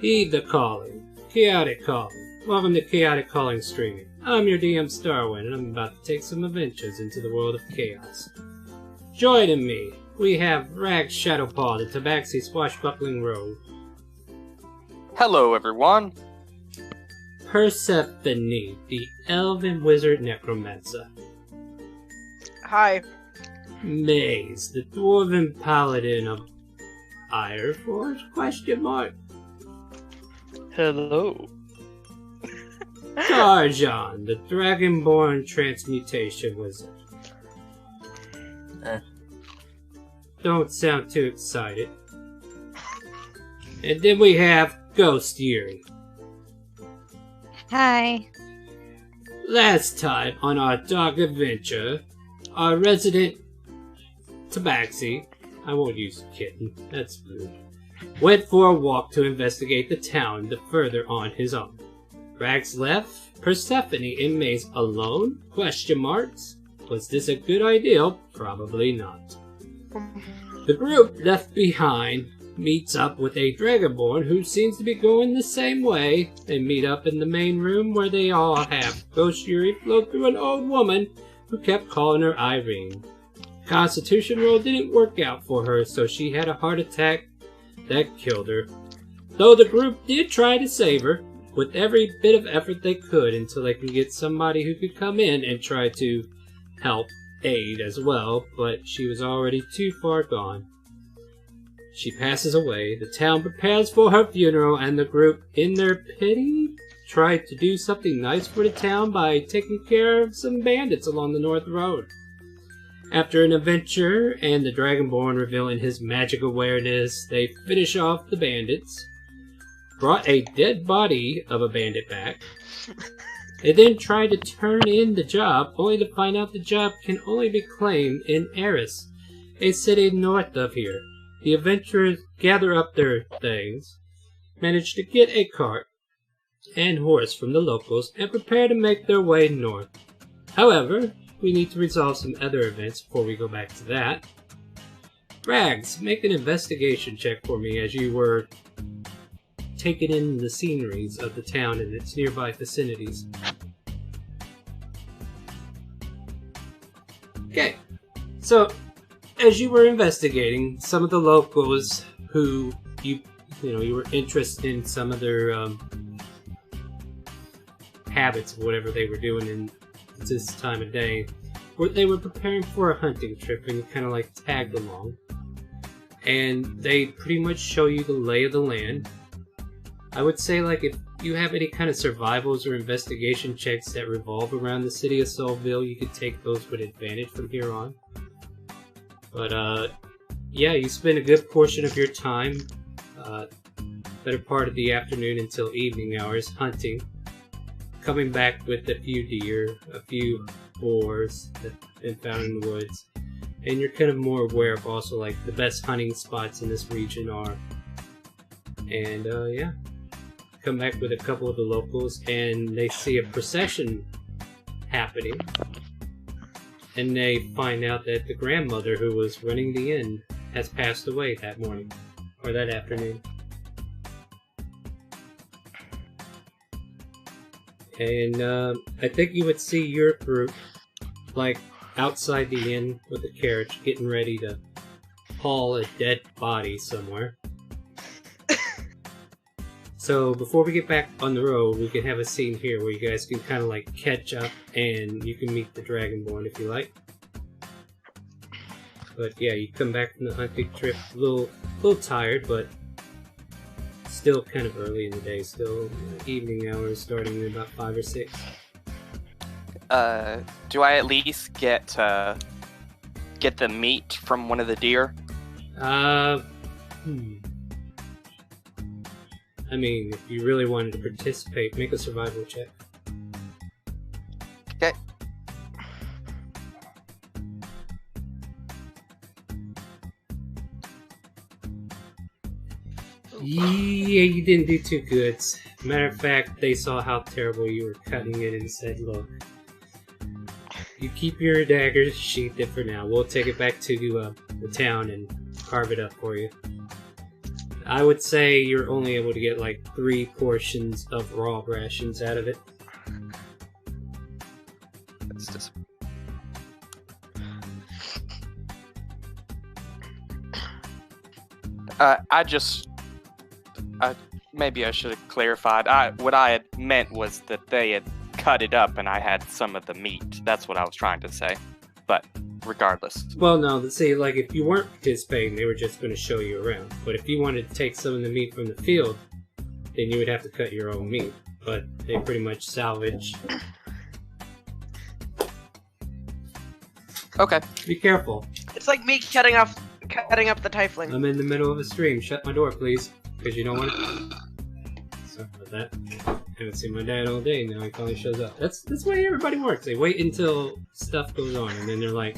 Heed the calling. Chaotic calling. Welcome to Chaotic Calling Streaming. I'm your DM Starwind, and I'm about to take some adventures into the world of chaos. Joining me, we have Rag Shadowpaw, the Tabaxi Swashbuckling Rogue. Hello, everyone. Persephone, the Elven Wizard Necromancer. Hi. Maze, the Dwarven Paladin of Ironforge? Question mark. Hello. Tarjan, the Dragonborn Transmutation Wizard. Don't sound too excited. And then we have Ghost Yuri. Hi. Last time on our dark adventure, our resident Tabaxi, I won't use kitten, that's rude, went for a walk to investigate the town the further on his own. Rags left, Persephone and Maze alone? Question marks. Was this a good idea? Probably not. The group left behind meets up with a Dragonborn who seems to be going the same way. They meet up in the main room where they all have Ghost Yuri float through an old woman who kept calling her Irene. Constitution roll didn't work out for her, so she had a heart attack that killed her. Though the group did try to save her with every bit of effort they could until they could get somebody who could come in and try to help aid as well, but she was already too far gone. She passes away, the town prepares for her funeral, and the group, in their pity, tried to do something nice for the town by taking care of some bandits along the North Road. After an adventure and the Dragonborn revealing his magic awareness, they finish off the bandits, brought a dead body of a bandit back. They then tried to turn in the job, only to find out the job can only be claimed in Eris, a city north of here. The adventurers gather up their things, manage to get a cart and horse from the locals, and prepare to make their way north. However, we need to resolve some other events before we go back to that. Rags, make an investigation check for me as you were taking in the sceneries of the town and its nearby vicinities. Okay, so as you were investigating, some of the locals who you were interested in some of their habits of whatever they were doing in this time of day, they were preparing for a hunting trip, and you kind of like tagged along, and they pretty much show you the lay of the land. I would say, like, if you have any kind of survivals or investigation checks that revolve around the city of Soulville, you could take those with advantage from here on. But, yeah, you spend a good portion of your time, better part of the afternoon until evening hours, hunting, coming back with a few deer, a few boars that have been found in the woods, and you're kind of more aware of also, like, the best hunting spots in this region are. And, yeah. Come back with a couple of the locals, and they see a procession happening, and they find out that the grandmother who was running the inn has passed away that morning, or that afternoon. And I think you would see your group, like, outside the inn with a carriage, getting ready to haul a dead body somewhere. So before we get back on the road, we can have a scene here where you guys can kind of like catch up, and you can meet the Dragonborn if you like. But yeah, you come back from the hunting trip a little tired, but still kind of early in the day. Still evening hours, starting at about 5 or 6. Do I at least get the meat from one of the deer? I mean, if you really wanted to participate, make a survival check. Okay. Yeah, you didn't do too good. Matter of fact, they saw how terrible you were cutting it and said, look, you keep your dagger sheathed for now. We'll take it back to the town and carve it up for you. I would say you're only able to get like 3 portions of raw rations out of it. That's just... maybe I should have clarified. What I had meant was that they had cut it up and I had some of the meat. That's what I was trying to say. But regardless. Well, no, see, like, if you weren't participating, they were just going to show you around. But if you wanted to take some of the meat from the field, then you would have to cut your own meat. But they pretty much salvage. Okay. Be careful. It's like me cutting up the tiefling. I'm in the middle of a stream. Shut my door, please. Because you don't want to... Sorry about that. Haven't seen my dad all day, now he finally shows up. That's the way everybody works. They wait until stuff goes on, and then they're like,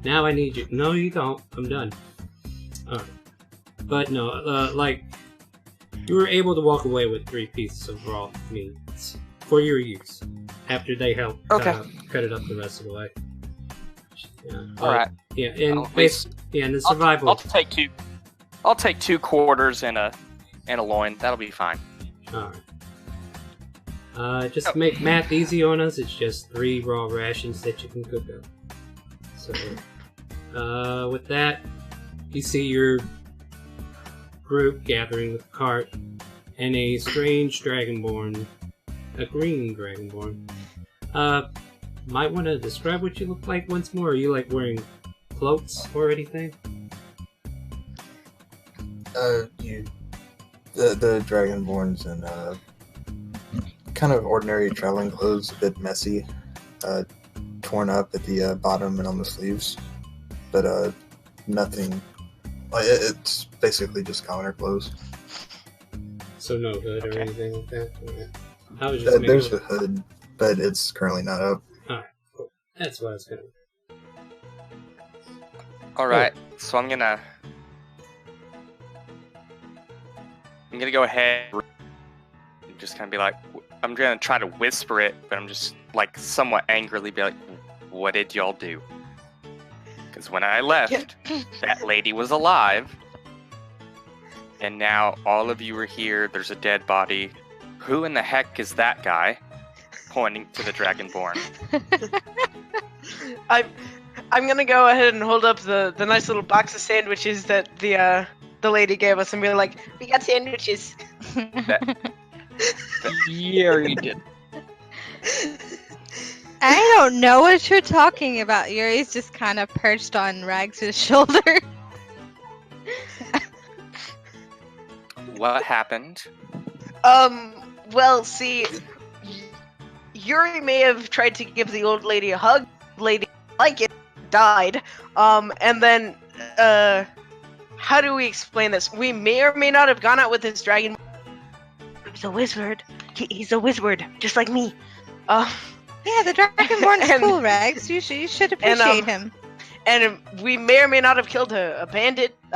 now I need you. No, you don't. I'm done. Alright. But no, like, you were able to walk away with 3 pieces of raw meat for your use. After they helped cut it up the rest of the way. Yeah. Alright. Yeah, and and the survival. I'll take 2. I'll take 2 quarters and a loin. That'll be fine. Alright. Just to make math easy on us, it's just 3 raw rations that you can cook up. So, with that, you see your group gathering with a cart and a strange dragonborn, a green dragonborn. Might want to describe what you look like once more. Are you like wearing cloaks or anything? The dragonborns in kind of ordinary traveling clothes, a bit messy, torn up at the bottom and on the sleeves, but nothing. It's basically just commoner clothes. So no hood or anything like that. Okay. I was just there's a hood, but it's currently not up. Alright, cool. That's what I was gonna. Alright, so I'm gonna go ahead and just kind of be like, I'm gonna try to whisper it, but I'm just like somewhat angrily be like, what did y'all do? Because when I left, that lady was alive, and now all of you are here, there's a dead body. Who in the heck is that guy? Pointing to the Dragonborn. I'm gonna go ahead and hold up the nice little box of sandwiches that the lady gave us and be like, we got sandwiches. Yeah, you did. I don't know what you're talking about. Yuri's just kind of perched on Rags' shoulder. What happened? Well, see, Yuri may have tried to give the old lady a hug. Lady, like it, died. And then, how do we explain this? We may or may not have gone out with this dragon. He's a wizard. He's a wizard, just like me. Yeah, the Dragonborn is cool, Rags. You should appreciate him. And we may or may not have killed a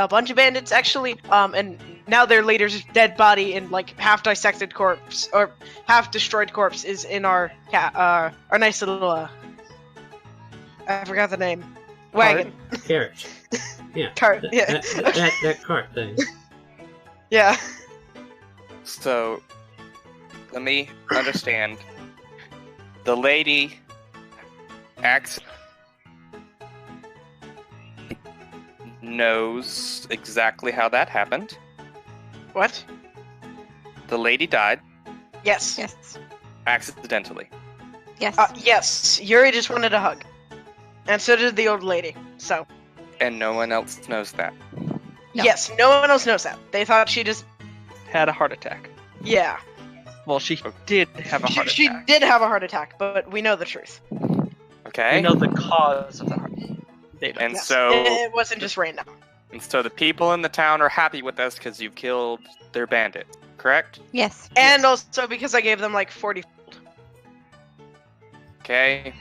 bunch of bandits, actually. And now their leader's dead body and like half dissected corpse or half destroyed corpse is in our nice little I forgot the name. Wagon. Carriage. Yeah. Cart. Yeah. That cart thing. Yeah. So, let me understand. The lady knows exactly how that happened. What? The lady died Yes. Yes. accidentally. Yes. Yes. Yuri just wanted a hug. And so did the old lady. So. And no one else knows that. No. Yes, no one else knows that. They thought she just. Had a heart attack. Yeah. Well, she did have a heart She attack. did have a heart attack, but we know the truth. Okay? We know the cause of the heart. They don't. And Yes. so, It wasn't just random. the people in the town are happy with us because you've killed their bandit, correct? Yes. And also because I gave them like 40. Okay.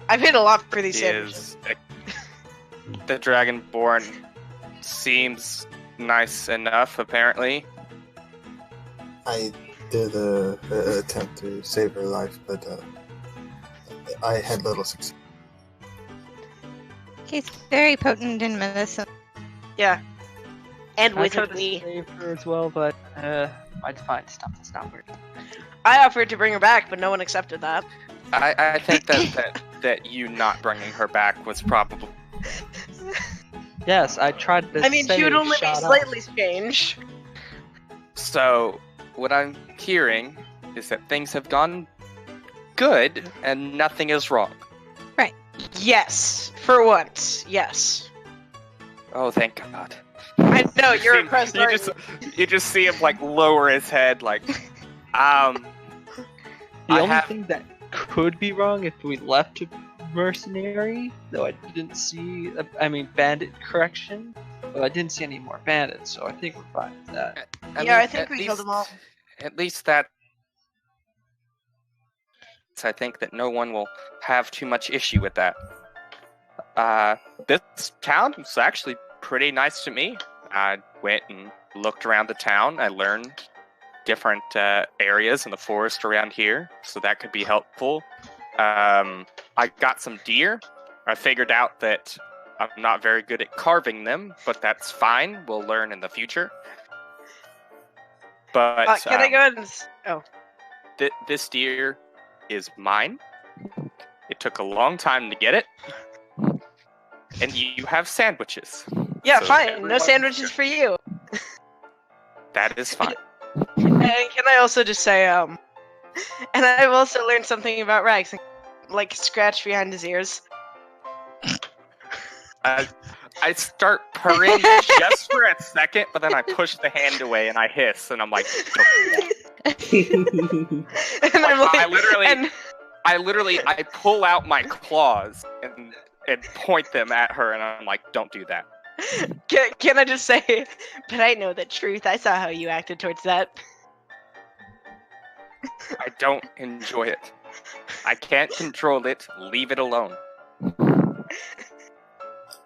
I paid a lot for these sandwiches. The Dragonborn seems nice enough, apparently. I did attempt to save her life, but I had little success. He's very potent in medicine. Yeah. And I with tried it, to we. save her as well, but I'd find stuff that's not working. I offered to bring her back, but no one accepted that. I think that you not bringing her back was probably. Yes, I tried to I mean, she would save only be Shada. slightly changed. So, what I'm hearing is that things have gone good and nothing is wrong. Yes, for once, yes. Oh, thank God. I know you're See- impressed. You aren't just, you just see him like lower his head, like, The I only have- thing that could be wrong if we left a mercenary, though I didn't see. Bandit correction. But I didn't see any more bandits, so I think we're fine with that. I think we killed them all. At least that. I think that no one will have too much issue with that. This town was actually pretty nice to me. I went and looked around the town. I learned different areas in the forest around here, so that could be helpful. I got some deer. I figured out that I'm not very good at carving them, but that's fine. We'll learn in the future. But Can I go ahead and... Oh. this deer is mine. It took a long time to get it. And you have sandwiches. Yeah, So fine. No everyone's sandwiches good. for you. That is fine. And can I also just say, and I've also learned something about Rags, like scratch behind his ears. I start purring just for a second, but then I push the hand away and I hiss, and I'm like, "Don't do that." And I'm like, I literally I pull out my claws and point them at her, and I'm like, don't do that. can I just say, but I know the truth. I saw how you acted towards that. I don't enjoy it. I can't control it. Leave it alone.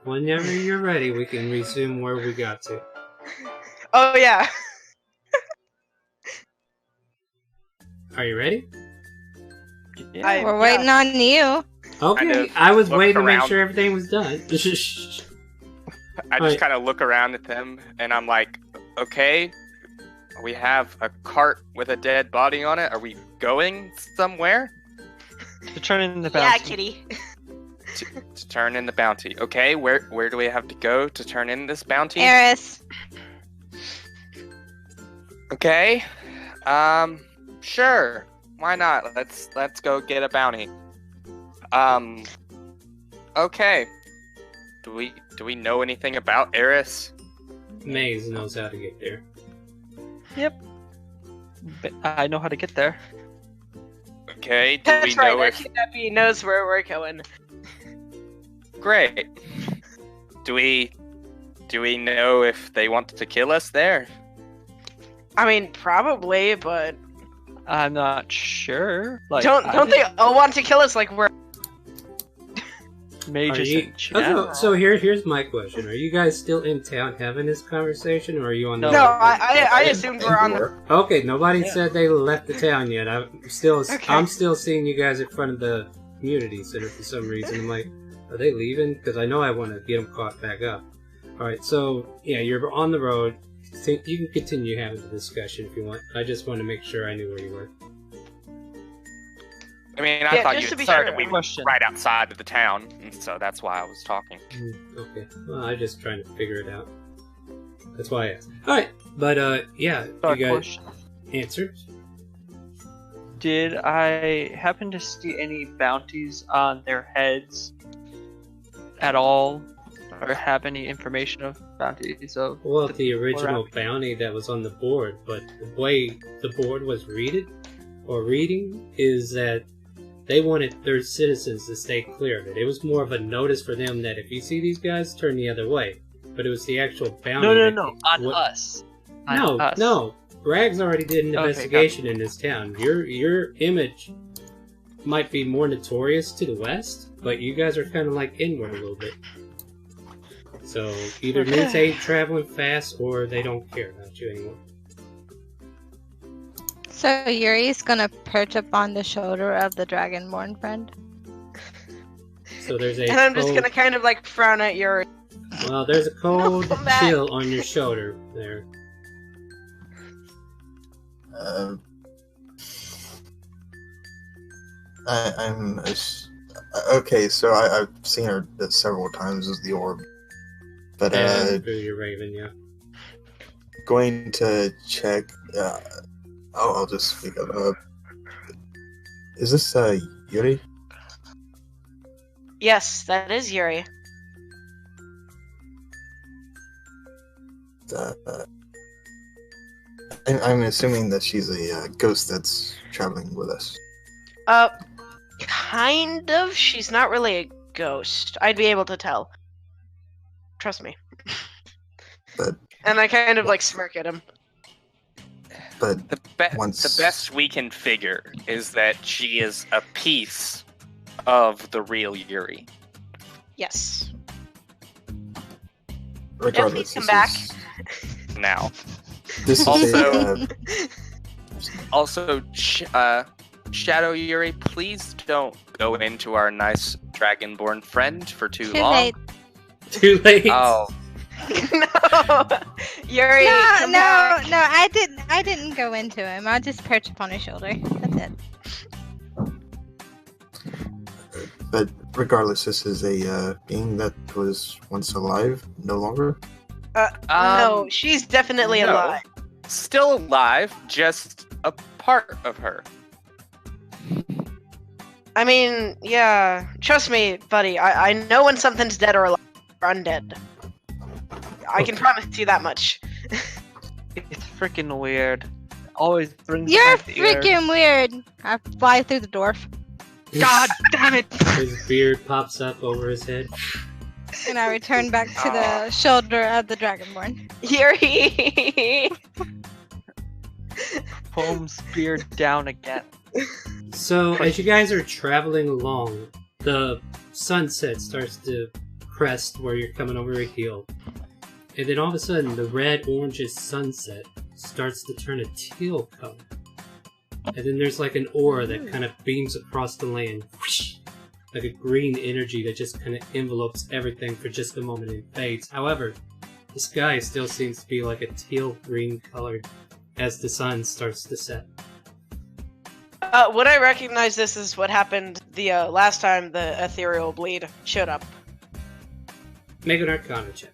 Whenever you're ready, we can resume where we got to. Oh yeah. Are you ready? Yeah. We're waiting on you. Okay, just I was look waiting to make around. sure everything was done. I just Right. kind of look around at them, and I'm like, okay, we have a cart with a dead body on it. Are we going somewhere? To turn in the Yeah, bounty. kitty. To turn in the bounty. Okay, where do we have to go to turn in this bounty? Eris. Okay. Sure. Why not? Let's go get a bounty. Okay. Do we know anything about Eris? Maze knows how to get there. But I know how to get there. Okay. Do That's we right. know Our if kidnappee knows where we're going. Great. Do we know if they want to kill us there? I mean, probably, but I'm not sure. Like, don't they all want to kill us like we're? mages Are you- in general? So here's my question: are you guys still in town having this conversation, or are you on the? No, I assumed we're on the. Okay, nobody Yeah. said they left the town yet. I'm still Okay. seeing you guys in front of the community center for some reason. I'm like, are they leaving? Because I know I want to get them caught back up. All right, so yeah, you're on the road. So you can continue having the discussion if you want. I just want to make sure I knew where you were. I mean, I Yeah, thought just you to be said sure. that we were Question. right outside of the town, and so that's why I was talking. Okay, well, I'm just trying to figure it out. That's why I asked. All right, but yeah, Dark you guys question. answered. Did I happen to see any bounties on their heads at all? Or have any information of bounties of Well, the original around- bounty that was on the board, but the way the board was reading is that they wanted their citizens to stay clear of it. It was more of a notice for them that if you see these guys, turn the other way. But it was the actual bounty. No, on what- us. On No, us. no. Rags already did an Okay, investigation in this town. Your image might be more notorious to the west, but you guys are kind of like inward a little bit. So either news ain't traveling fast, or they don't care about you anymore. So Yuri's gonna perch up on the shoulder of the Dragonborn friend. So there's a And I'm just code- gonna kind of like frown at your. Well, there's a cold Come back. chill on your shoulder there. Okay, so I've seen her several times as the orb, but And through your raven, yeah. going to check. I'll just speak up. Is this Yuri? Yes, that is Yuri. I'm assuming that she's a ghost that's traveling with us. Kind of. She's not really a ghost. I'd be able to tell. Trust me. But And I kind of like smirk at him. but The best we can figure is that she is a piece of the real Yuri. Yes. regardless, come back. Now, This is Also- also, Shadow Yuri, please don't go into our nice dragonborn friend for too Too long. late. Too late. Oh, No, Yuri. No, come no, back. no, I didn't go into him. I just perch upon his shoulder. That's it. But regardless, this is a being that was once alive, no longer. No, she's definitely no. alive. Still alive, just a part of her. I mean, yeah. Trust me, buddy. I know when something's dead or alive or undead. I can promise you that much. It's freaking weird. Always brings You're back the air. freaking weird. I fly through the dwarf, God damn it! His beard pops up over his head. and I return back to the shoulder of the dragonborn. Yuri. Foam spear down again. So, as you guys are traveling along, the sunset starts to crest where you're coming over a hill. And then all of a sudden, the red-orangish sunset starts to turn a teal color. And then there's like an aura that kind of beams across the land. Whoosh, like a green energy that just kind of envelopes everything for just a moment and fades. However, the sky still seems to be like a teal-green color as the sun starts to set. Would I recognize this as what happened the last time the ethereal bleed showed up? Make an Arcana check.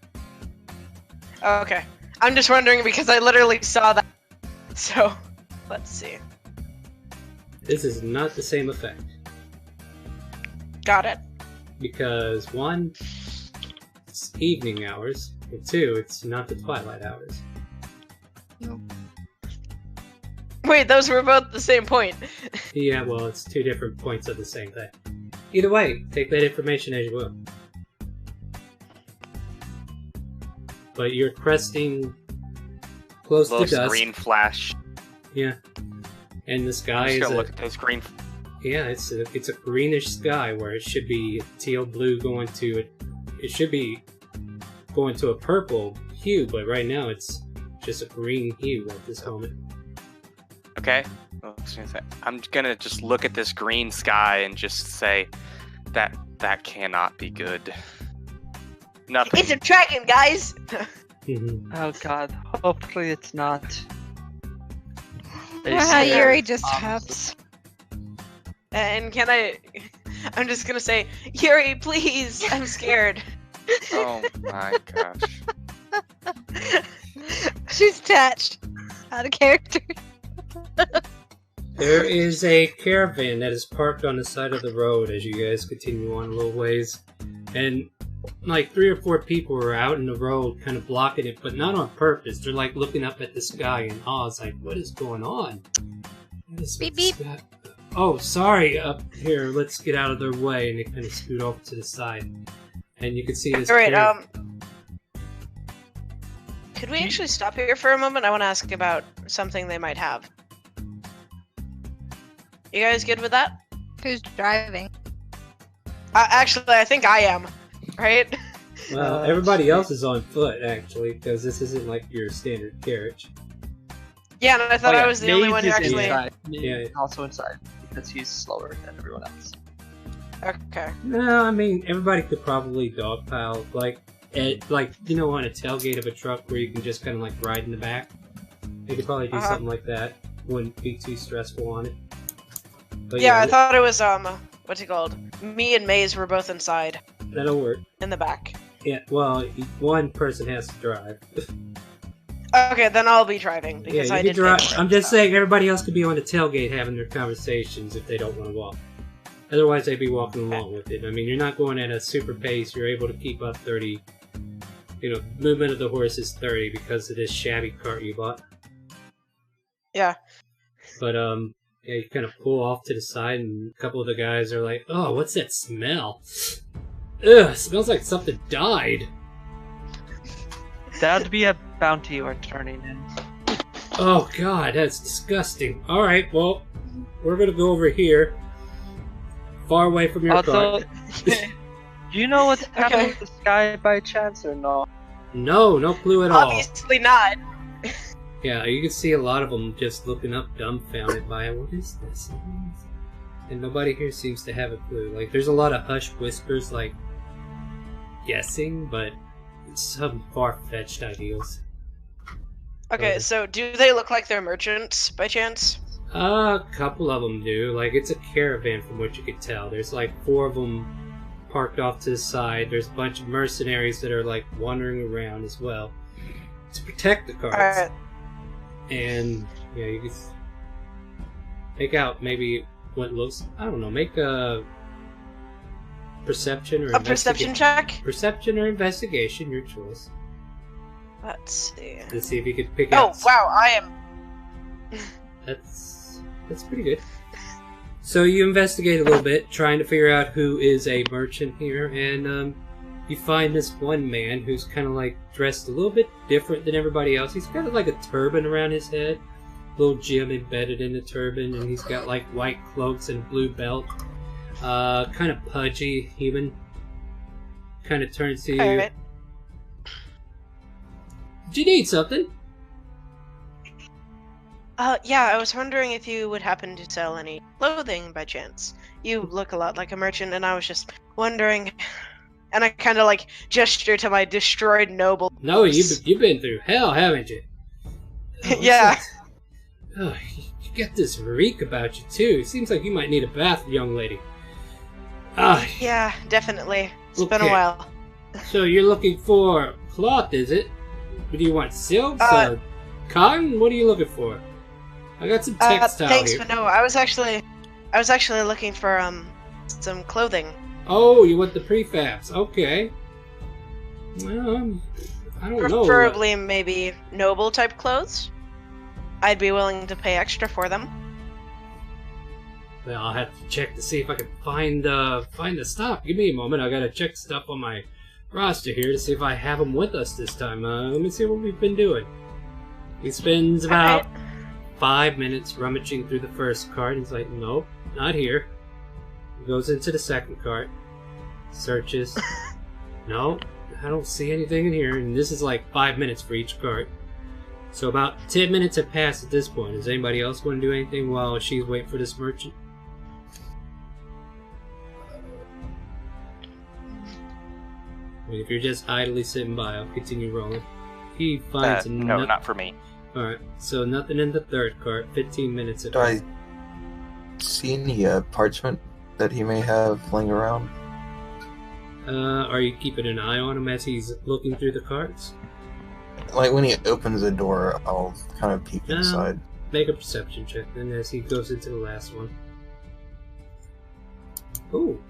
Oh, okay. I'm just wondering because I literally saw that. So, let's see. This is not the same effect. Got it. Because one, it's evening hours, and two, it's not the twilight hours. Wait, those were both the same point. Yeah, well, it's two different points of the same thing. Either way, take that information as you will. But you're cresting close to Little dusk. green flash. Yeah. And the I'm sky just is gonna a, look at those green. yeah, it's a greenish sky where it should be teal blue going to it should be going to a purple hue, but right now it's just a green hue at this moment. Okay. I'm gonna just look at this green sky and just say that cannot be good. Nothing. It's a dragon, guys! Oh god, hopefully it's not. Wow, It's Yuri just awesome. huffs. And can I... I'm just gonna say, Yuri, please! I'm scared. Oh my gosh. She's attached. Out of character. There is a caravan that is parked on the side of the road as you guys continue on a little ways. And like 3 or 4 people are out in the road kind of blocking it, but not on purpose. They're like looking up at the sky in awe. It's like, what is going on? What is Beep, with the sky? Oh, sorry, up here, let's get out of their way. And they kind of scoot over to the side. And you can see this Alright, caravan. could we actually stop here for a moment? I want to ask about something they might have. You guys good with that? Who's driving? Actually, I think I am. Right? Well, everybody else is on foot, actually, because this isn't like your standard carriage. Yeah, and I thought Oh, yeah, I was the only Maze one who is actually... inside. Yeah. Maze is also inside because he's slower than everyone else. Okay. No, I mean, everybody could probably dogpile. Like, like, you know, on a tailgate of a truck where you can just kind of like ride in the back. You could probably do something like that. Wouldn't be too stressful on it. But Yeah, I thought it was what's it called? Me and Maze were both inside that'll work. in the back. Yeah, well, one person has to drive. Okay, then I'll be driving because I you can did. drive. I'm just saying, everybody else could be on the tailgate having their conversations if they don't want to walk. Otherwise, they'd be walking along with it. I mean, you're not going at a super pace. You're able to keep up 30. You know, movement of the horse is 30 because of this shabby cart you bought. Yeah. But yeah, you kind of pull off to the side, and a couple of the guys are like, "Oh, what's that smell? Ugh, smells like something died." That'd be a bounty we're turning in. Oh God, that's disgusting. All right, well, we're gonna go over here, far away from your Also, car. do you know what's happening with the sky by chance or no? No clue at all. Obviously not. Yeah, you can see a lot of them just looking up, dumbfounded by it. What is this? And nobody here seems to have a clue. Like, there's a lot of hushed whispers, like guessing, but it's some far-fetched ideals. Okay, so do they look like they're merchants by chance? A couple of them do. Like, it's a caravan from what you can tell. There's like 4 of them parked off to the side. There's a bunch of mercenaries that are like wandering around as well to protect the carts. Alright. And yeah, you can make out maybe what looks. I don't know. Make a perception or A perception check? Perception or investigation, your choice. Let's see. To see if you could pick Oh out. wow, I am. That's pretty good. So you investigate a little bit, trying to figure out who is a merchant here, and you find this one man who's kind of like dressed a little bit different than everybody else. He's got like a turban around his head, little gem embedded in the turban, and he's got like white cloaks and blue belt. Kind of pudgy human. Kind of turns to you. Alright. Do you need something? Yeah, I was wondering if you would happen to sell any clothing by chance. You look a lot like a merchant, and I was just wondering. And I kind of like gesture to my destroyed noble. No, you've been through hell, haven't you? Oh, Yeah. Oh, you get this reek about you too. Seems like you might need a bath, young lady. Yeah, definitely. It's been a Okay. while. So you're looking for cloth, is it? Do you want silks? Cotton? What are you looking for? I got some textile thanks, here. but no. I was actually looking for some clothing. Oh, you want the prefabs? Okay. Well, I don't know. Preferably maybe noble type clothes. I'd be willing to pay extra for them. Well, I'll have to check to see if I can find the stuff. Give me a moment. I gotta check stuff on my roster here to see if I have them with us this time. Let me see what we've been doing. He spends about 5 minutes rummaging through the first cart. He's like, nope, not here. He goes into the second cart, searches. No, I don't see anything in here. And this is like 5 minutes for each cart. So about 10 minutes have passed at this point. Is anybody else going to do anything while she's waiting for this merchant? I mean, if you're just idly sitting by, I'll continue rolling. He finds No, not for me. Alright, so nothing in the third cart. 15 minutes Do I see any parchment that he may have laying around? Are you keeping an eye on him as he's looking through the carts? Like when he opens the door, I'll kind of peek inside. Make a perception check then as he goes into the last one. Ooh.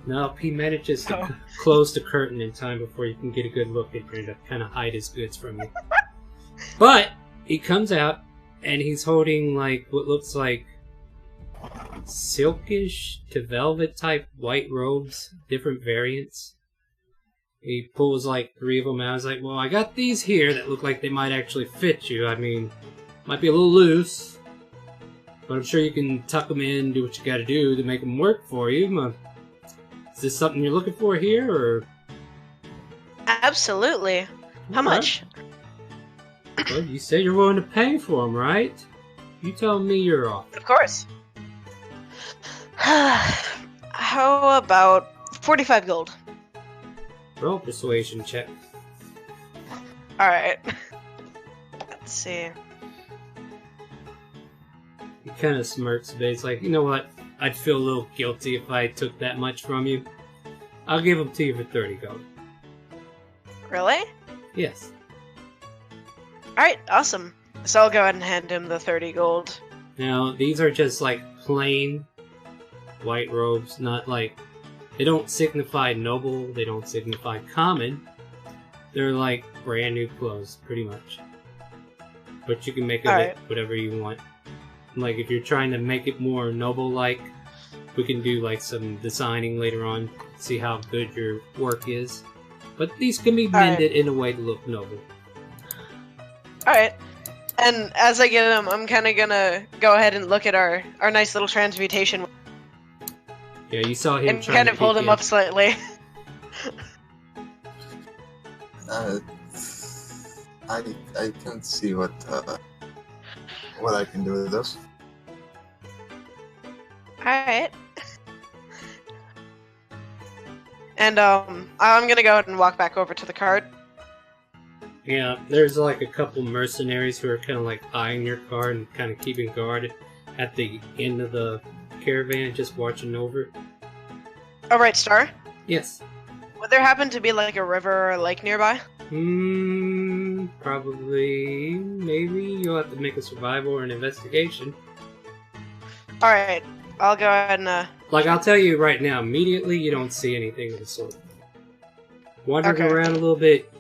No, he manages to close the curtain in time before you can get a good look at him to kind of hide his goods from you. But he comes out and he's holding like what looks like silkish to velvet type white robes, different variants. He pulls like 3 of them out. He's like, well, I got these here that look like they might actually fit you. I mean, might be a little loose, but I'm sure you can tuck them in, do what you gotta do to make them work for you. Is this something you're looking for here, or? Absolutely. How much? Well, you said you're willing to pay for them, right? You tell me you're off. Of course. How about 45 gold? Roll persuasion check. Alright. Let's see. He kind of smirks a bit. It's like, you know what? I'd feel a little guilty if I took that much from you. I'll give them to you for 30 gold. Really? Yes. Alright, awesome. So I'll go ahead and hand him the 30 gold. Now, these are just like plain white robes, not like... They don't signify noble, they don't signify common. They're like brand new clothes, pretty much. But you can make of it whatever you want. Like, if you're trying to make it more noble-like, we can do like some designing later on, see how good your work is. But these can be mended in a way to look noble. Alright. And as I get them, I'm kind of gonna go ahead and look at our nice little transmutation. Yeah, you saw him and trying kind to of hold peek him in. up slightly. I can see what I can do with this. Alright. And I'm gonna go ahead and walk back over to the cart. Yeah, there's like a couple mercenaries who are kind of like eyeing your car and kind of keeping guard at the end of the caravan, just watching over. Alright, Star. Yes. Would there happen to be like a river or a lake nearby? Probably, maybe. You'll have to make a survival or an investigation. Alright, I'll go ahead and Like, I'll tell you right now, immediately you don't see anything of the sort. Wandering around a little bit,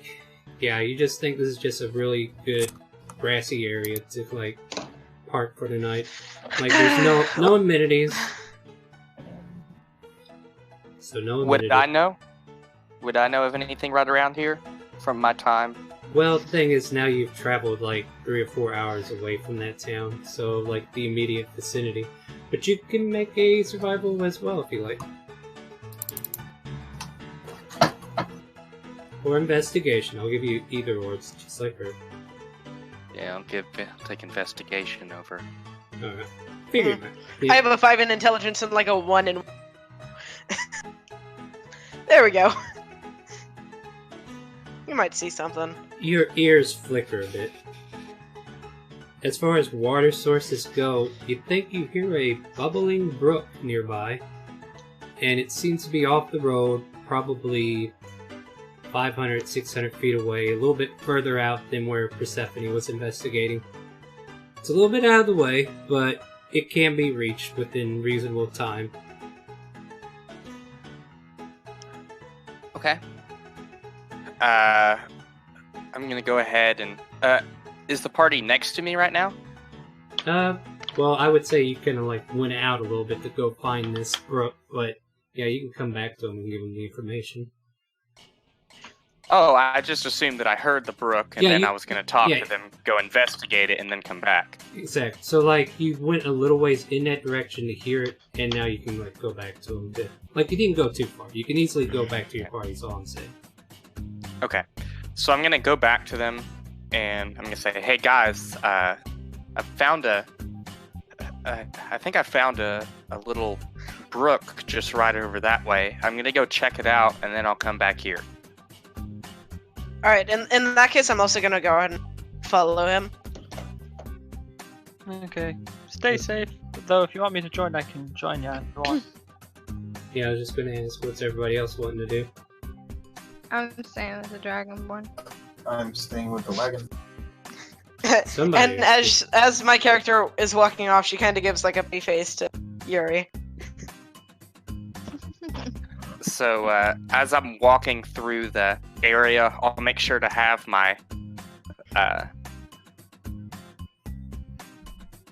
yeah, you just think this is just a really good grassy area to, like, park for the night. Like, there's no amenities. So no amenities. Would I know? Would I know of anything right around here from my time? Well, the thing is, now you've traveled, like, 3 or 4 hours away from that town, so, like, the immediate vicinity. But you can make a survival as well, if you like. Or investigation. I'll give you either or, it's just like her. Yeah, I'll take investigation over. Alright. Figure it out. I have a 5 in intelligence and like a 1 in... There we go. You might see something. Your ears flicker a bit. As far as water sources go, you think you hear a bubbling brook nearby, and it seems to be off the road, probably 500, 600 feet away, a little bit further out than where Persephone was investigating. It's a little bit out of the way, but it can be reached within reasonable time. Okay. I'm gonna go ahead and... is the party next to me right now? Well, I would say you kind of like went out a little bit to go find this brook, but yeah, you can come back to him and give him the information. Oh, I just assumed that I heard the brook, and then I was gonna talk to them, go investigate it, and then come back. Exactly. So, like, you went a little ways in that direction to hear it, and now you can, like, go back to him. Like, you didn't go too far. You can easily go back to your party, is all I'm saying. Okay. So I'm gonna go back to them, and I'm gonna say, hey guys, I found I think I found a little brook just right over that way. I'm gonna go check it out, and then I'll come back here. Alright, in that case, I'm also gonna go ahead and follow him. Okay. Stay safe. Though, if you want me to join, I can join you if you want. Yeah, I was just gonna ask, what's everybody else wanting to do? I'm staying with the Dragonborn. I'm staying with the wagon. Somebody And as my character is walking off, she kind of gives like a big face to Yuri. So as I'm walking through the area, I'll make sure to have my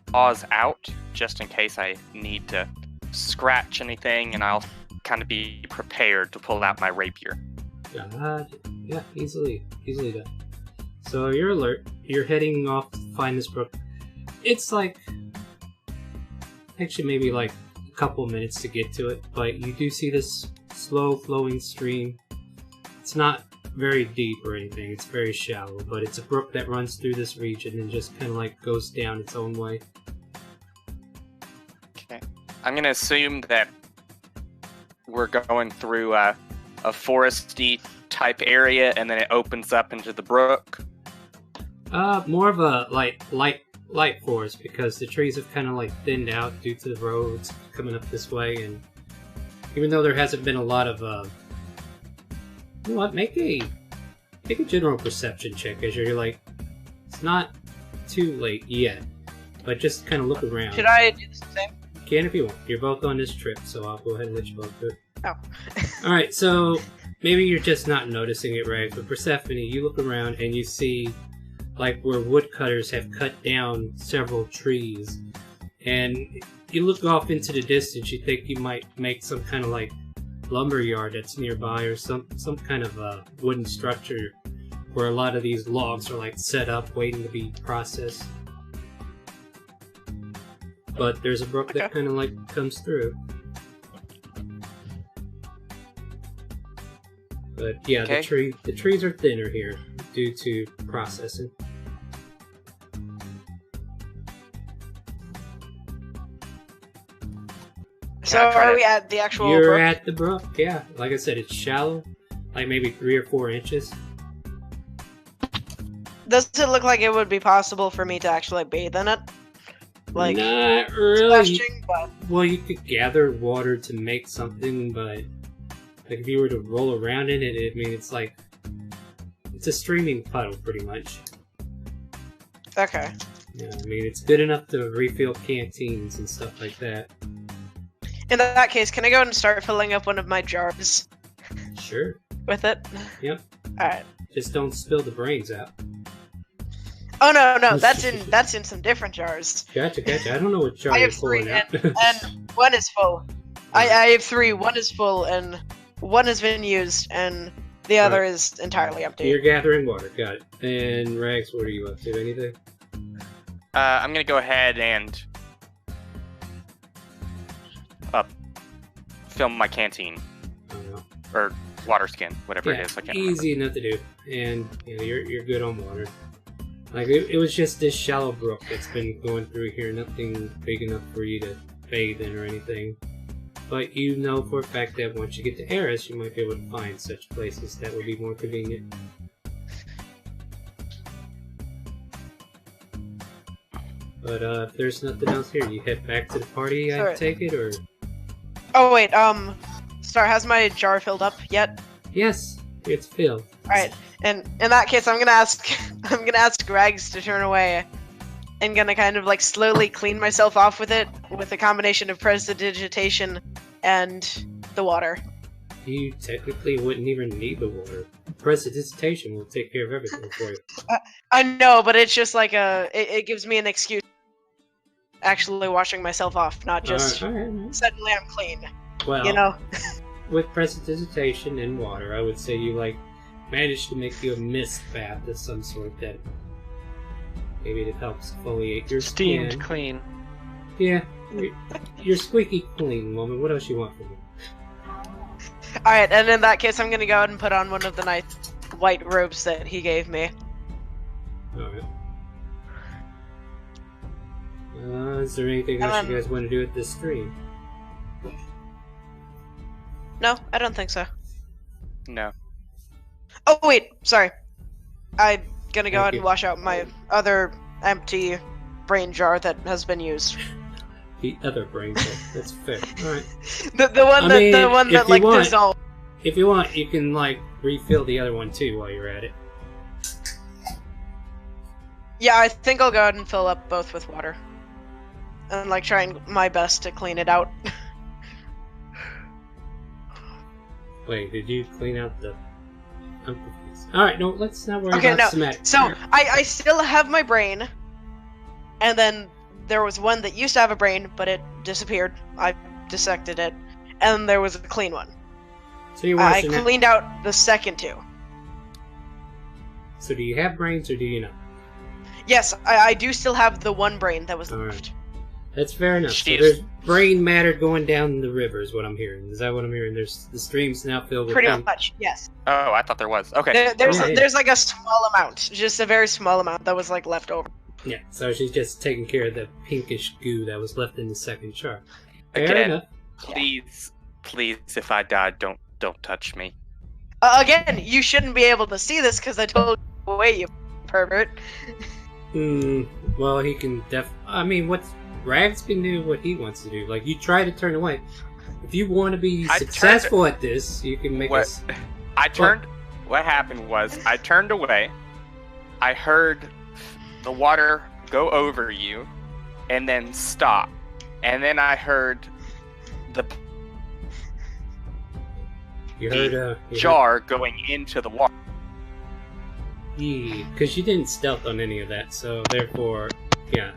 paws out, just in case I need to scratch anything, and I'll kind of be prepared to pull out my rapier. Yeah, easily done. So you're alert. You're heading off to find this brook. It's like, actually maybe like a couple minutes to get to it, but you do see this slow flowing stream. It's not very deep or anything, it's very shallow, but it's a brook that runs through this region and just kind of like goes down its own way. Okay. I'm going to assume that we're going through a foresty type area, and then it opens up into the brook? More of a light forest, because the trees have kind of like thinned out due to the roads coming up this way, and even though there hasn't been a lot of you know what, make a general perception check as you're like, it's not too late yet, but just kind of look around. Should I do the same? You can if you want. You're both on this trip, so I'll go ahead and let you both do it. Oh. Alright, so maybe you're just not noticing it, right? But Persephone, you look around and you see like where woodcutters have cut down several trees, and you look off into the distance, you think you might make some kind of like lumber yard that's nearby, or some kind of wooden structure where a lot of these logs are like set up waiting to be processed. But there's a brook that kind of like comes through. But yeah, the trees are thinner here due to processing. So are we at the actual You're brook? at the brook, yeah. Like I said, it's shallow, like maybe 3 or 4 inches. Does it look like it would be possible for me to actually bathe in it? Like, not really. splashing, but... Well, you could gather water to make something, but like if you were to roll around in it, I mean, it's like it's a streaming puddle, pretty much. Okay. Yeah, I mean, it's good enough to refill canteens and stuff like that. In that case, can I go and start filling up one of my jars Sure. with it? Yep. Alright. Just don't spill the brains out. Oh no, that's in some different jars. Gotcha. I don't know what jar I you're have 3 pulling out. and 1 is full. I have 3, 1 is full and 1 has been used and the other is entirely empty. You're gathering water, got it. And Rags, what are you up to? Anything? I'm gonna go ahead and fill my canteen I don't know. or water skin, whatever Yeah, it is. I can't easy enough to do, and you know, you're good on water. Like it was just this shallow brook that's been going through here, nothing big enough for you to bathe in or anything. But you know for a fact that once you get to Eris, you might be able to find such places that would be more convenient. But if there's nothing else here, you head back to the party. I Sorry. take it, or Oh wait, sorry, has my jar filled up yet? yes, it's filled. Alright, and in that case I'm gonna ask Rags to turn away and gonna kind of like slowly clean myself off with it with a combination of prestidigitation and the water. You technically wouldn't even need the water. Prestidigitation will take care of everything for you. I know, but it's just like it gives me an excuse actually washing myself off, not just Alright. suddenly I'm clean. Well, You know? with prestidigitation and water, I would say you like managed to make you a mist bath of some sort that maybe it helps exfoliate your Steamed skin. clean. Yeah, you're squeaky clean, woman. What else you want from me? Alright, and in that case I'm gonna go ahead and put on one of the nice white robes that he gave me. Alright. Is there anything else you guys want to do at this stream? No, I don't think so. No. Oh wait, sorry. I'm gonna go Thank ahead you. and wash out my other empty brain jar that has been used. The other brain cell. That's fair. Alright. The one that if you like want- dissolved. If you want, you can like refill the other one too while you're at it. Yeah, I think I'll go ahead and fill up both with water. And like trying my best to clean it out. Wait, did you clean out the... I'm confused. Alright, no, let's not worry Okay, about no. somatic. So I still have my brain, and then there was one that used to have a brain, but it disappeared. I dissected it, and there was a clean one. So you're I washing that. cleaned out the second 2. So do you have brains or do you not? Yes, I do still have the one brain that was Alright. left. That's fair enough. So Jeez. there's brain matter going down the river is what I'm hearing. Is that what I'm hearing? There's the streams now filled with Pretty brain. much, yes. Oh, I thought there was. Okay. Yeah. There's like a small amount, just a very small amount that was like left over. Yeah, so she's just taking care of the pinkish goo that was left in the second chart. Fair Again. enough. Please, if I die, don't touch me. Again, you shouldn't be able to see this because I told you away, you pervert. Well, he can I mean, Rags can do what he wants to do. Like, you try to turn away. If you want to be successful at this, you can make us... What happened was, I turned away, I heard the water go over you, and then stop. And then I heard the jar going into the water. Yeah, because you didn't stealth on any of that, so therefore, yeah.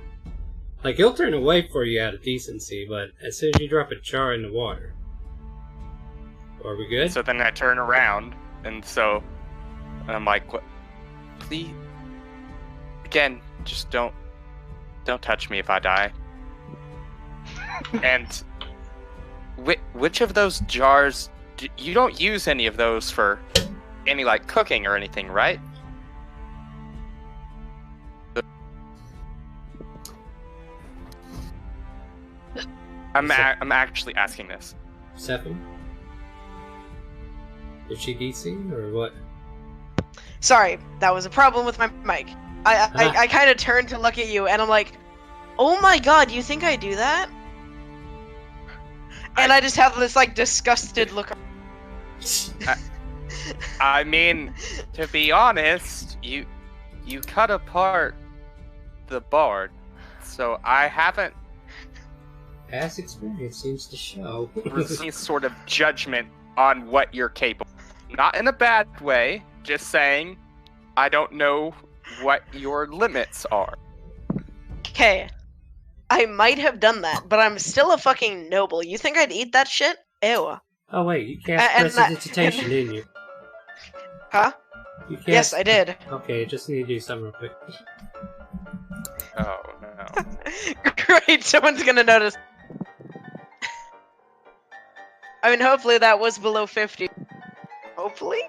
Like, he'll turn away for you out of decency, but as soon as you drop a jar in the water... Are we good? So then I turn around, and I'm like, what? Please? Again, just don't touch me if I die. And which of those jars... You don't use any of those for any, like, cooking or anything, right? I'm actually asking this. 7? Is she DC or what? Sorry, that was a problem with my mic. I kind of turned to look at you, and I'm like, oh my god, you think I do that? And I just have this, like, disgusted look. I mean, to be honest, you cut apart the bard, so I haven't... Past experience seems to show. Any sort of judgment on what you're capable. Not in a bad way, just saying I don't know what your limits are. Okay. I might have done that, but I'm still a fucking noble. You think I'd eat that shit? Ew. Oh wait, you cast prestidigitation, didn't you? Huh? Yes, I did. Okay, just need to do something real quick. Oh no. Great, someone's gonna notice. I mean, hopefully that was below 50. Hopefully?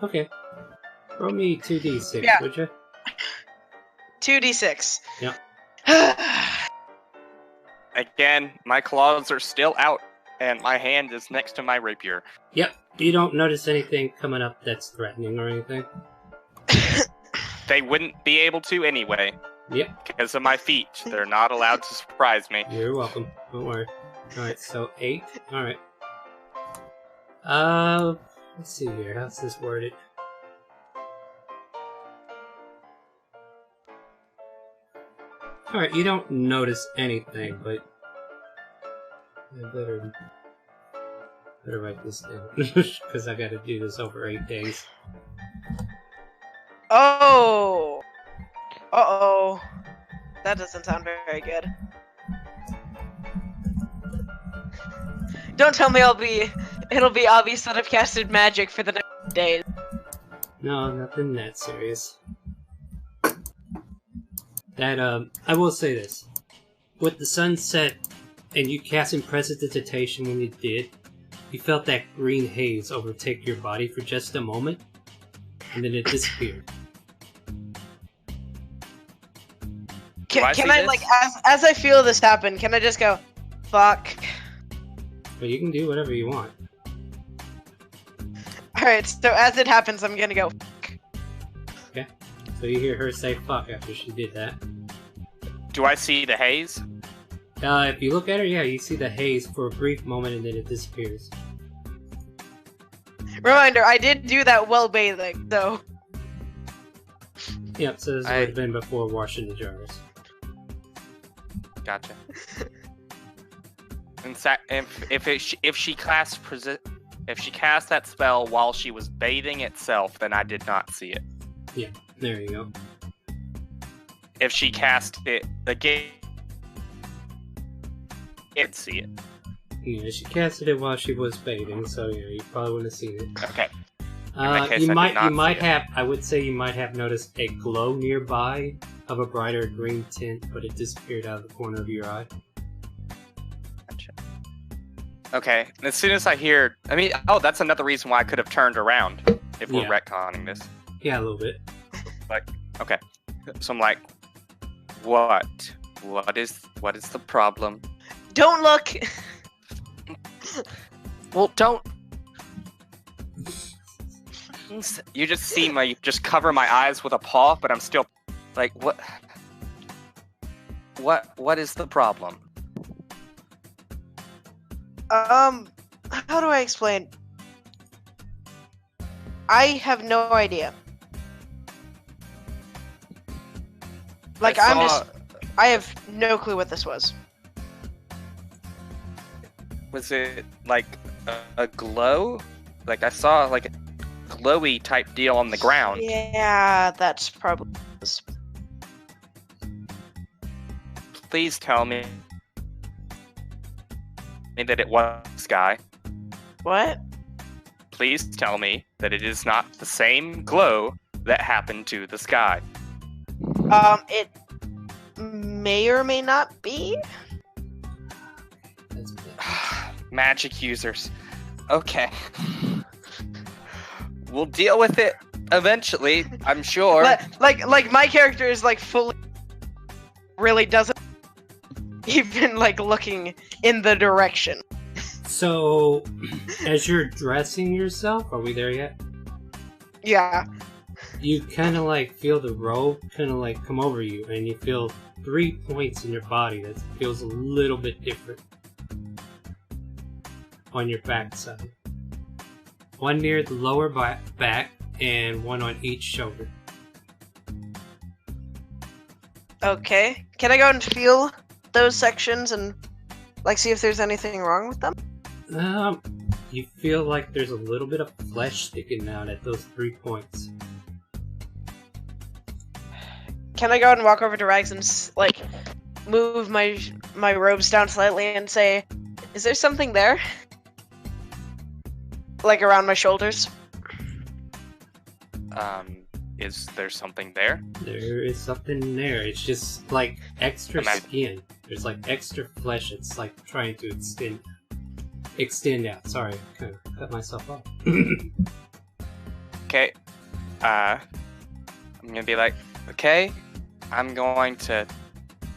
Okay. Roll me 2d6, Yeah. would you? 2d6. Yeah. Again, my claws are still out, and my hand is next to my rapier. Yep. You don't notice anything coming up that's threatening or anything? They wouldn't be able to anyway. Yep. Because of my feet. They're not allowed to surprise me. You're welcome. Don't worry. Alright, so 8. Alright. Let's see here. How's this worded? Alright, you don't notice anything, but... I better write this down. Because I gotta do this over 8 days. Oh! Uh-oh. That doesn't sound very good. Don't tell me it'll be obvious that I've casted magic for the next days. No, nothing that serious. I will say this. With the sunset, and you casting prestidigitation when you did, you felt that green haze overtake your body for just a moment, and then it disappeared. Can I like, as I feel this happen, can I just go, fuck? But you can do whatever you want. Alright, so as it happens, I'm gonna go, fuck. Okay. So you hear her say fuck after she did that. Do I see the haze? If you look at her, yeah, you see the haze for a brief moment and then it disappears. Reminder, I did do that while bathing, so... Yep, so this would have been before washing the jars. Gotcha. In fact, if she cast that spell while she was bathing itself, then I did not see it. Yeah, there you go. If she cast it again, I'd see it. Yeah, she casted it while she was bathing, so yeah, you probably wouldn't have seen it. Okay. You might have. I would say you might have noticed a glow nearby of a brighter green tint, but it disappeared out of the corner of your eye. Gotcha. Okay. And as soon as I hear, that's another reason why I could have turned around if we're retconning this. Yeah, a little bit. Like, okay. So I'm like, what? What is the problem? Don't look! Well, don't. You just see my just cover my eyes with a paw, but I'm still like, what? What is the problem? How do I explain? I have no idea. Like, I have no clue what this was. Was it like a glow? Like I saw like a glowy type deal on the ground. Yeah, that's probably. Please tell me that it was sky. What? Please tell me that it is not the same glow that happened to the sky. It may or may not be. That's Magic users. Okay. We'll deal with it eventually, I'm sure. Like my character is like fully really doesn't even like looking in the direction. So, as you're dressing yourself, are we there yet? Yeah. You kind of like feel the robe kind of like come over you, and you feel 3 points in your body that feels a little bit different on your backside. One near the lower back, and one on each shoulder. Okay. Can I go and feel those sections and like see if there's anything wrong with them? You feel like there's a little bit of flesh sticking out at those 3 points. Can I go and walk over to Rags and like move my robes down slightly and say, "Is there something there?" Like around my shoulders. Is there something there? There is something there. It's just like extra skin. There's like extra flesh. It's like trying to extend out. Sorry, I kind of cut myself off. Okay. I'm gonna be like, okay, I'm going to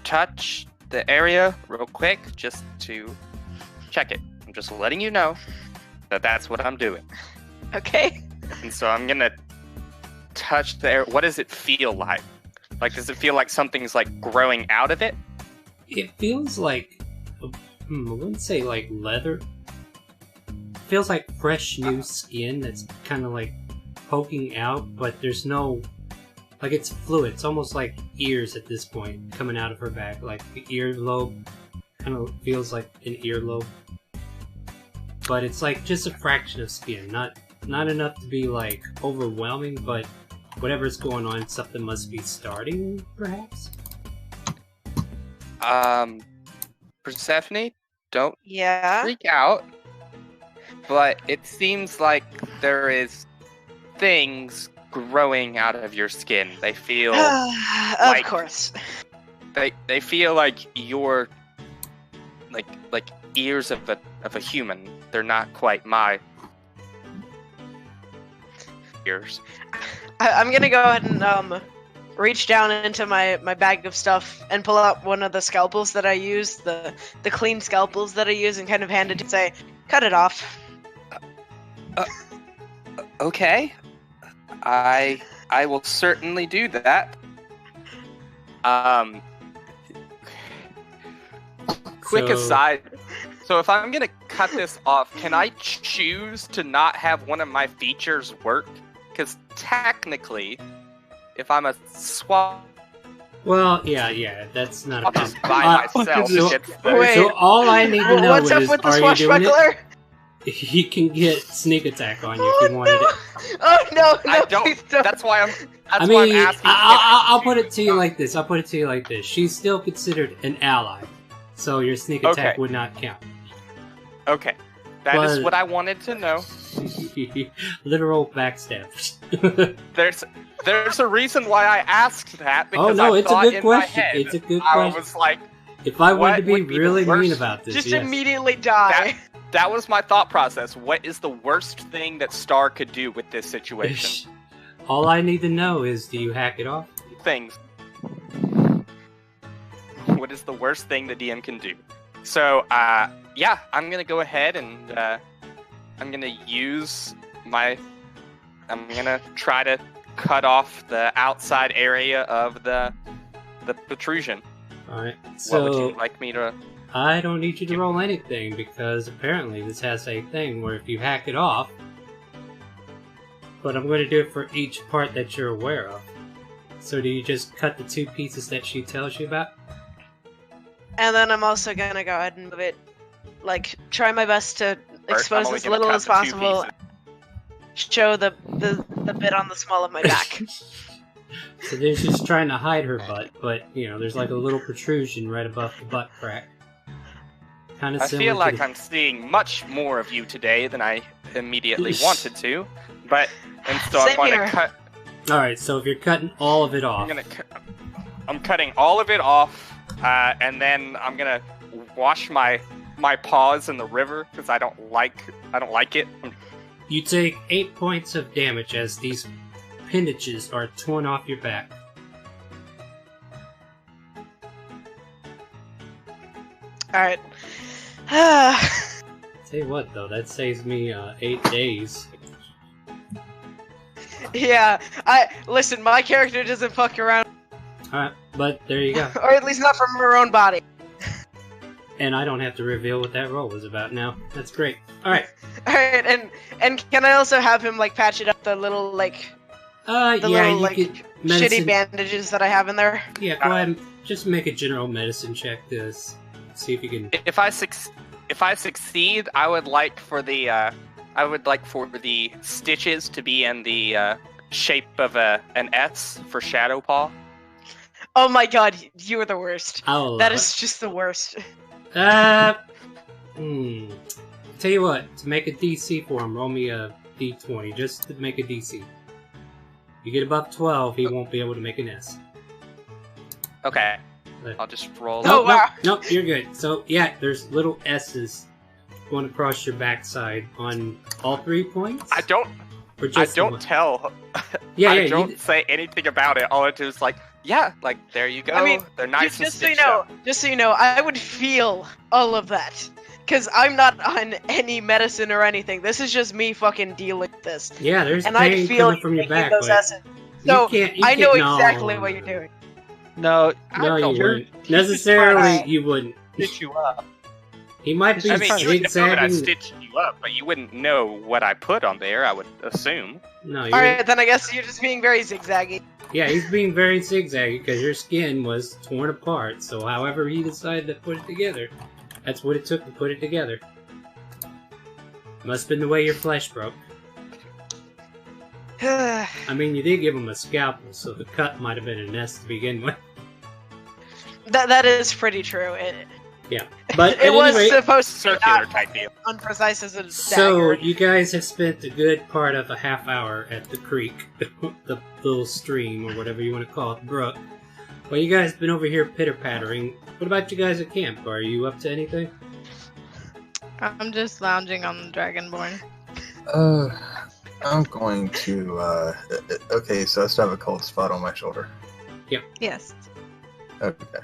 touch the area real quick just to check it. I'm just letting you know that that's what I'm doing. Okay. And so I'm gonna touch the area. What does it feel like? Like, does it feel like something's like growing out of it? It feels like, I wouldn't say like leather. It feels like fresh new skin that's kind of like poking out, but there's no, like it's fluid. It's almost like ears at this point coming out of her back. Like the earlobe kind of feels like an earlobe. But it's like just a fraction of skin, not enough to be like overwhelming, but whatever's going on, something must be starting, perhaps? Persephone, don't Yeah. freak out. But it seems like there is things growing out of your skin. They feel Of course. they feel like you're like ears of a human. They're not quite my ears. I'm gonna go ahead and reach down into my bag of stuff and pull out one of the scalpels that I use, the clean scalpels that I use, and kind of hand it to say, cut it off. Okay. I will certainly do that. Quick So- aside. So if I'm gonna cut this off, can I choose to not have one of my features work? Because technically, if I'm a swap, Well, yeah, that's not a just problem. by myself, so- it's Wait. So all I need to know What's is, up with the are you doing it? swashbuckler? He can get sneak attack on you if you wanted it. Oh no, I please don't. don't. That's why I'm. That's I why mean, I'm asking. I'll put it to you like this. She's still considered an ally, so your sneak attack Okay. would not count. Okay, that is But- what I wanted to know. Literal backstab. There's a reason why I asked that because Oh no, I it's a thought good in question. my head, It's a good I question. was like, If I wanted what to be would be the really mean worst- about this, Just yes. immediately die. that was my thought process. What is the worst thing that Star could do with this situation? All I need to know is, do you hack it off? Things. What is the worst thing the DM can do? So, yeah, I'm gonna go ahead and I'm gonna use my. I'm gonna try to cut off the outside area of the protrusion. Alright, What would so you like me to? I don't need you to roll anything because apparently this has a thing where if you hack it off, but I'm going to do it for each part that you're aware of. So do you just cut the 2 pieces that she tells you about? And then I'm also gonna go ahead and move it, like, try my best to First, I'm expose only as gonna little cut as the 2 possible. pieces. Show the bit on the small of my back. So they're just trying to hide her butt, but, you know, there's like a little protrusion right above the butt crack. Kind of I similar feel to like the... I'm seeing much more of you today than I immediately wanted to, but and so I'm Same going here. to cut. Alright, so if you're cutting all of it off... I'm cutting all of it off, and then I'm gonna wash my paws in the river because I don't like it. You take 8 points of damage as these appendages are torn off your back. Alright. Tell you what, though, that saves me 8 days. Yeah, listen, my character doesn't fuck around. Alright, but there you go. Or at least not from her own body. And I don't have to reveal what that roll was about now. That's great. Alright. Alright, and can I also have him, like, patch it up the little, like, Yeah, little, you like, could... shitty bandages that I have in there? Yeah, go ahead and just make a general medicine check to see if you can... If I succeed, I would like for the stitches to be in the shape of an S for Shadow Paw. Oh my god, you are the worst. I'll allow That it. is just the worst. Tell you what, to make a DC for him, roll me a D20, just to make a DC. You get above 12, he won't be able to make an S. Okay, But- I'll just roll. Oh, Nope, wow. nope, you're good. So, yeah, there's little S's going across your backside on all 3 points? I don't Or just the don't one? tell. Yeah, I yeah, don't say anything about it. All I do is like, yeah, like there you go. I mean, they're nice and just so you stitched know, up. I would feel all of that. Because I'm not on any medicine or anything. This is just me fucking dealing with this. Yeah, there's And I'd pain feel coming from your taking back, those but essence. So, you I know can't- exactly no, what you're doing. No, No, you you're- wouldn't. Necessarily, Alright. you wouldn't. stitch you up. He might be I mean, you would know that I zigzagging. stitched you up, but you wouldn't know what I put on there. I would assume. No, you're, Alright, then I guess you're just being very zigzaggy. yeah, he's being very zigzaggy because your skin was torn apart. So, however he decided to put it together, that's what it took to put it together. Must have been the way your flesh broke. I mean, you did give him a scalpel, so the cut might have been a nest to begin with. That is pretty true. Yeah, but It at was any rate, supposed to be Circular not type deal. unprecise as a so dagger. you guys have spent a good part of a half hour at the creek, the little stream or whatever you want to call it, brook. Well, you guys been over here pitter-pattering. What about you guys at camp? Are you up to anything? I'm just lounging on the Dragonborn. I'm going to, okay, so I still have a cold spot on my shoulder. Yes. Okay.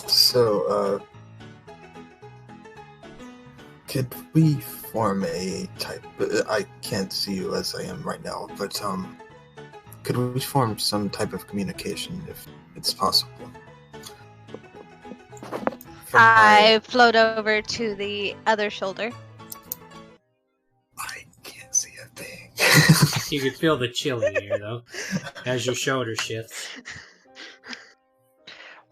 So, could we form a type, I can't see you as I am right now, but, could we form some type of communication if it's possible? From I float over to the other shoulder. I can't see a thing. You can feel the chill in here, though, as your shoulder shifts.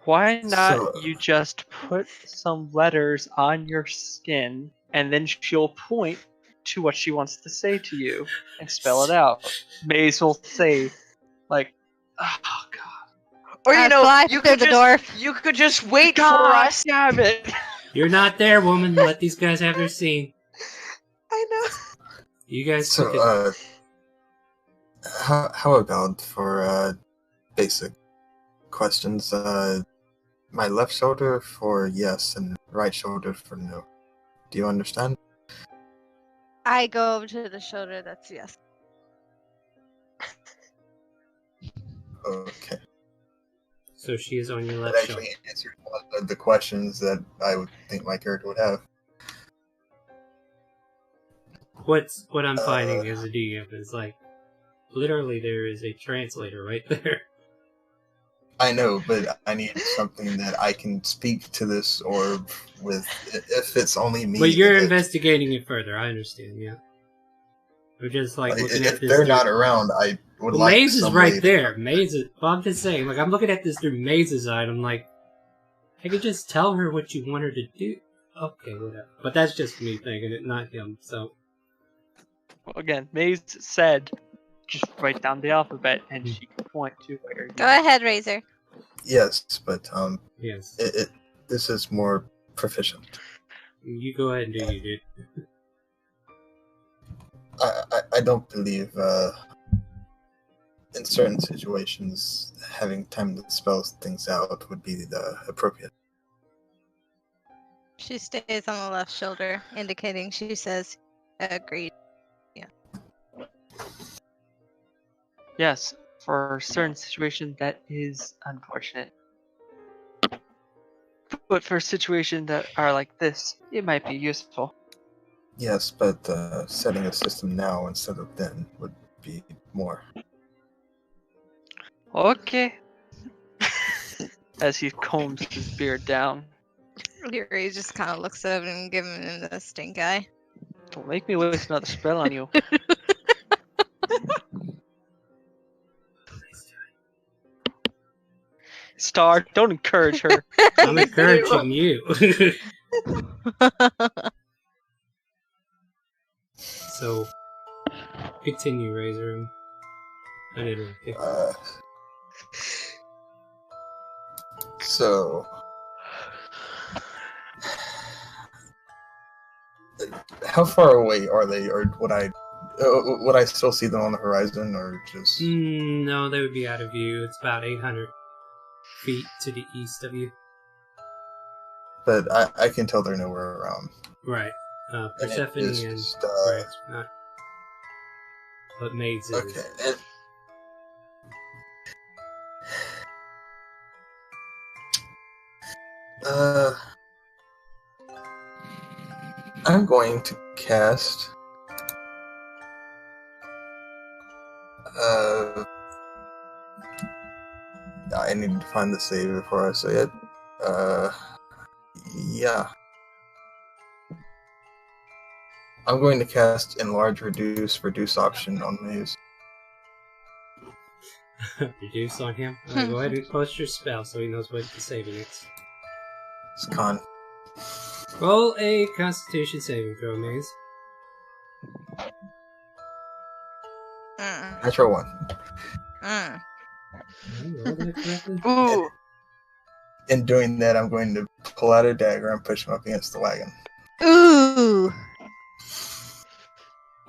Why not So- you just put some letters on your skin and then she'll point to what she wants to say to you and spell it out. Maze will say, like, oh god. Or I you know, fly you through could the just door. you could just wait for God us. damn it! You're not there, woman. Let these guys have their scene. I know. You guys So, took it. how about for, basic questions, my left shoulder for yes and right shoulder for no. Do you understand? I go over to the shoulder that's yes. So she is on your That left shoulder. actually answered one of the questions that I would think my character would have. What I'm finding as a DM is like, literally there is a translator right there. I know, but I need something that I can speak to this orb with. If it's only me, But you're then investigating it further. I understand. Yeah. We're just like looking at if this. they're through... not around, I would Well, like Maze is some right way there. Maze is. Well, I'm just saying. Like I'm looking at this through Maze's eye. And I'm like, I could just tell her what you want her to do. Okay, whatever. But that's just me thinking it, not him. So. Well, again, Maze said, just write down the alphabet, and she can point to where. Go ahead, Razor. Yes, but Yes. this is more proficient. You go ahead and do you, dude. I don't believe in certain situations having time to spell things out would be the appropriate. She stays on the left shoulder, indicating she says, agreed. Yes, for certain situations that is unfortunate. But for situations that are like this, it might be useful. Yes, but setting a system now instead of then would be more. Okay. As he combs his beard down. Yuri just kind of looks over and gives him the stink eye. Don't make me waste another spell on you. Star, don't encourage her. I'm encouraging you. So, continue, Razor. I didn't really So, how far away are they, or would I still see them on the horizon, or just? No, they would be out of view. It's about 800 feet to the east of you. But I can tell they're nowhere around. Right. And Persephone it is and just, right. Not, but Maids is. Okay. And, I'm going to cast. I need to find the save before I say it. Yeah. I'm going to cast Enlarge, Reduce option on Maze. Reduce on him. Alright, go ahead and post your spell so he knows what to save against. It's con. Roll a Constitution saving throw, Maze. Natural 1. Rolled it correctly? Ooh. In doing that, I'm going to pull out a dagger and push him up against the wagon. Ooh!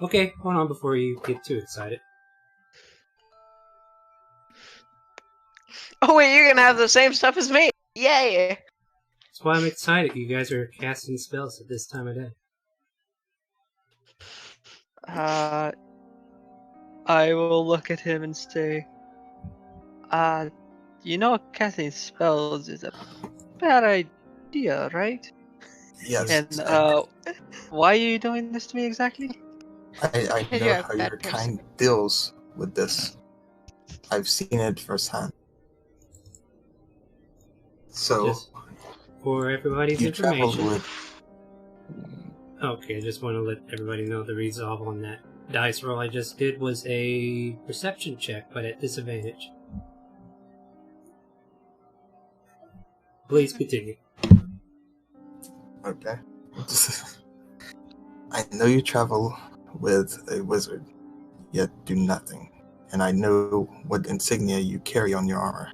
Okay, hold on before you get too excited. Oh wait, you're gonna have the same stuff as me! Yay! That's why I'm excited. You guys are casting spells at this time of day. I will look at him and say, you know casting spells is a bad idea, right? Yes. And, why are you doing this to me exactly? I You're know a how bad your person. kind deals with this. I've seen it firsthand. So, Just for everybody's you traveled information. with... Okay, I just want to let everybody know the resolve on that dice roll I just did was a perception check, but at disadvantage. Please continue. Okay. I know you travel with a wizard, yet do nothing. And I know what insignia you carry on your armor.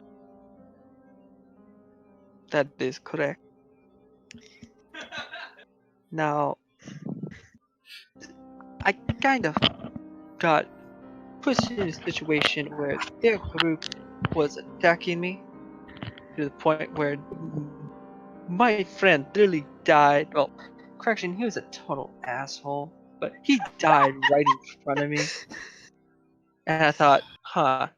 That is correct. Now, I kind of got pushed in a situation where their group was attacking me to the point where my friend literally died. Well, correction, he was a total asshole, but he died right in front of me. And I thought,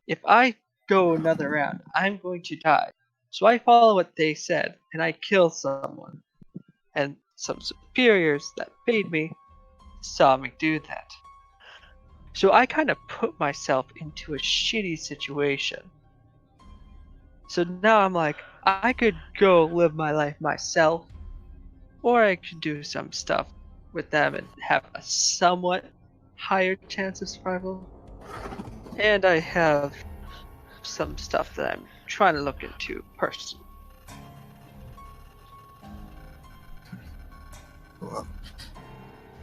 if I go another round, I'm going to die. So I follow what they said, and I kill someone. And some superiors that paid me saw me do that. So I kind of put myself into a shitty situation. So now I'm like, I could go live my life myself, or I could do some stuff with them and have a somewhat higher chance of survival. And I have some stuff that I'm trying to look into personally. Well,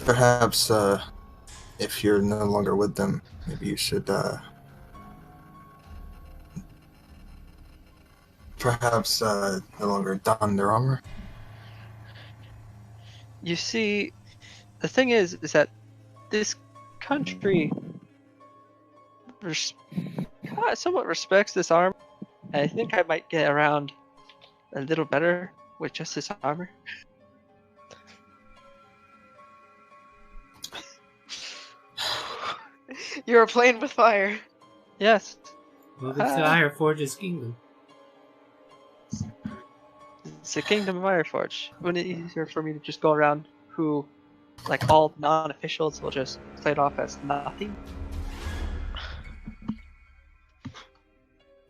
perhaps if you're no longer with them, maybe you should perhaps no longer don their armor. You see, the thing is that this country somewhat respects this armor. And I think I might get around a little better with just this armor. You're playing with fire. Yes. Welcome to Iron Forge's kingdom. It's the Kingdom of Ironforge. Wouldn't it be easier for me to just go around who, like all non-officials, will just play it off as nothing?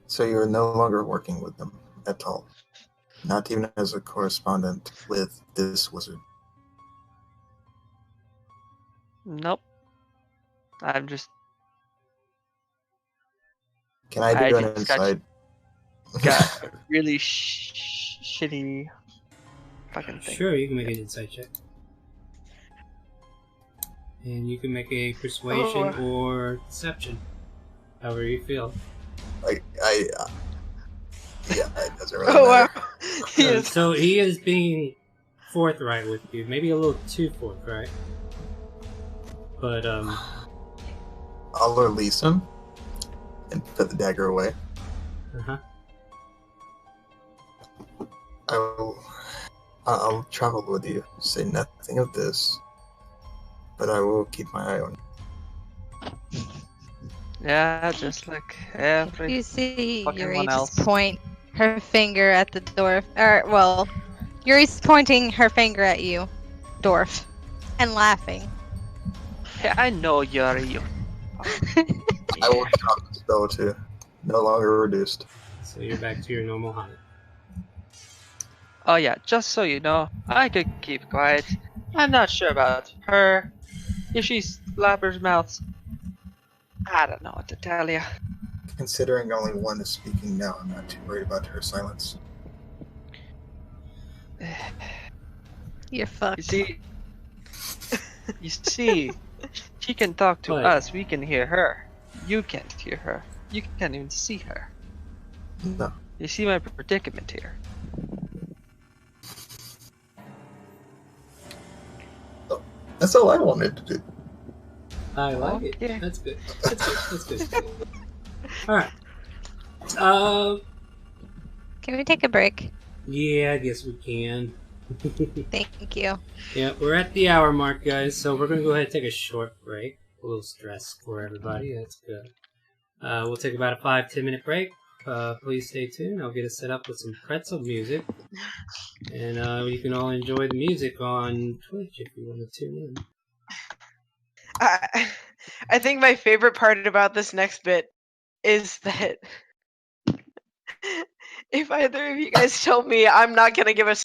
So you're no longer working with them at all. Not even as a correspondent with this wizard. Nope. I'm just Can I do an just got inside? a really shitty fucking thing. Sure, you can make an insight check. And you can make a persuasion or deception. However you feel. Yeah, it doesn't really Oh wow. matter. Yes. So he is being forthright with you. Maybe a little too forthright. But, I'll release him and put the dagger away. uh-huh. I'll travel with you. Say nothing of this, but I will keep my eye on you. Yeah, just like every You see fucking Yuri one just else. point her finger at the dwarf. Or, well, Yuri's pointing her finger at you, dwarf, and laughing. Yeah, I know Yuri. You. I will drop the spell too. No longer reduced. So you're back to your normal height. Oh yeah, just so you know, I could keep quiet. I'm not sure about her. If she slappers mouths, I don't know what to tell you. Considering only one is speaking now, I'm not too worried about her silence. You're fucked. You see, she can talk to What? us, we can hear her. You can't hear her. You can't even see her. No. You see my predicament here. That's all I wanted to do. I like it. Okay. That's good. That's good. Alright. Can we take a break? Yeah, I guess we can. Thank you. Yeah, we're at the hour mark, guys, so we're gonna go ahead and take a short break. A little stress for everybody, that's good. We'll take about a 5-10 minute break. Please stay tuned. I'll get us set up with some pretzel music. And you can all enjoy the music on Twitch if you want to tune in. I think my favorite part about this next bit is that if either of you guys told me I'm not gonna give a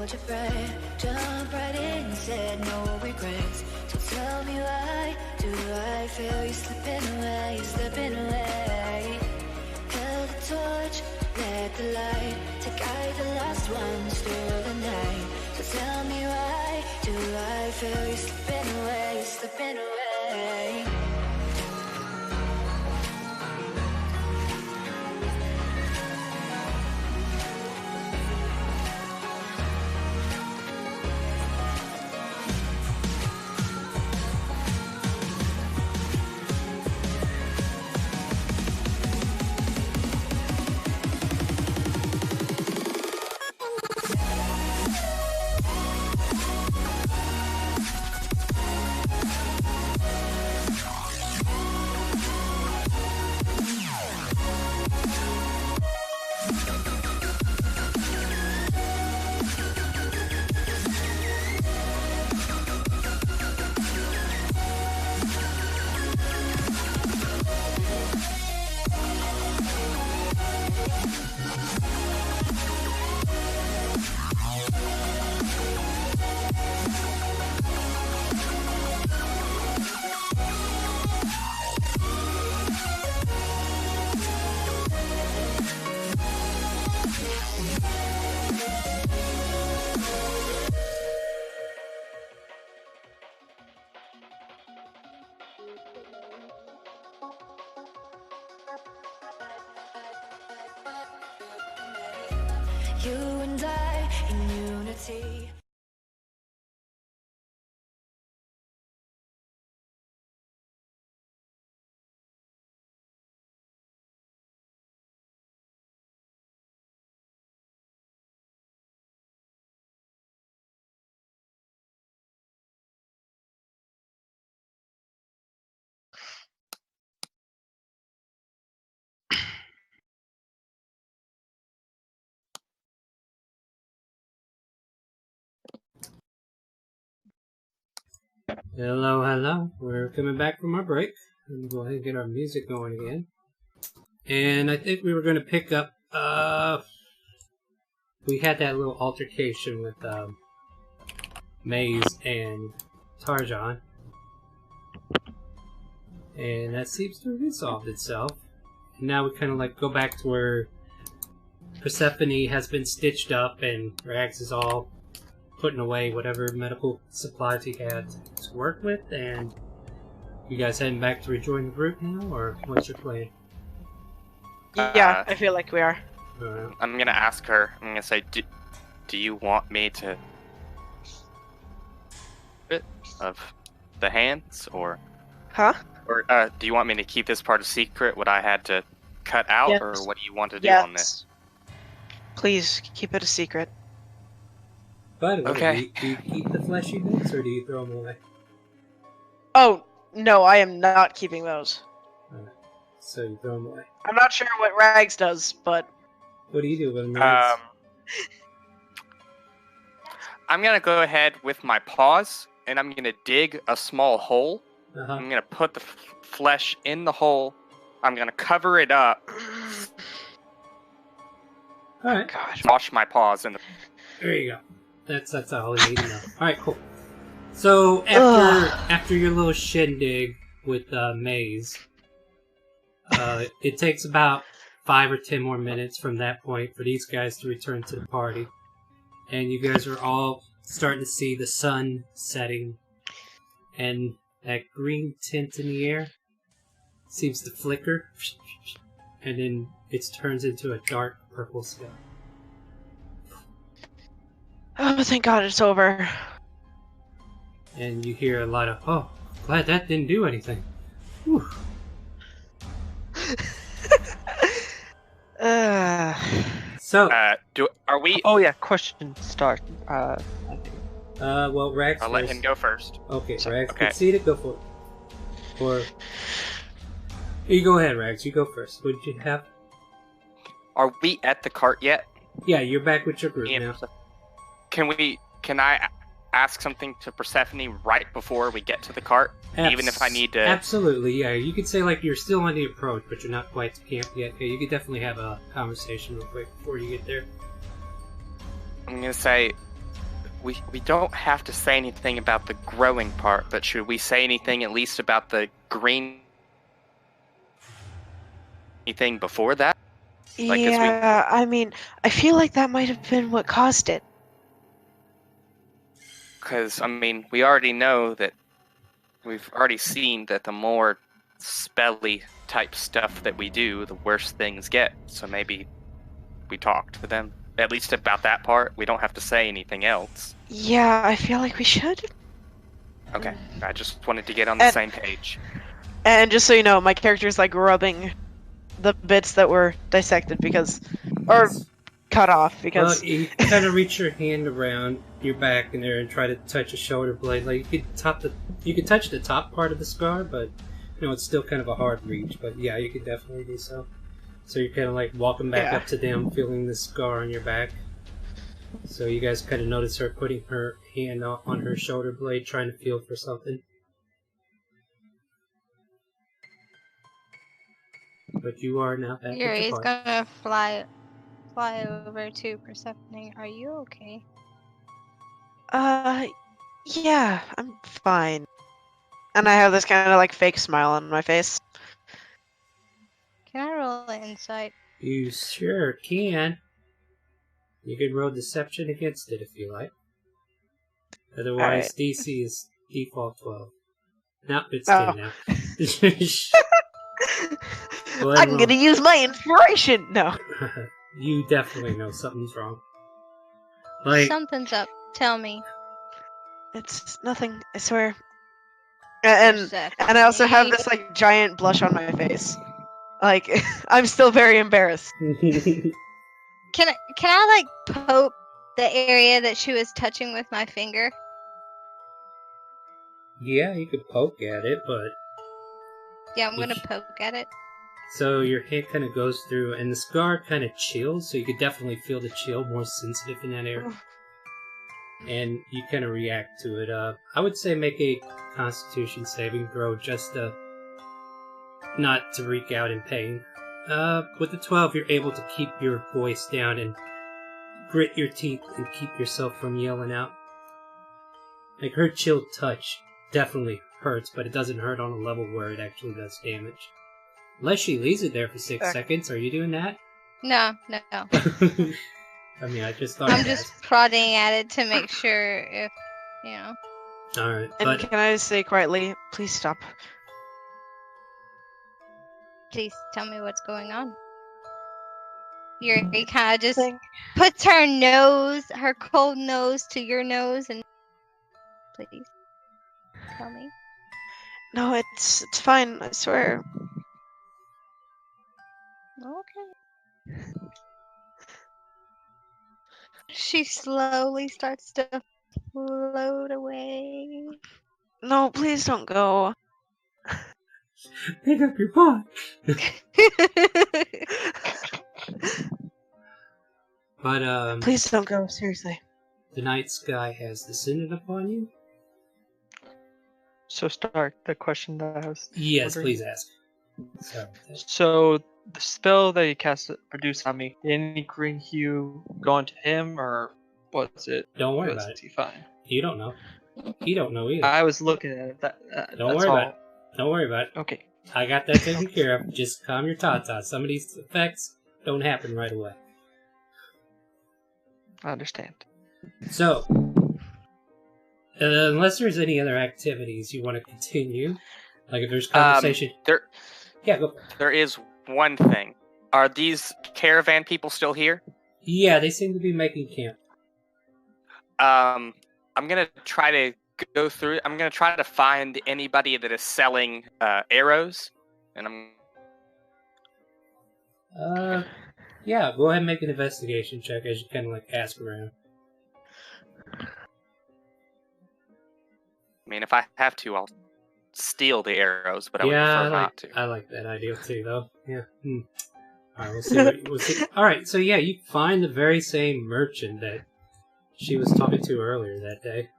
hold your breath, jump right in and said no regrets. So tell me why do I feel you slipping away, slipping away? Held the torch, let the light to guide the last ones through the night. So tell me why do I feel you slipping away, slipping away? You and I in unity. Hello, hello. We're coming back from our break. Let go ahead and get our music going again. And I think we were going to pick up, we had that little altercation with, Maze and Tarjan. And that seems to have resolved itself. And now we kind of like go back to where Persephone has been stitched up and Rags is all putting away whatever medical supplies he had to work with, and you guys heading back to rejoin the group now, or what's your plan? Yeah, I feel like we are. I'm gonna ask her. I'm gonna say, do you want me to bit of the hands, or Huh? or do you want me to keep this part a secret? What I had to cut out, Yes. or what do you want to do on this? Please keep it a secret. By the way, Okay. do you keep the fleshy bits, or do you throw them away? Oh, no, I am not keeping those. So you throw them away. I'm not sure what Rags does, but What do you do with them? Rags? I'm gonna go ahead with my paws, and I'm gonna dig a small hole. Uh-huh. I'm gonna put the flesh in the hole. I'm gonna cover it up. Alright, God. Wash my paws in the. there you go. That's all we need to know. Alright, cool. So, after your little shindig with Maze, it takes about 5 or 10 more minutes from that point for these guys to return to the party. And you guys are all starting to see the sun setting, and that green tint in the air seems to flicker, and then it turns into a dark purple sky. Oh, thank God it's over. And you hear a lot of, oh, glad that didn't do anything. Whew. So, Are we? Oh yeah, question start. well, Rags I'll first. let him go first. Okay, So- Rags, okay. concede it, go for it. Or, you go ahead, Rags, you go first. What did you have? Are we at the cart yet? Yeah, you're back with your group now. Can I ask something to Persephone right before we get to the cart? Even if I need to. Absolutely, yeah. You could say, like, you're still on the approach, but you're not quite to camp yet. Yeah, you could definitely have a conversation real quick before you get there. I'm gonna say, we don't have to say anything about the growing part, but should we say anything at least about the green? Anything before that? Like, Yeah, I mean, I feel like that might have been what caused it. Because, I mean, we already know that we've already seen that the more spelly type stuff that we do, the worse things get. So maybe we talk to them, at least about that part. We don't have to say anything else. Yeah, I feel like we should. Okay, I just wanted to get on the same page. And just so you know, my character's like rubbing the bits that were dissected or cut off because. Well, you kind of reach your hand around your back in there and try to touch a shoulder blade. Like you could touch the top part of the scar, but it's still kind of a hard reach. But yeah, you could definitely do so. So you're kind of like walking back up to them, feeling the scar on your back. So you guys kind of notice her putting her hand on her shoulder blade, trying to feel for something. But you are now back. Yuri's gonna fly over to Persephone. Are you okay? Yeah, I'm fine. And I have this kind of like fake smile on my face. Can I roll an insight? You sure can. You can roll deception against it if you like. Otherwise, DC is default 12. No, it's 10 now. I'm gonna use my inspiration! No. You definitely know something's wrong. Like, something's up. Tell me. It's nothing, I swear. And I also have this like giant blush on my face. Like, I'm still very embarrassed. Can I like poke the area that she was touching with my finger? Yeah, you could poke at it, but... Yeah, I'm gonna poke at it. So your hand kind of goes through, and the scar kind of chills, so you could definitely feel the chill, more sensitive in that area. And you kind of react to it. I would say make a Constitution saving throw just not to wreak out in pain. With the 12, you're able to keep your voice down and grit your teeth and keep yourself from yelling out. Like, her chill touch definitely hurts, but it doesn't hurt on a level where it actually does damage. Unless she leaves it there for 6 seconds. Are you doing that? No. I mean, I just thought I'm just prodding at it to make sure if, Alright, and can I just say quietly, please stop. Please tell me what's going on. Yuri kind of just puts her cold nose to your nose and please tell me. No, it's fine, I swear. Okay. She slowly starts to float away. No, please don't go. Pick up your paw. But please don't go, seriously. The night sky has descended upon you. So Stark, the question that I was Yes, wondering. please ask. So the spell that you cast produced on me, did any green hue go onto him, or was it? Don't worry about it. Was he fine? You don't know. He don't know either. I was looking at it. Don't worry about it. Don't worry about it. Okay. I got that taken care of. Just calm your tatas. Some of these effects don't happen right away. I understand. So, unless there's any other activities you want to continue, like if there's conversation... Yeah, go. There is one thing. Are these caravan people still here? Yeah, they seem to be making camp. I'm gonna try to go through. I'm gonna try to find anybody that is selling arrows, and yeah. Go ahead and make an investigation check as you kind of like ask around. I mean, if I have to, I'll steal the arrows, but I would prefer not to. I like that idea too, though. Yeah. All right, we'll see. All right, so yeah, you find the very same merchant that she was talking to earlier that day.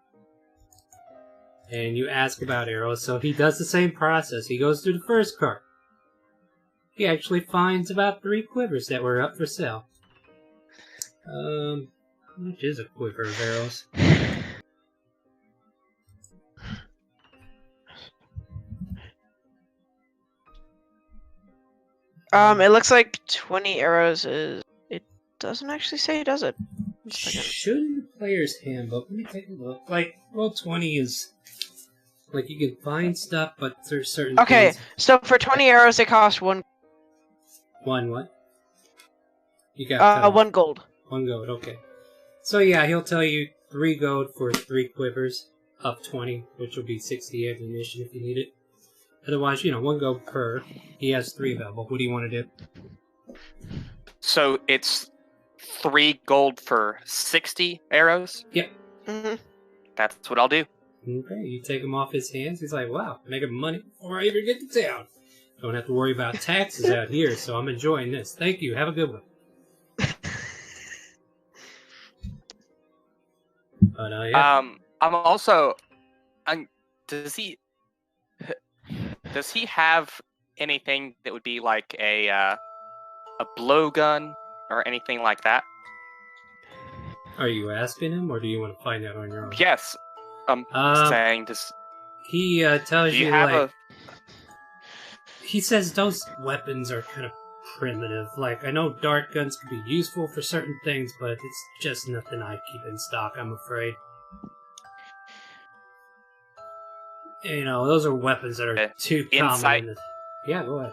And you ask about arrows, so he does the same process. He goes through the first cart. He actually finds about 3 quivers that were up for sale. How much is a quiver of arrows? It looks like 20 arrows is. It doesn't actually say, does it? One second. Should in the player's handbook. Let me take a look. Like, roll 20 is like you can find stuff, but there's certain Okay, things. so for 20 arrows, they cost one. One what? You got One gold. 1 gold. Okay. So yeah, he'll tell you 3 gold for 3 quivers of 20, which will be 60 ammunition if you need it. Otherwise, 1 gold per. He has 3 available. What do you want to do? So it's 3 gold for 60 arrows? Yep. Mm-hmm. That's what I'll do. Okay, you take him off his hands. He's like, wow, making money before I even get to town. Don't have to worry about taxes out here, so I'm enjoying this. Thank you. Have a good one. But, yeah. I'm also... does he have anything that would be like a blowgun or anything like that? Are you asking him, or do you want to find out on your own? Yes. I'm saying this. He tells Do you you, have like... He says those weapons are kind of primitive. Like, I know dart guns can be useful for certain things, but it's just nothing I keep in stock, I'm afraid. Those are weapons that are too common. Insight? Yeah, go ahead.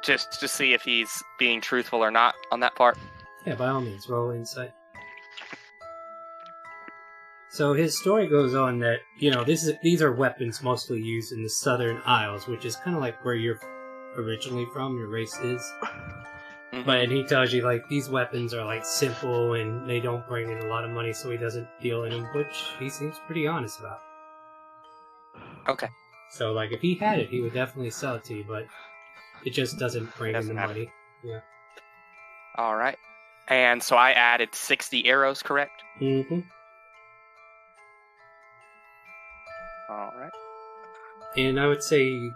Just to see if he's being truthful or not on that part? Yeah, by all means, roll insight. So his story goes on that, these are weapons mostly used in the Southern Isles, which is kind of like where you're originally from, your race is. Mhm. But he tells you, like, these weapons are, like, simple and they don't bring in a lot of money, so he doesn't deal in them, which he seems pretty honest about. Okay. So, like, if he had it, he would definitely sell it to you, but it just doesn't bring in the Doesn't have money. Yeah. Alright. And so I added 60 arrows, correct? Mm-hmm. Alright. And I would say,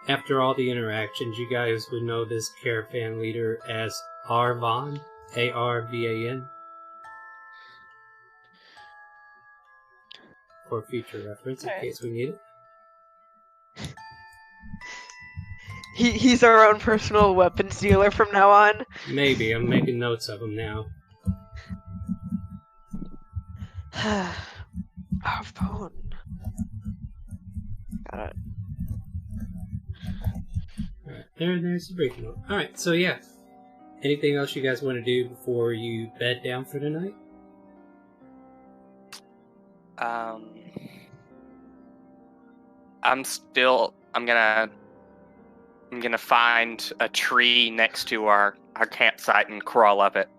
after all the interactions, you guys would know this caravan leader as Arvan, A-R-V-A-N, for future reference, in case we need it. He's our own personal weapons dealer from now on. Maybe. I'm making notes of him now. Our phone. Got it. Alright, there's the brief note. Alright, so yeah. Anything else you guys want to do before you bed down for the night? I'm gonna find a tree next to our campsite and crawl up it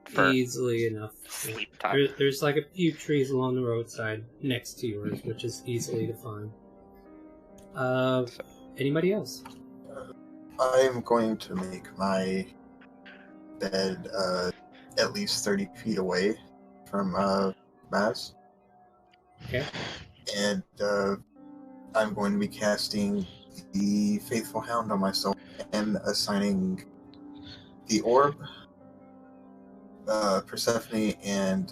for Easily enough. sleep time. There's like a few trees along the roadside next to yours, which is easily to find. Anybody else? I'm going to make my bed at least 30 feet away from Maz. Okay. And I'm going to be casting the Faithful Hound on myself and assigning the orb, Persephone, and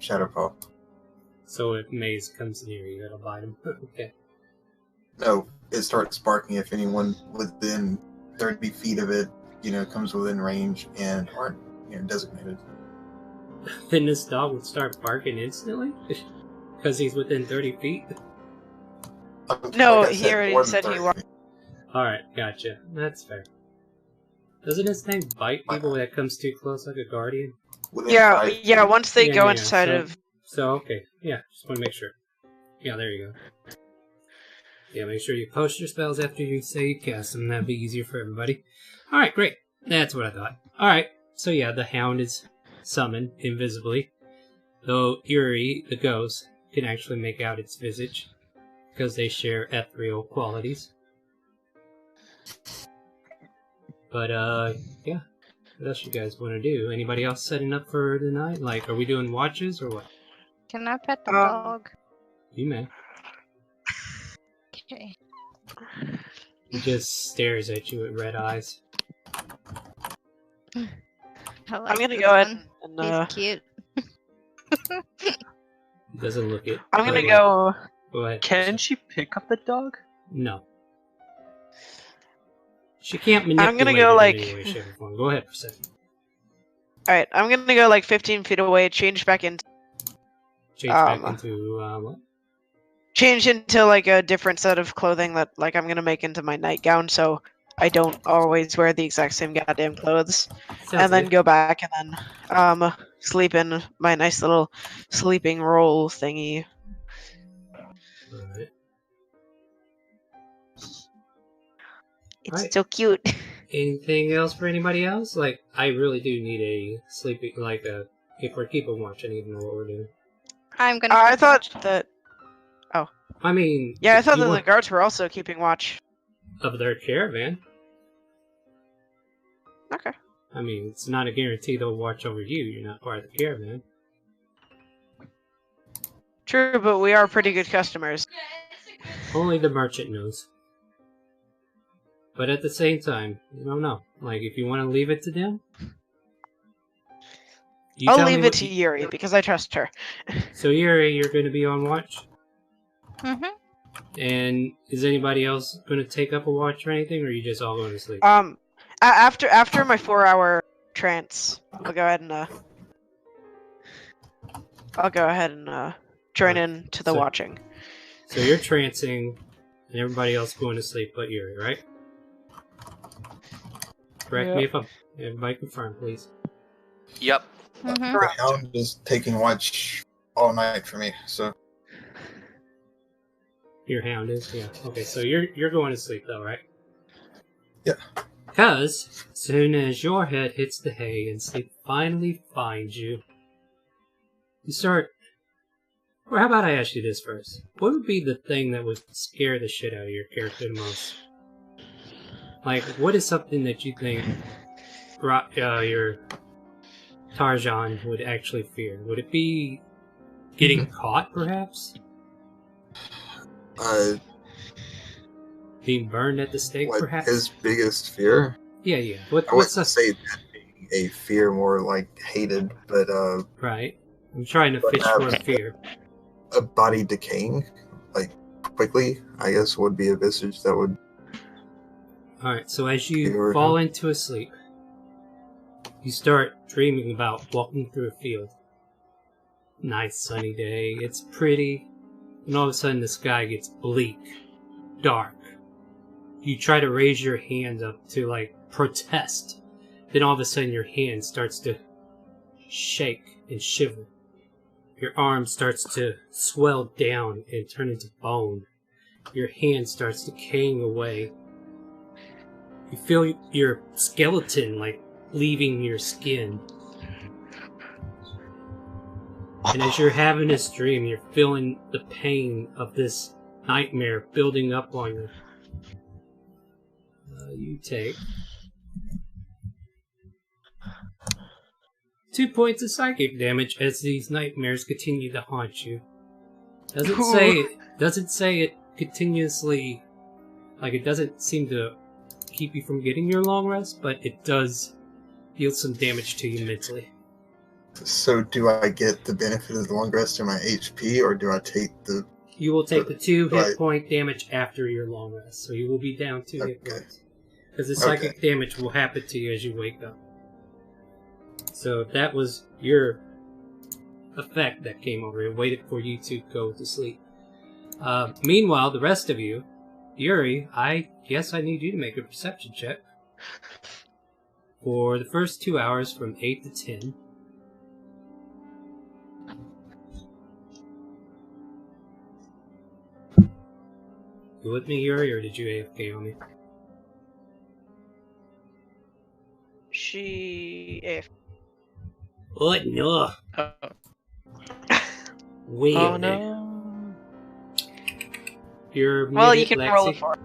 Shadowpaw. So if Maze comes near you, that'll bite him. Okay. No, it starts barking if anyone within 30 feet of it, comes within range and aren't, designated. Then this dog would start barking instantly? Because he's within 30 feet? No, Like I he already more than said he 30 was. feet. Alright, gotcha. That's fair. Doesn't this thing bite people that comes too close like a guardian? Within Yeah, 5 feet. yeah. Once they Yeah, go yeah, inside so- of. So, okay. Yeah, just want to make sure. Yeah, there you go. Yeah, make sure you post your spells after you say you cast them. That'd be easier for everybody. Alright, great. That's what I thought. Alright, so yeah, the hound is summoned invisibly. Though Yuri, the ghost, can actually make out its visage, because they share ethereal qualities. But, yeah. What else you guys want to do? Anybody else setting up for the night? Like, are we doing watches or what? Can I pet the Um, dog? You may. Okay. He just stares at you with red eyes. I like I'm gonna this go ahead one. and. He's cute. He doesn't look it. I'm gonna Go go. ahead. Can she pick up the dog? No. She can't manipulate I'm gonna go, it like- in any way, shape, or form. Go ahead, Persephone. Alright, I'm gonna go like 15 feet away, change back into What? change into like a different set of clothing that like I'm gonna make into my nightgown, so I don't always wear the exact same goddamn clothes. Sounds And then good. go back and then sleep in my nice little sleeping roll thingy. Alright. It's Right. so cute. Anything else for anybody else? Like, I really do need a sleeping, like a, if we're keeping watch, I need to know what we're doing. I'm gonna. I thought that I mean, I if thought you that the want- guards were also keeping watch. of their caravan. Okay. I mean, it's not a guarantee they'll watch over you. You're not part of the caravan. True, but we are pretty good customers. Only the merchant knows. But at the same time, you don't know. Like, if you want to leave it to them, you I'll tell me leave what it to you- Yuri because I trust her. So Yuri, you're going to be on watch, Mhm. and is anybody else going to take up a watch or anything, or are you just all going to sleep? After my 4-hour trance, I'll go ahead and join in to the So- watching. So you're trancing, and everybody else going to sleep but Yuri, right? Correct me if I'm. Everybody confirm, please. Yep. Mhm. The hound is taking watch all night for me, so Your hound is, yeah. Okay, so you're going to sleep though, right? Yeah. Because as soon as your head hits the hay and sleep finally finds you, you start. Or how about I ask you this first? What would be the thing that would scare the shit out of your character the most? Like, what is something that you think your Tarjan would actually fear? Would it be getting caught, perhaps? Being burned at the stake, what perhaps? his biggest fear? Yeah. I What's wouldn't a... say that being a fear, more like hated, but Right. I'm trying to fish for a fear. a body decaying, like quickly, I guess would be a visage that would. Alright, so as you Fear. fall into a sleep, you start dreaming about walking through a field. Nice sunny day, it's pretty, and all of a sudden the sky gets bleak, dark. You try to raise your hand up to, like, protest. Then all of a sudden your hand starts to shake and shiver. Your arm starts to swell down and turn into bone. Your hand starts decaying away. You feel your skeleton, like, leaving your skin. And as you're having this dream, you're feeling the pain of this nightmare building up on you. You take 2 points of psychic damage as these nightmares continue to haunt you. Doesn't say it continuously, like, it doesn't seem to keep you from getting your long rest, but it does deal some damage to you mentally. So, do I get the benefit of the long rest in my HP, or do I take the? You will take the 2 hit Right. point damage after your long rest, so you will be down 2 hit Okay. points. Because the psychic damage will happen to you as you wake up. So that was your effect that came over and waited for you to go to sleep. Meanwhile, the rest of you, Yuri, I guess I need you to make a perception check for the first 2 hours from 8 to 10. You with me, Yuri, or did you AFK on me? If What? No. Oh, Wait. oh no. You're well, you muted, can Lexi. roll it for.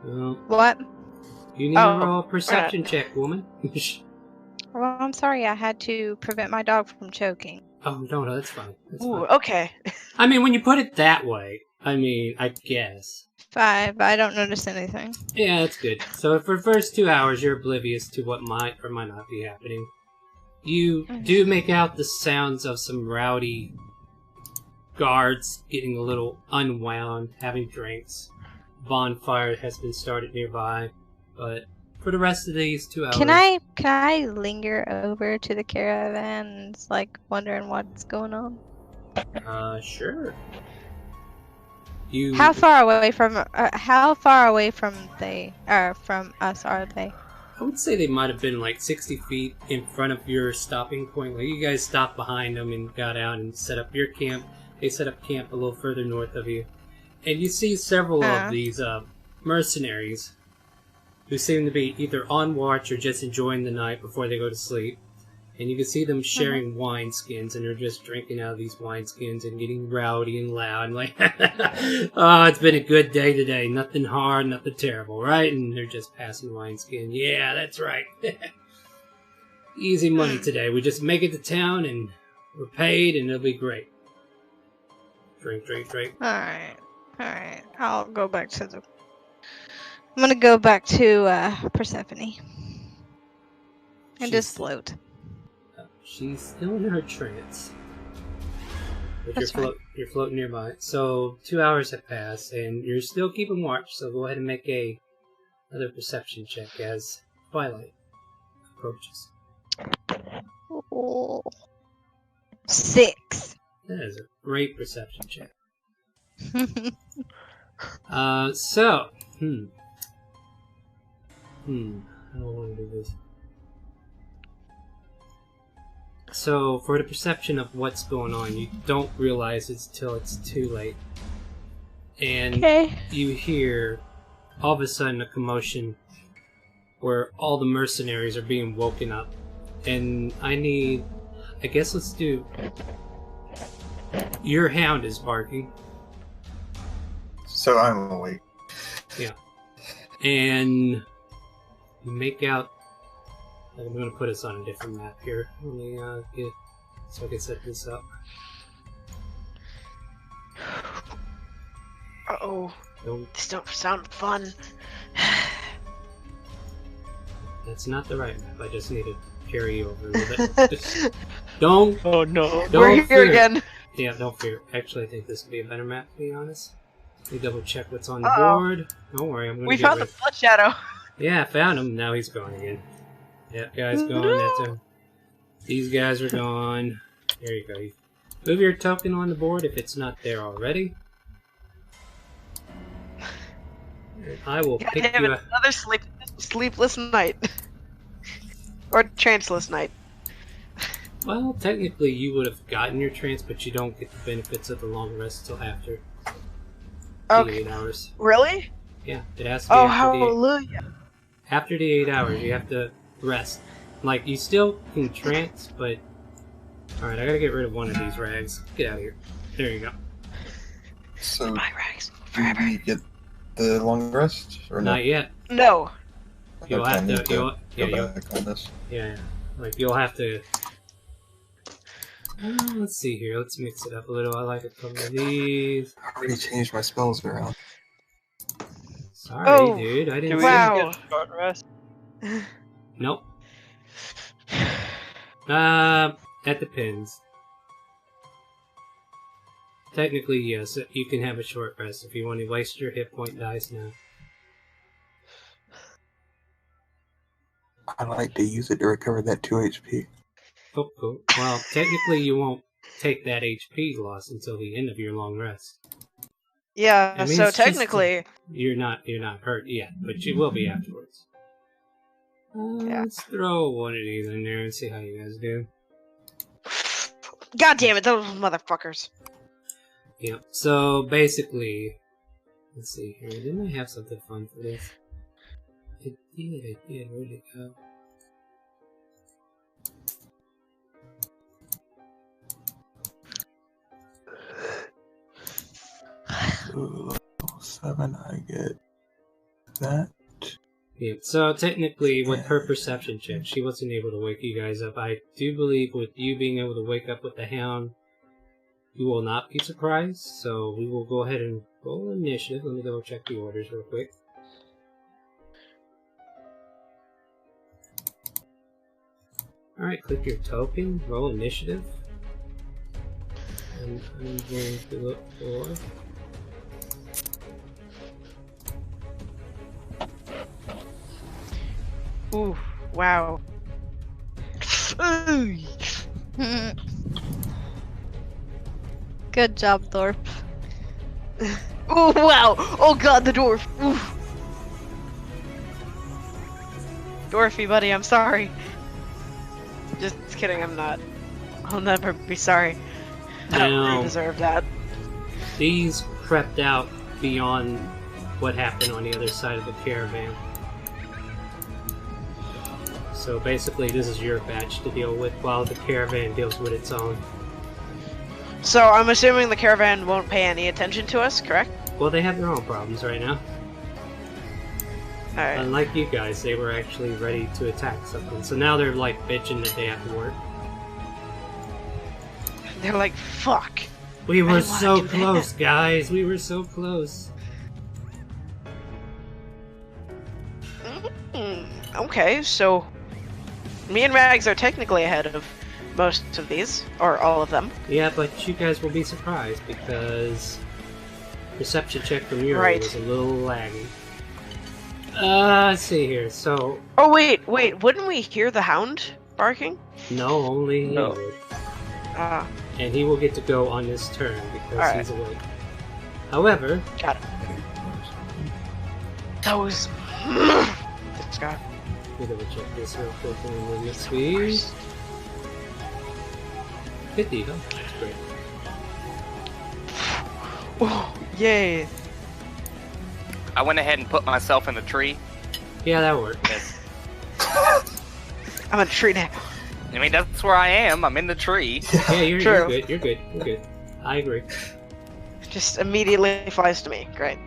Well, What? you need Oh, to roll a perception check, woman. Well, I'm sorry. I had to prevent my dog from choking. Oh, no, that's fine. That's Ooh, fine. okay. I mean, when you put it that way, I mean, I guess. 5. I don't notice anything. Yeah, that's good. So for the first 2 hours, you're oblivious to what might or might not be happening. You do make out the sounds of some rowdy guards getting a little unwound, having drinks. bonfire has been started nearby. But for the rest of these 2 hours... Can I linger over to the caravan and it's like wondering what's going on? Sure. How far away from they from us are they? I would say they might have been like 60 feet in front of your stopping point. Like you guys stopped behind them and got out and set up your camp. They set up camp a little further north of you. And you see several of these mercenaries who seem to be either on watch or just enjoying the night before they go to sleep. And you can see them sharing wineskins, and they're just drinking out of these wineskins and getting rowdy and loud. And like, oh, it's been a good day today. Nothing hard, nothing terrible, right? And they're just passing wineskin. Yeah, that's right. Easy money today. We just make it to town, and we're paid, and it'll be great. Drink, drink, drink. Alright. I'll go back to the... I'm gonna go back to Persephone. And just float. She's still in her trance. But That's you're floating nearby. So 2 hours have passed, and you're still keeping watch. So go ahead and make another perception check as twilight approaches. Oh. 6. That is a great perception check. Oh, I don't want to do this. So, for the perception of what's going on, you don't realize it's till it's too late. And you hear, all of a sudden, a commotion where all the mercenaries are being woken up. And I guess let's do... Your hound is barking. So I'm awake. Yeah. And you make out... I'm going to put us on a different map here. Let me get... So I can set this up. Uh-oh. This don't sound fun. That's not the right map. I just need to carry you over a little bit. Don't... Oh no. We're here fear. again. Yeah, don't fear. Actually, I think this would be a better map, to be honest. Let me double check what's on the Uh-oh. board. Don't worry, I'm going to We found the blood shadow. Yeah, I found him. Now he's gone again. Yep, guy's gone. That's him. These guys are gone. There you go. Move your token on the board if it's not there already. And I will God pick damn you it, up. another sleepless night. Or tranceless night. Well, technically you would have gotten your trance, but you don't get the benefits of the long rest until after the 8 hours. Really? Yeah, it has to be hallelujah. after the 8 hours. You have to rest. Like, you still can trance, but... Alright, I gotta get rid of one of these rags. Get out of here. There you go. So, My rags. do we get the long rest? Or Not yet. No. You'll Okay, have I need to... You'll, yeah, go you'll, back on this. yeah, like, you'll have to... let's see here. Let's mix it up a little. I like a couple of these. I already changed my spells around. Sorry, Oh, dude. I Do didn't we see Wow. get short rest? Nope. That depends. Technically, yes. You can have a short rest if you want to waste your hit point dice now. I like to use it to recover that 2 HP. Oh, cool. Well, technically, you won't take that HP loss until the end of your long rest. Yeah, I mean, so it's just- technically... You're not hurt yet, but you will be afterwards. Yeah. Let's throw one of these in there and see how you guys do. God damn it, those motherfuckers. Yep. So basically, let's see here. Didn't I have something fun for this? I did. Where'd it go? Ooh, 7, I get that. Yeah, so technically, with her perception check, she wasn't able to wake you guys up. I do believe with you being able to wake up with the hound, you will not be surprised. So we will go ahead and roll initiative. Let me double check the orders real quick. Alright, click your token, roll initiative. And I'm going to look for... Ooh, wow. Good job, Thorpe. Ooh, wow! Oh god, the dwarf! Ooh. Dwarfy, buddy, I'm sorry. Just kidding, I'm not. I'll never be sorry. I don't Now, really deserve that. these crept out beyond what happened on the other side of the caravan. So basically, this is your batch to deal with while the caravan deals with its own. So I'm assuming the caravan won't pay any attention to us, correct? Well, they have their own problems right now. Alright. Unlike you guys, they were actually ready to attack something. So now they're like bitching that they have to work. They're like, fuck. We were wanna so do that. close, guys. We were so close. Okay, so me and Rags are technically ahead of most of these, or all of them. Yeah, but you guys will be surprised because perception check from Yuri Right. was a little laggy. Let's see here. So, Oh wait, wouldn't we hear the hound barking? no, only he No. would. Ah, And he will get to go on this turn because Alright. he's awake. However, got it. Those. This guy. let me double check this real quick and then let's see. 50, huh? That's great. Oh, yay. I went ahead and put myself in the tree. Yeah, that worked. I'm a tree now. I mean, that's where I am. I'm in the tree. Yeah, you're True. good. You're good. You're good. I agree. Just immediately flies to me. Great.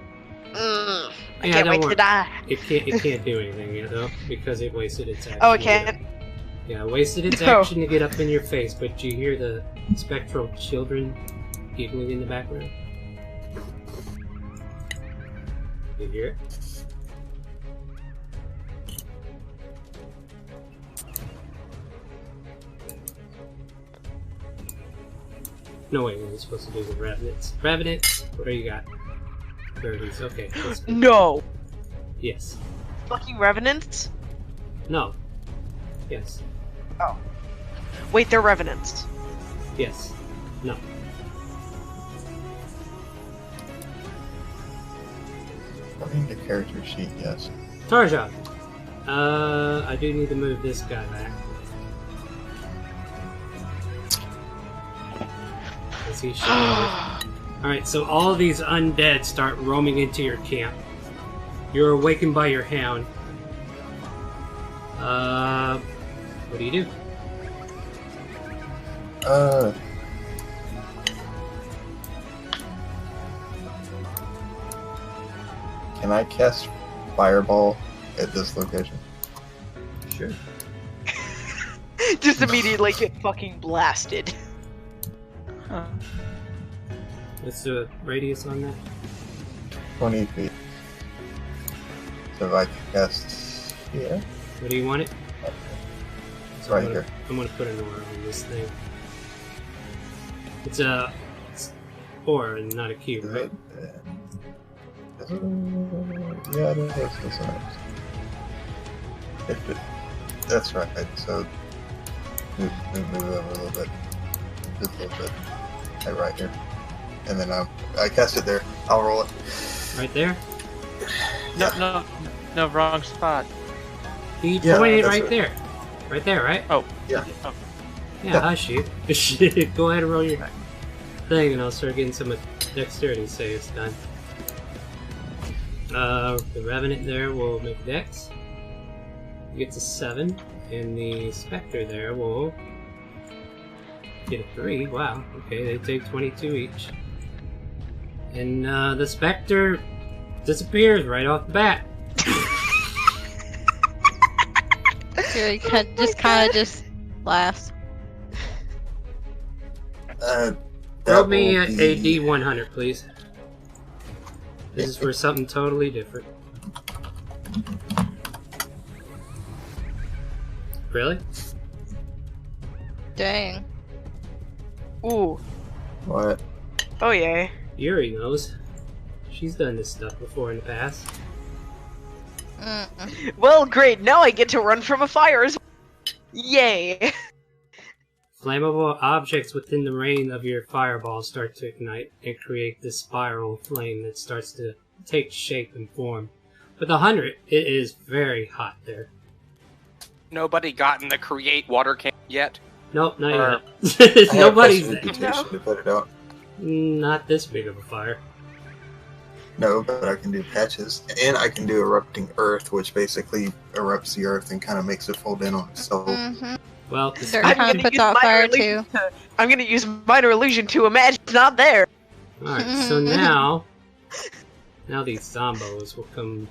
I Yeah, can't don't wait worry. to die. It can't do anything yet though because it wasted its action. Oh, it to get can't? up. Yeah, it wasted its No. action to get up in your face, but you hear the spectral children giggling in the background. You hear it? No, wait, we're supposed to do the revenants. Revenants, what do you got? 30s, okay. That's good. No. Yes. Fucking revenants? No. Yes. Wait, they're revenants. Yes. No. According to character sheet, yes. Tarja. I do need to move this guy back. As he should move. Alright, so all these undead start roaming into your camp. You're awakened by your hound. What do you do? Can I cast Fireball at this location? Sure. Just immediately get fucking blasted. Huh. What's the radius on that? 20 feet. So if I cast here, What do you want it? it's right I'm gonna, here. I'm gonna put an aura on this thing. It's a aura and not a cube, right? Yeah, it is. That's nice. That's right. So move over a little bit, just a little bit, right here, and then I cast it there. I'll roll it. Right there? No, wrong spot. He Yeah, pointed that's right it. there. Right there, right? Oh, Yeah. Oh, Yeah, hush you. Shit, go ahead and roll your thing and I'll start getting some dexterity saves done. The Revenant there will make a dex. He gets a 7. And the Spectre there will get a 3. Wow, okay, they take 22 each. And the Spectre disappears right off the bat. He kind of laughs. That Throw me will a be- D100, please. This is for something totally different. Really? Dang. Ooh. What? Oh yay. Yuri knows. She's done this stuff before in the past. Well, great. Now I get to run from a fire. Yay! Flammable objects within the range of your fireball start to ignite and create this spiral flame that starts to take shape and form. With 100, it is very hot there. Nobody gotten the create water can yet. Nope, not Or- yet. I have Nobody's prestidigitation to put it out. not this big of a fire. No, but I can do patches, and I can do erupting earth, which basically erupts the earth and kind of makes it fold in on itself. Mm-hmm. Well, Dirt I'm kind gonna of puts use out minor fire illusion too. I'm gonna use minor illusion to imagine it's not there. alright, so now these zombos will come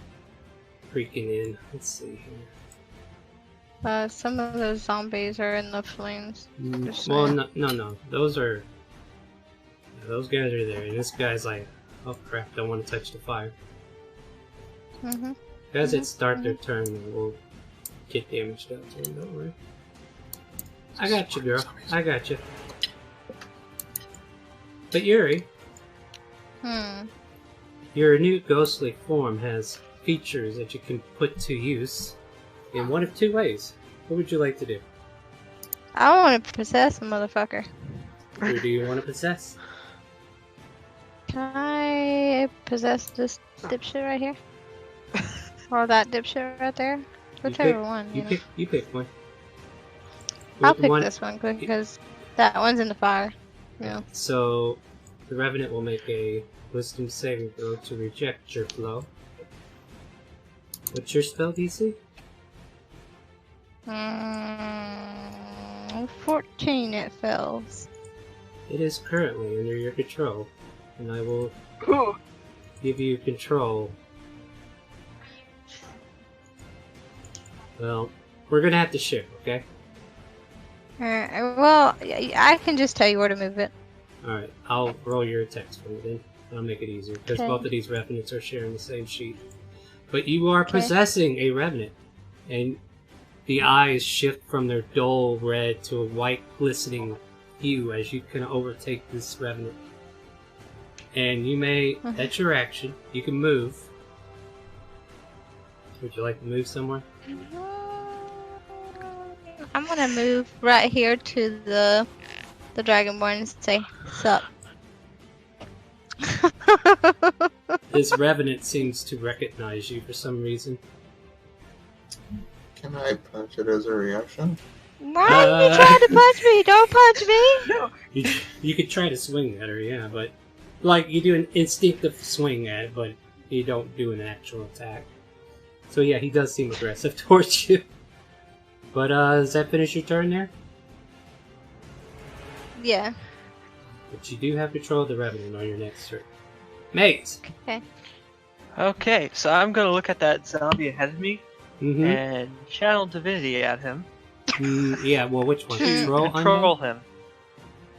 freaking in. Let's see here. Some of those zombies are in the flames. Just Well, saying. no. Those guys are there, and this guy's like, oh crap, don't want to touch the fire. Mm-hmm. As it start their turn, we'll get damaged out to them, don't worry. I got you, girl. I got you. But Yuri, your new ghostly form has features that you can put to use in one of two ways. What would you like to do? I want to possess a motherfucker. Who do you want to possess? Can I possess this dipshit right here? Or that dipshit right there? Whichever one, you know. You pick one. I'll pick One- this one because that one's in the fire. Yeah. So, the Revenant will make a Wisdom saving throw to reject your blow. What's your spell DC? 14 it fails. It is currently under your control, and I will Ooh. give you control. Well, we're gonna have to share, okay? Alright, well, I can just tell you where to move it. Alright, I'll roll your attacks for you then. That'll make it easier, because Okay. both of these Revenants are sharing the same sheet. But you are Okay. possessing a Revenant, and the eyes shift from their dull red to a white glistening hue as you can overtake this Revenant. And you may, that's your action, you can move. Would you like to move somewhere? I'm gonna move right here to the Dragonborn and say, sup. This Revenant seems to recognize you for some reason. Can I punch it as a reaction? Why are you trying to punch me? Don't punch me! You could try to swing at her, yeah, but like you do an instinctive swing at it, but you don't do an actual attack. So yeah, he does seem aggressive towards you. But does that finish your turn there? Yeah. But you do have control of the Revenant on your next turn. Maze. Okay, so I'm gonna look at that zombie ahead of me Mm-hmm. and channel divinity at him. Yeah. Well, which one? Control. Control undead? him.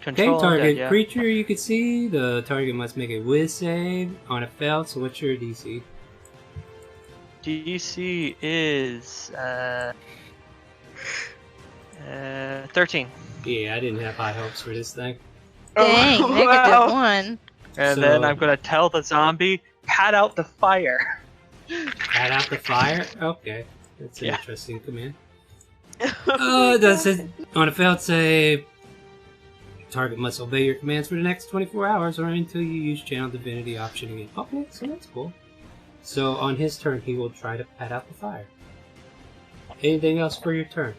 Okay. Control Target undead, yeah. creature. You can see the target must make a Wiz save on a fail. So what's your DC? DC is 13. Yeah, I didn't have high hopes for this thing. Dang, Oh, negative wow. 1. And So- then I'm gonna tell the zombie, pat out the fire. Add out the fire? Okay. That's an Yeah. interesting command. Does it on a failed save? Target must obey your commands for the next 24 hours or until you use Channel Divinity option again. Okay, so that's cool. So on his turn, he will try to pat out the fire. Anything else for your turn?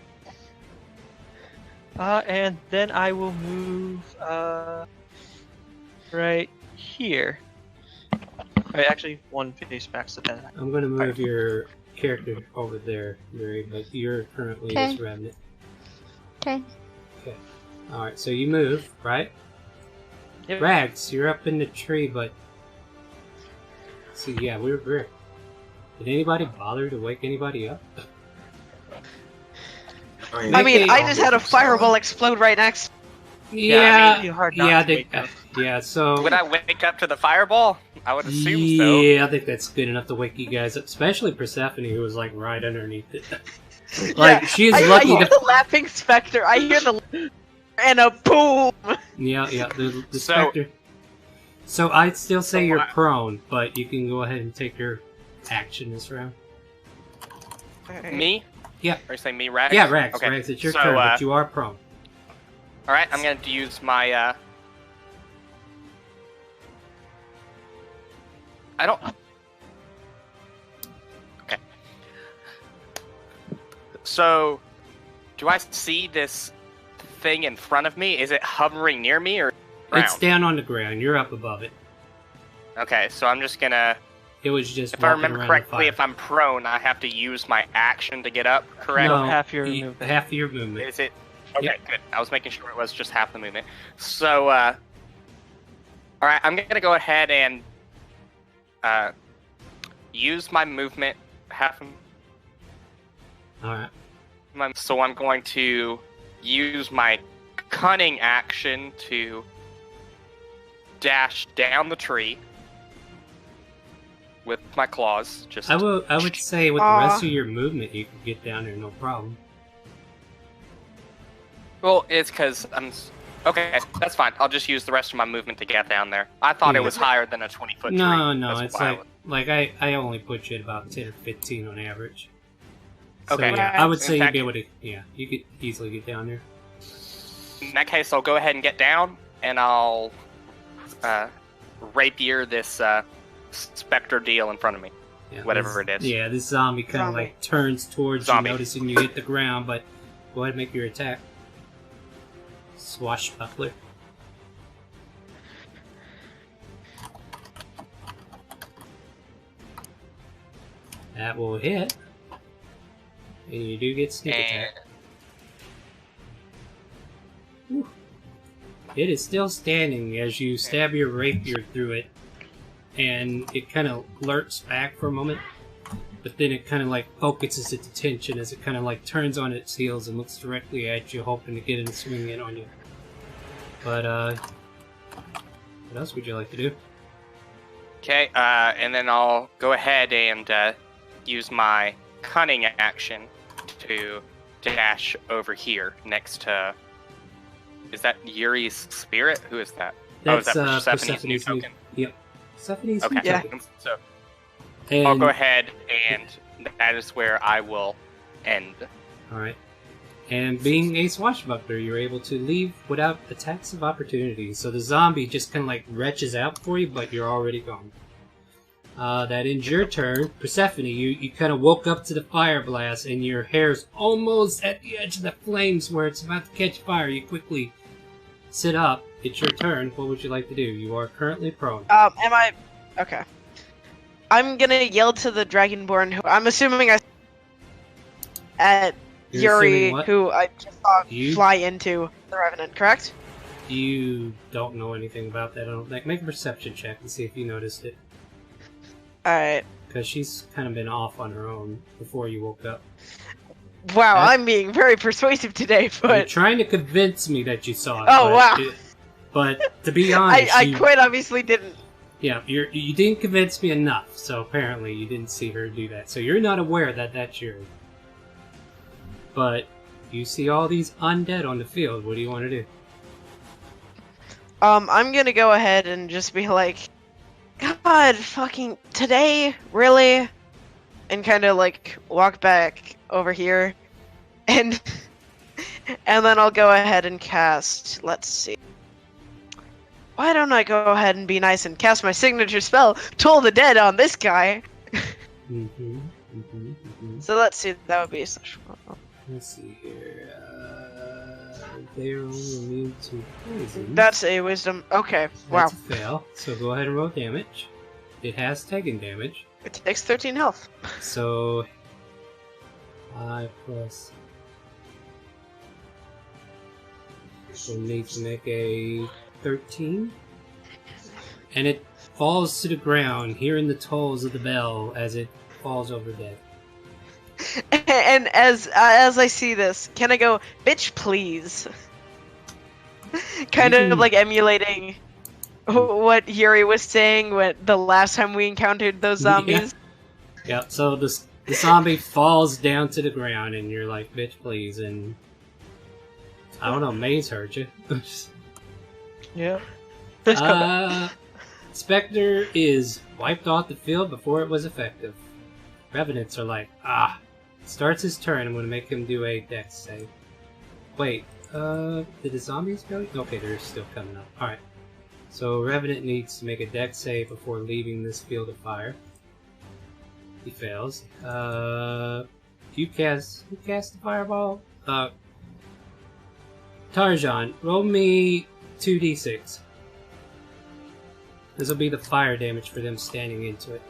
And then I will move right here. Right, actually, one face back, so then. I'm going to move your character over there, Yuri, but you're currently Okay. his Revenant. Okay. Alright, so you move, right? Yep. Rags, you're up in the tree, but... See, yeah, we're... Did anybody bother to wake anybody up? I mean, I just had a fireball explode right next. Yeah, it'd be hard not to they, wake up. yeah, so... Would I wake up to the fireball? I would assume so. Yeah, I think that's good enough to wake you guys up, especially Persephone, who was, like, right underneath it. Yeah, she is I lucky hear to... the laughing specter. I hear the and a boom. Yeah, the So- specter. So I'd still say So you're what- prone, but you can go ahead and take your action this round. Alright. Me? Yeah. Or you say me, Rex? Yeah, Rex. Okay. Rex, it's your So, turn, but you are prone. All right, I'm going to use my. I don't. Okay. So, do I see this thing in front of me? Is it hovering near me or ground? It's down on the ground. You're up above it. Okay, so I'm just gonna. It was just. If I walking remember around correctly, the if I'm prone, I have to use my action to get up. Correct? No, half your you- movement. half your movement. Is it? Okay, Yep. good. I was making sure it was just half the movement. So, all right, I'm gonna go ahead and use my movement half. All right. So I'm going to use my cunning action to dash down the tree with my claws. Just I would say with the Aw. rest of your movement, you could get down there no problem. well, it's because okay. That's fine. I'll just use the rest of my movement to get down there. I thought Yeah. it was higher than a 20-foot tree. No, no, That's it's why I like was- I only put you at about 10 or 15 on average. So, Okay. yeah, I would In say fact- you'd be able to. Yeah, you could easily get down there. In that case, I'll go ahead and get down, and I'll rapier this specter deal in front of me. Yeah, Whatever this- it is. Yeah, this zombie kind of Zombie. like turns towards Zombie. you, noticing you hit the ground. But go ahead and make your attack. Swashbuckler. That will hit. And you do get sneak attack. And It is still standing as you stab your rapier through it, and it kind of lurks back for a moment, but then it kind of like focuses its attention as it kind of like turns on its heels and looks directly at you, hoping to get in and swing in on you. But, what else would you like to do? okay, and then I'll go ahead and use my cunning action to dash over here next to. Is that Yuri's spirit? Who is that? That's is that Persephone's new Persephone's new. token? Yep. Persephone's Okay. new Yeah. token. So And, I'll go ahead, and that is where I will end. Alright. And being a swashbuckler, you're able to leave without attacks of opportunity. So the zombie just kind of like retches out for you, but you're already gone. That ends your turn. Persephone, you kind of woke up to the fire blast, and your hair's almost at the edge of the flames where it's about to catch fire. You quickly sit up. It's your turn. What would you like to do? You are currently prone. Am I? Okay. I'm gonna yell to the Dragonborn, who I'm assuming at You're assuming Yuri, what? who I just saw You? fly into the Revenant, correct? You don't know anything about that, I don't think. Make a perception check and see if you noticed it. Alright. Because she's kind of been off on her own before you woke up. Wow, That- I'm being very persuasive today, You're but trying to convince me that you saw it. Oh, but wow. But to be honest, I quite obviously didn't. yeah, you didn't convince me enough. So apparently you didn't see her do that. So you're not aware that that's Yuri. But you see all these undead on the field. What do you want to do? I'm gonna go ahead and just be like, God, fucking today, really? And kind of like walk back over here, and and then I'll go ahead and cast. Let's see. Why don't I go ahead and be nice and cast my signature spell, Toll the Dead, on this guy? So let's see. That would be. Let's see here. They're only immune to poison. That's a wisdom. Okay. Wow. That's a fail. So go ahead and roll damage. It has taken damage. It takes 13 health. So 5 plus. We'll need to make a 13. And it falls to the ground, hearing the tolls of the bell as it falls over dead. And as I see this, can I go, bitch, please? Kind You of can- like emulating what Yuri was saying when the last time we encountered those zombies. Yep, so the zombie falls down to the ground, and you're like, bitch, please, and I don't know, Maze heard you. Yeah. Spectre is wiped off the field before it was effective. Revenants are like, starts his turn. I'm going to make him do a dex save. Wait, did the zombies go? Okay, they're still coming up. Alright. So Revenant needs to make a dex save before leaving this field of fire. He fails. You cast the fireball? Tarjan, roll me 2d6. This will be the fire damage for them standing into it.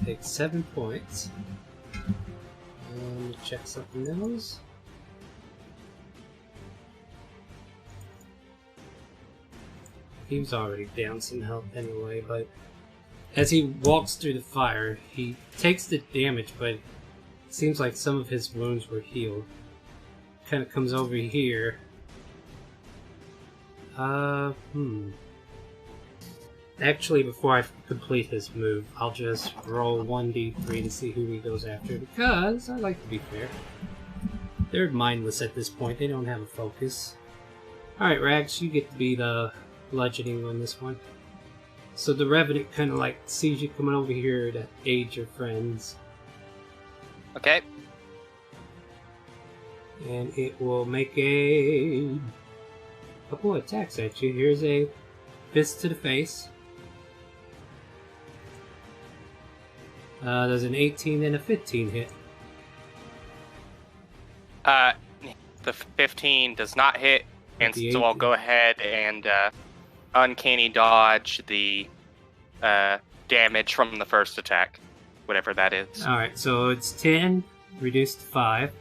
Take 7 points. And check something else. He was already down some health anyway, but as he walks through the fire, he takes the damage, but it seems like some of his wounds were healed. Kind of comes over here. Actually, before I complete his move, I'll just roll 1d3 to see who he goes after, because I like to be fair. They're mindless at this point, they don't have a focus. Alright, Rags, you get to be the bludgeoning on this one. So the Revenant kind of like sees you coming over here to aid your friends. Okay. And it will make a couple of attacks at you. Here's a fist to the face. There's an 18 and a 15 hit. The 15 does not hit, and The so I'll 18. go ahead and uncanny dodge the damage from the first attack, whatever that is. Alright, so it's 10, reduced to 5.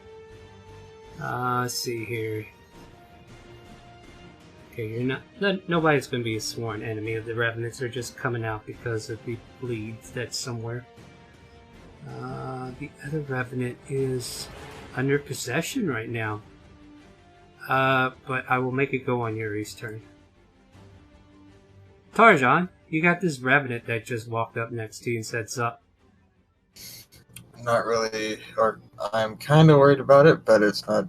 Let's see here. Okay, you're not nobody's going to be a sworn enemy of the Revenants. They're just coming out because of the bleeds that's somewhere. The other Revenant is under possession right now. But I will make it go on Yuri's turn. Tarjan, you got this Revenant that just walked up next to you and said sup. Not really, or I'm kind of worried about it, but it's not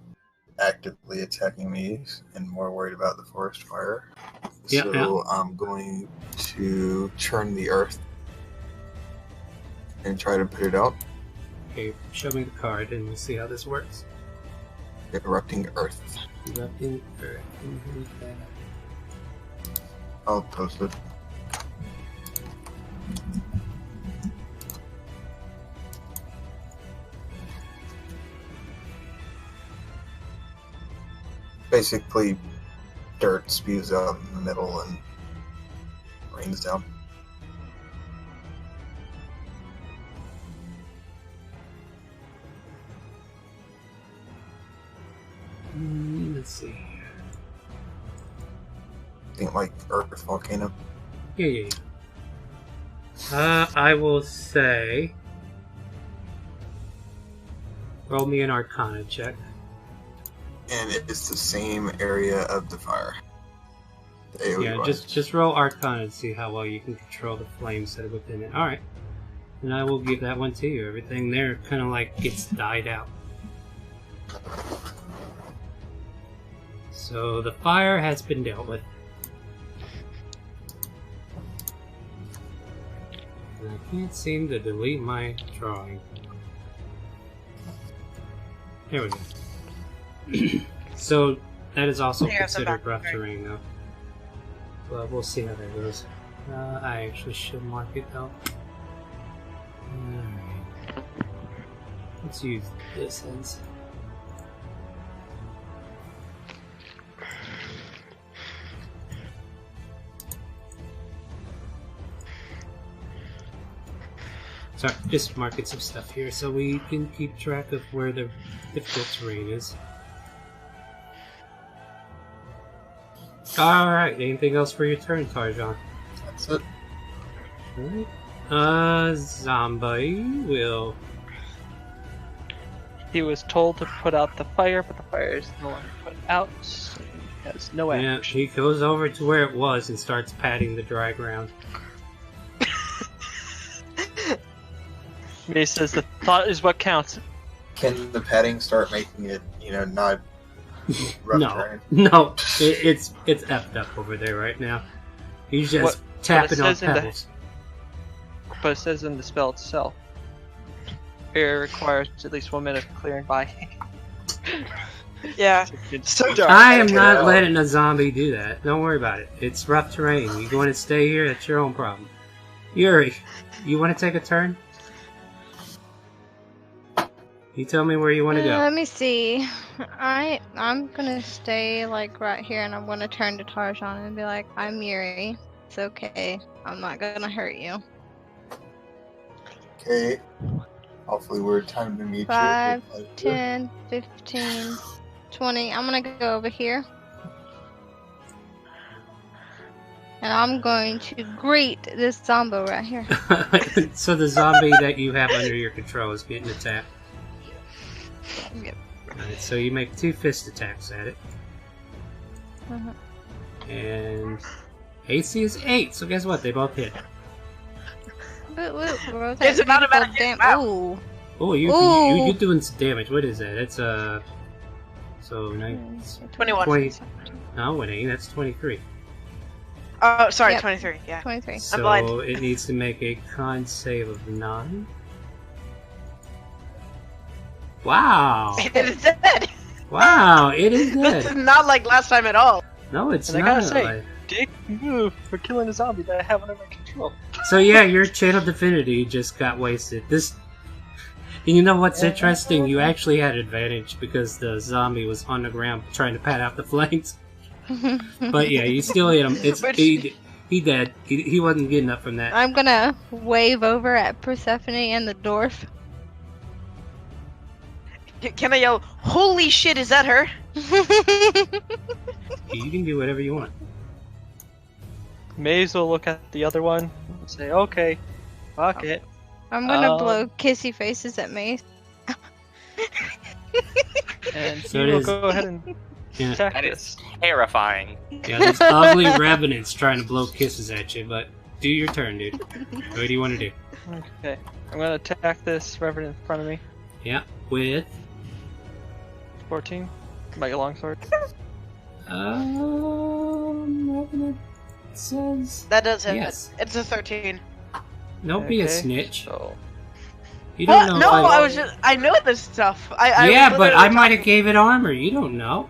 actively attacking me, and more worried about the forest fire. Yeah, So yeah. I'm going to churn the earth and try to put it out. Okay, show me the card and we'll see how this works. Erupting earth. Erupting Earth. Who's that? I'll post it. Basically, dirt spews out in the middle and rains down. Let's see here. Think like earth volcano. Yeah. I will say... roll me an Arcana check. And it's the same area of the fire. The AoE Yeah, wise. just roll Arcana and see how well you can control the flames that are within it. Alright. And I will give that one to you. Everything there kind of like gets died out. So the fire has been dealt with. And I can't seem to delete my drawing. There we go. So that is also There's a considered back rough right. terrain though. Well, we'll see how that goes. I actually should mark it though. Alright. Let's use this as... Sorry, just marking some stuff here so we can keep track of where the difficult terrain is. Alright, anything else for your turn, Tarjan? That's it. Alright. Zombie will... He was told to put out the fire, but the fire is no longer put out. So he has no Yeah, action. he goes over to where it was and starts patting the dry ground. He says the thought is what counts. Can the padding start making it, not rough No, terrain? no, it's effed up over there right now. He's just What tapping it on says in the- pebbles. But it says in the spell itself, it requires at least 1 minute of clearing by. Yeah. So dark. I am not letting a zombie do that. Don't worry about it. It's rough terrain. You want to stay here? That's your own problem. Yuri, you want to take a turn? You tell me where you want to go. Let me see. I'm gonna stay like right here, and I'm gonna turn to Tarzan and be like, "I'm Yuri. It's okay. I'm not gonna hurt you." Okay. Hopefully we're time to meet 5, you. 10, 15, 20. I'm gonna go over here. And I'm going to greet this zombie right here. So the zombie that you have under your control is getting attacked. Yep. Alright, so you make 2 fist attacks at it. Uh-huh. And AC is 8, so guess what? They both hit. It's an automatic hit. Wow. Ooh. Oh, you're doing some damage. What is that? It's so 21. 20. No, it ain't. That's 23. Oh, sorry, Yep. 23. Yeah. 23. So blind. it needs to make a con save of 9. Wow! It is dead. Wow! It is This is dead. not like last time at all. No, it's And I not. gotta say, like- dick move for killing a zombie that I have under my control. So yeah, your channel divinity just got wasted. You know what's interesting? You actually had advantage because the zombie was on the ground trying to pat out the flanks. But yeah, you still hit him. He dead. He wasn't getting up from that. I'm gonna wave over at Persephone and the dwarf. Can I yell, "Holy shit, is that her"? You can do whatever you want. Maze will look at the other one and say, okay, fuck it. I'm gonna blow kissy faces at Mace. And So he it will is- go ahead and Yeah. attack That this. is terrifying. Yeah, there's ugly revenants trying to blow kisses at you, but do your turn, dude. What do you want to do? Okay, I'm gonna attack this revenant in front of me. Yeah, with 14. My longsword. revenant says That does hit. yes. It's a 13. Don't be a Okay, snitch. So, You don't What? know. No, like- I was just. I know this stuff. I yeah, was but I literally might have talking- gave it armor. You don't know.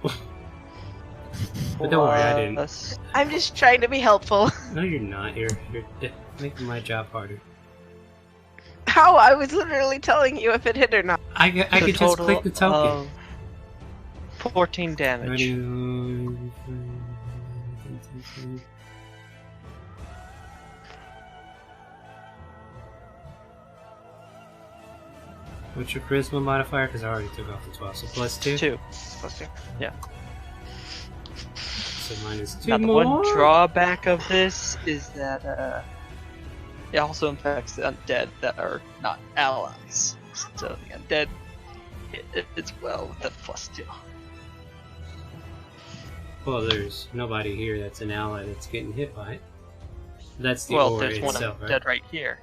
But don't worry, I didn't. plus- I'm just trying to be helpful. No, you're not. You're making my job harder. How? I was literally telling you if it hit or not. I the could just total click the token. of 14 damage. What's your charisma modifier? Because I already took off the 12, so plus 2. 2. Supposed to. So minus 2 Now the more. one drawback of this is that it also infects the undead that are not allies. So the undead it's well with the plus 2. Well, there's nobody here that's an ally that's getting hit by it. That's the Well, aura there's one itself, right? undead right here.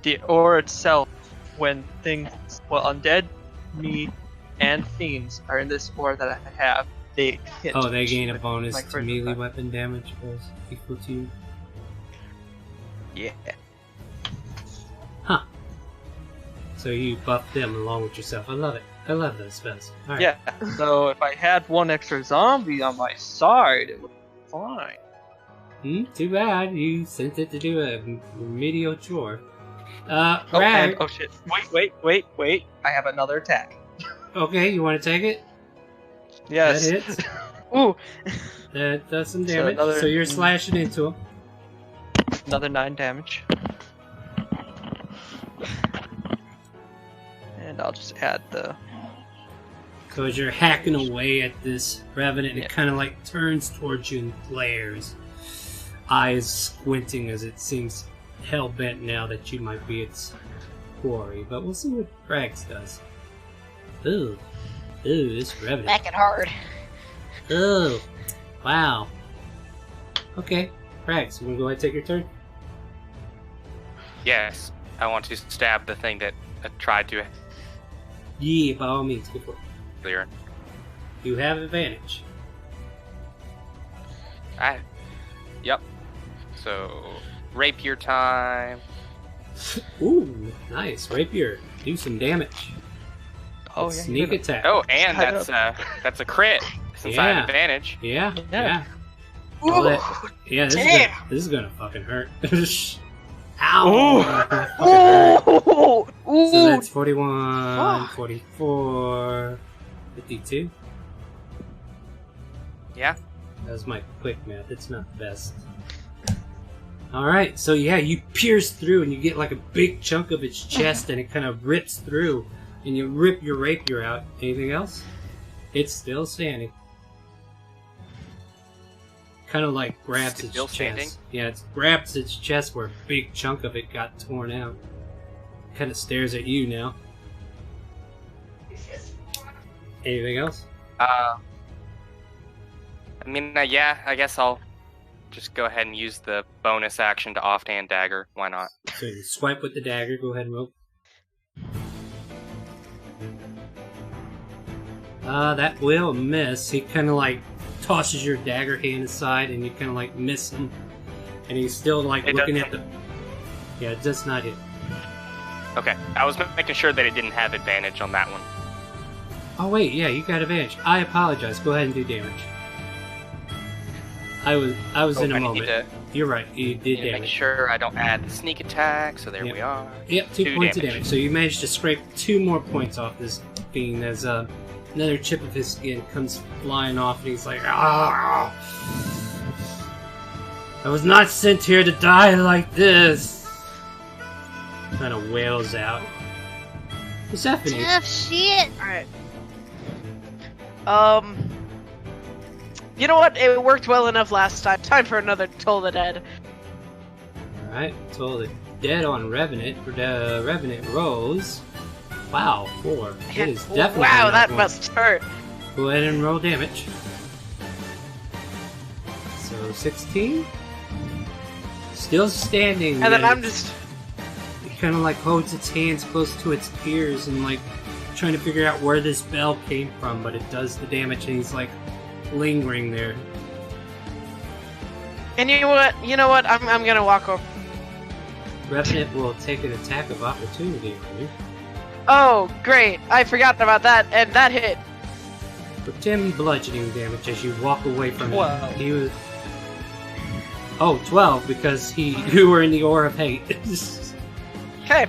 The aura itself, when undead, me, and fiends are in this aura that I have, they hit. Oh, they gain a with bonus my to charisma melee effect. weapon damage was equal to. Yeah. Huh. So you buff them along with yourself. I love it. I love those spells. All right. Yeah. So if I had one extra zombie on my side, it would be fine. Too bad you sent it to do a remedial chore. Oh, Rag. and, oh shit! Wait! I have another attack. Okay, you want to take it? Yes. That hits. Ooh. That does some So damage. another- So you're slashing into him. Another 9 damage. And I'll just add the. Because you're hacking away at this revenant, Yeah. it kind of like turns towards you and glares, eyes squinting as it seems hell bent now that you might be its quarry. But we'll see what Rags does. Ooh, this revenant. Back it hard. Oh, wow. Okay, Rags, you want to go ahead and take your turn? Yes, I want to stab the thing that tried to Yeah, by all means, go for it. earlier. You have advantage. Yep. So, rapier time. Ooh, nice. Rapier. Do some damage. Oh, yeah. Sneak attack. Oh, and Shut that's a crit since I Yeah. have advantage. Yeah, Yeah. yeah. All that- yeah, this is gonna fucking hurt. Ow! That fucking hurt. Ooh, ooh. So that's 41, 44, 52. Yeah. That was my quick math. It's not the best. Alright, so yeah, you pierce through and you get like a big chunk of its chest and it kind of rips through and you rip your rapier out. Anything else? It's still standing. Kind of like grabs Still its standing? chest. Yeah, it grabs its chest where a big chunk of it got torn out. Kind of stares at you now. Anything else? I mean, yeah, I guess I'll just go ahead and use the bonus action to offhand dagger. Why not? So you swipe with the dagger. Go ahead and roll. That will miss. He kind of like tosses your dagger hand aside, and you kind of like miss him. And he's still like It looking doesn't- at the. Yeah, it does not hit. Okay, I was making sure that it didn't have advantage on that one. Oh wait, yeah, you got advantage. I apologize. Go ahead and do damage. I was in a I need moment. to, You're right. You did need to make damage. sure I don't add the sneak attack. So there Yep. we are. Yep, 2 2 points of damage. damage. So you managed to scrape 2 more points off this fiend as another chip of his skin comes flying off, and he's like, "Ah! I was not sent here to die like this." Kind of wails out. Persephone. Tough shit. Alright. You know what? It worked well enough last time. Time for another Toll the Dead. Alright, Toll the Dead on Revenant. Revenant rolls. Wow, 4. It is definitely Wow, not that going- must hurt. Go ahead and roll damage. So 16. Still standing. And then yet I'm just. It kind of like holds its hands close to its ears and like trying to figure out where this bell came from, but it does the damage and he's like lingering there. And you know what? I'm gonna walk over. Revenant will take an attack of opportunity on you. Oh, great! I forgot about that, and that hit. For 10 bludgeoning damage as you walk away from him. 12. He was. Oh, 12 because you were in the aura of hate. Okay.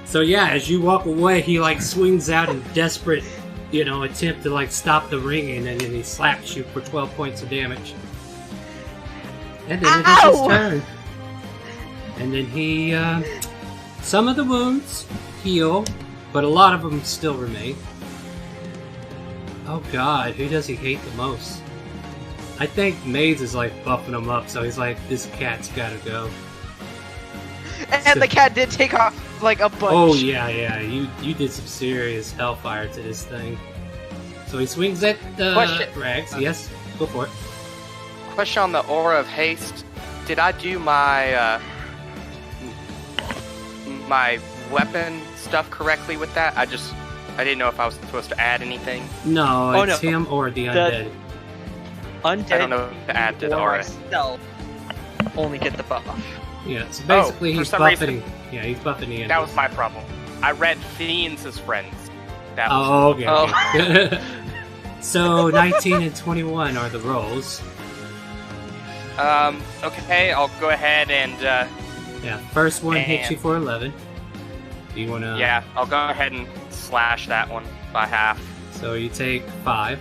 So yeah, as you walk away, he like swings out in desperate, attempt to like stop the ringing, and then he slaps you for 12 points of damage. And then it is his Ow! turn. And then he, some of the wounds heal, but a lot of them still remain. Oh god, who does he hate the most? I think Maze is like buffing him up, so he's like, this cat's gotta go. And the cat did take off like a bunch. Oh yeah, you did some serious hellfire to this thing. So he swings at Question. Rags. Yes, go for it. Question on the aura of haste. Did I do my my weapon stuff correctly with that? I didn't know if I was supposed to add anything. No, Oh, it's no. him or the undead. Undead. I don't know if to add to the or aura. myself only get the buff. Yeah, so basically for he's some buffing. reason- Yeah, he's buffing the undead. That was my problem. I read fiends as friends. That was Oh, okay. Oh. okay. So 19 and 21 are the rolls. Okay, I'll go ahead and Yeah, first one hits And- you for 11. Do you want to? yeah, I'll go ahead and slash that one by half. So you take 5,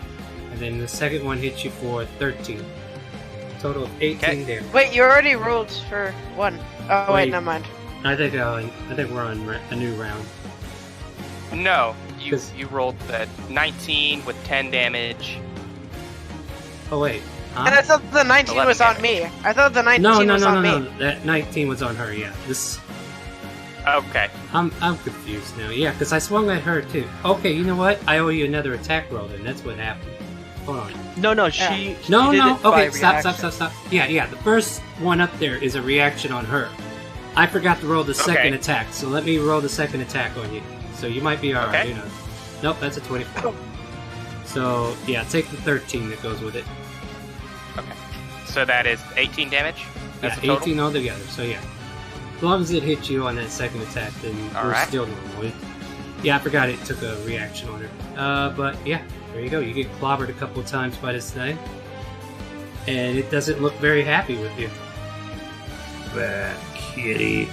and then the second one hits you for 13. Total of 18 Okay. damage. Wait, you already rolled for one. Oh wait, Wait. never mind. I think we're on a new round. No, you 'Cause- you rolled the 19 with 10 damage. Oh wait. Huh? And I thought the 19 was 11 on me. I thought the 19 No, was on me. That 19 was on her. Yeah. This. Okay. I'm confused now. Yeah, because I swung at her too. Okay, you know what? I owe you another attack roll. Then that's what happened. Hold on. No, she. No, she did no. it by Okay, stop. reaction. Yeah. The first one up there is a reaction on her. I forgot to roll the second Okay. attack, so let me roll the second attack on you. So you might be alright. Okay. Who knows? Nope, that's a 24. So yeah, take the 13 that goes with it. So that is 18 damage. That's Yeah, the total? 18 altogether. So yeah. As long as it hits you on that second attack, then we're Alright. still normal. Yeah, I forgot it took a reaction on her. But yeah, there you go. You get clobbered a couple of times by this thing. And it doesn't look very happy with you. Bad kitty.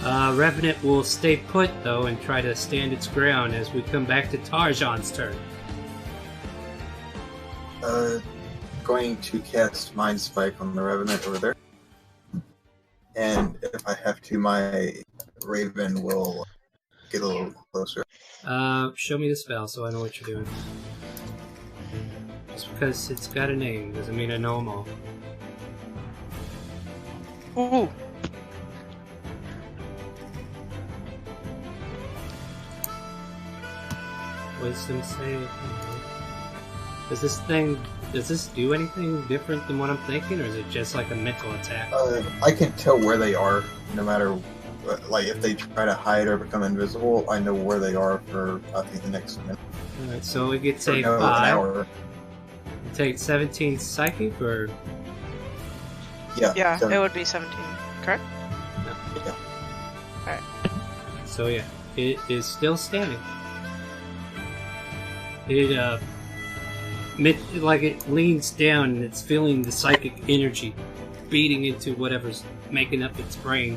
Revenant will stay put, though, and try to stand its ground as we come back to Tarjan's turn. Going to cast Mind Spike on the Revenant over there. And if I have to, my Raven will get a little closer. Show me the spell so I know what you're doing. Just because it's got a name doesn't mean I know them all. Ooh. Wisdom save. Does this do anything different than what I'm thinking, or is it just like a mental attack? I can tell where they are, no matter, like, if they try to hide or become invisible, I know where they are for, I think, the next minute. Alright, so it gets Or a no, an 5. hour. You take 17 psychic, or... Yeah, so- it would be 17, correct? yeah. So yeah, it is still standing. It, like it leans down and it's feeling the psychic energy beating into whatever's making up its brain.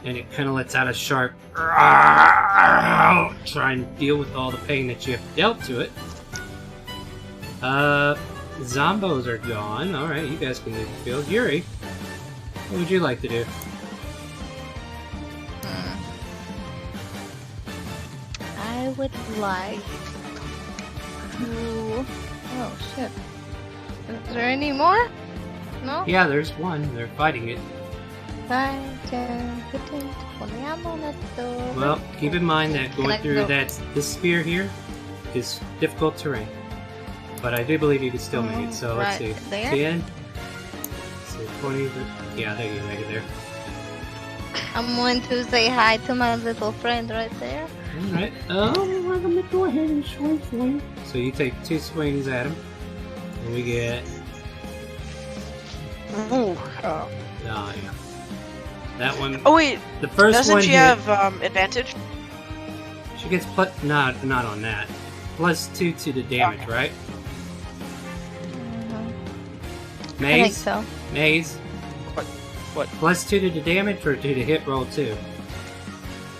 And it kind of lets out a sharp try and deal with all the pain that you have dealt to it. Zombos are gone. Alright, you guys can leave the field. Yuri, what would you like to do? I would like to... Oh, shit. Is there any more? No? Yeah, there's one. They're fighting it. 5, 10, 15, 20. I'm on it though. Well, keep in mind that going Can I through go- this spear here is difficult terrain. But I do believe you can still make it, so let's see. Right there? 10. So 20. Yeah, there you go, make it there. I'm going to say hi to my little friend right there. Alright, we're gonna go ahead and swing for you. So you take 2 swings at him. And we get. Ooh. Oh, yeah. That one. Oh wait, The first doesn't one she hit, have advantage? She gets plus. Not on that. Plus 2 to the damage, Okay. right? I think Maze? so. Maze? What? Plus 2 to the damage or to the hit roll too?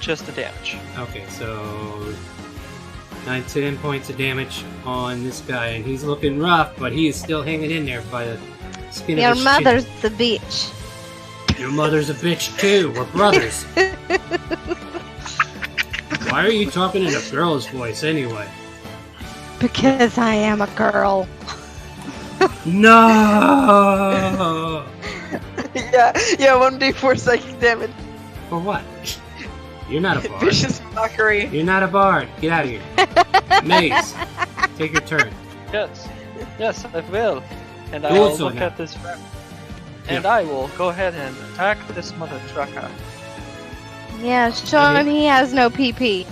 Just the damage. Okay, so 9-10 points of damage on this guy, and he's looking rough, but he is still hanging in there by the skin Your of his mother's the bitch. chin. Your mother's a bitch too. We're brothers. Why are you talking in a girl's voice anyway? Because I am a girl. No. yeah, 1d4 psychic damage. For what? You're not a bard. Vicious mockery. You're not a bard. Get out of here. Maze, take your turn. Yes, I will. And Do I will so look now. at this map. And I will go ahead and attack this mother trucker. Yeah, show him he has no PP.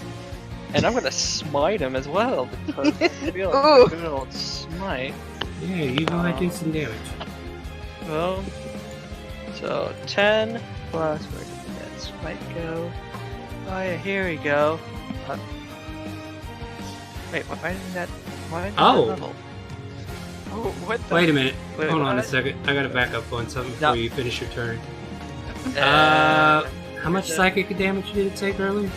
And I'm gonna smite him as well because I feel Ooh. like a good old smite. Yeah, you go ahead and do some damage. Well, so 10 plus where did that smite go? Oh yeah, here we go. Wait, why didn't that? Why didn't Oh. that level? Oh, what the? Wait a minute. Wait, Hold on a what? second. I gotta back up on something before No. you finish your turn. Uh, How much psychic damage did it take earlier?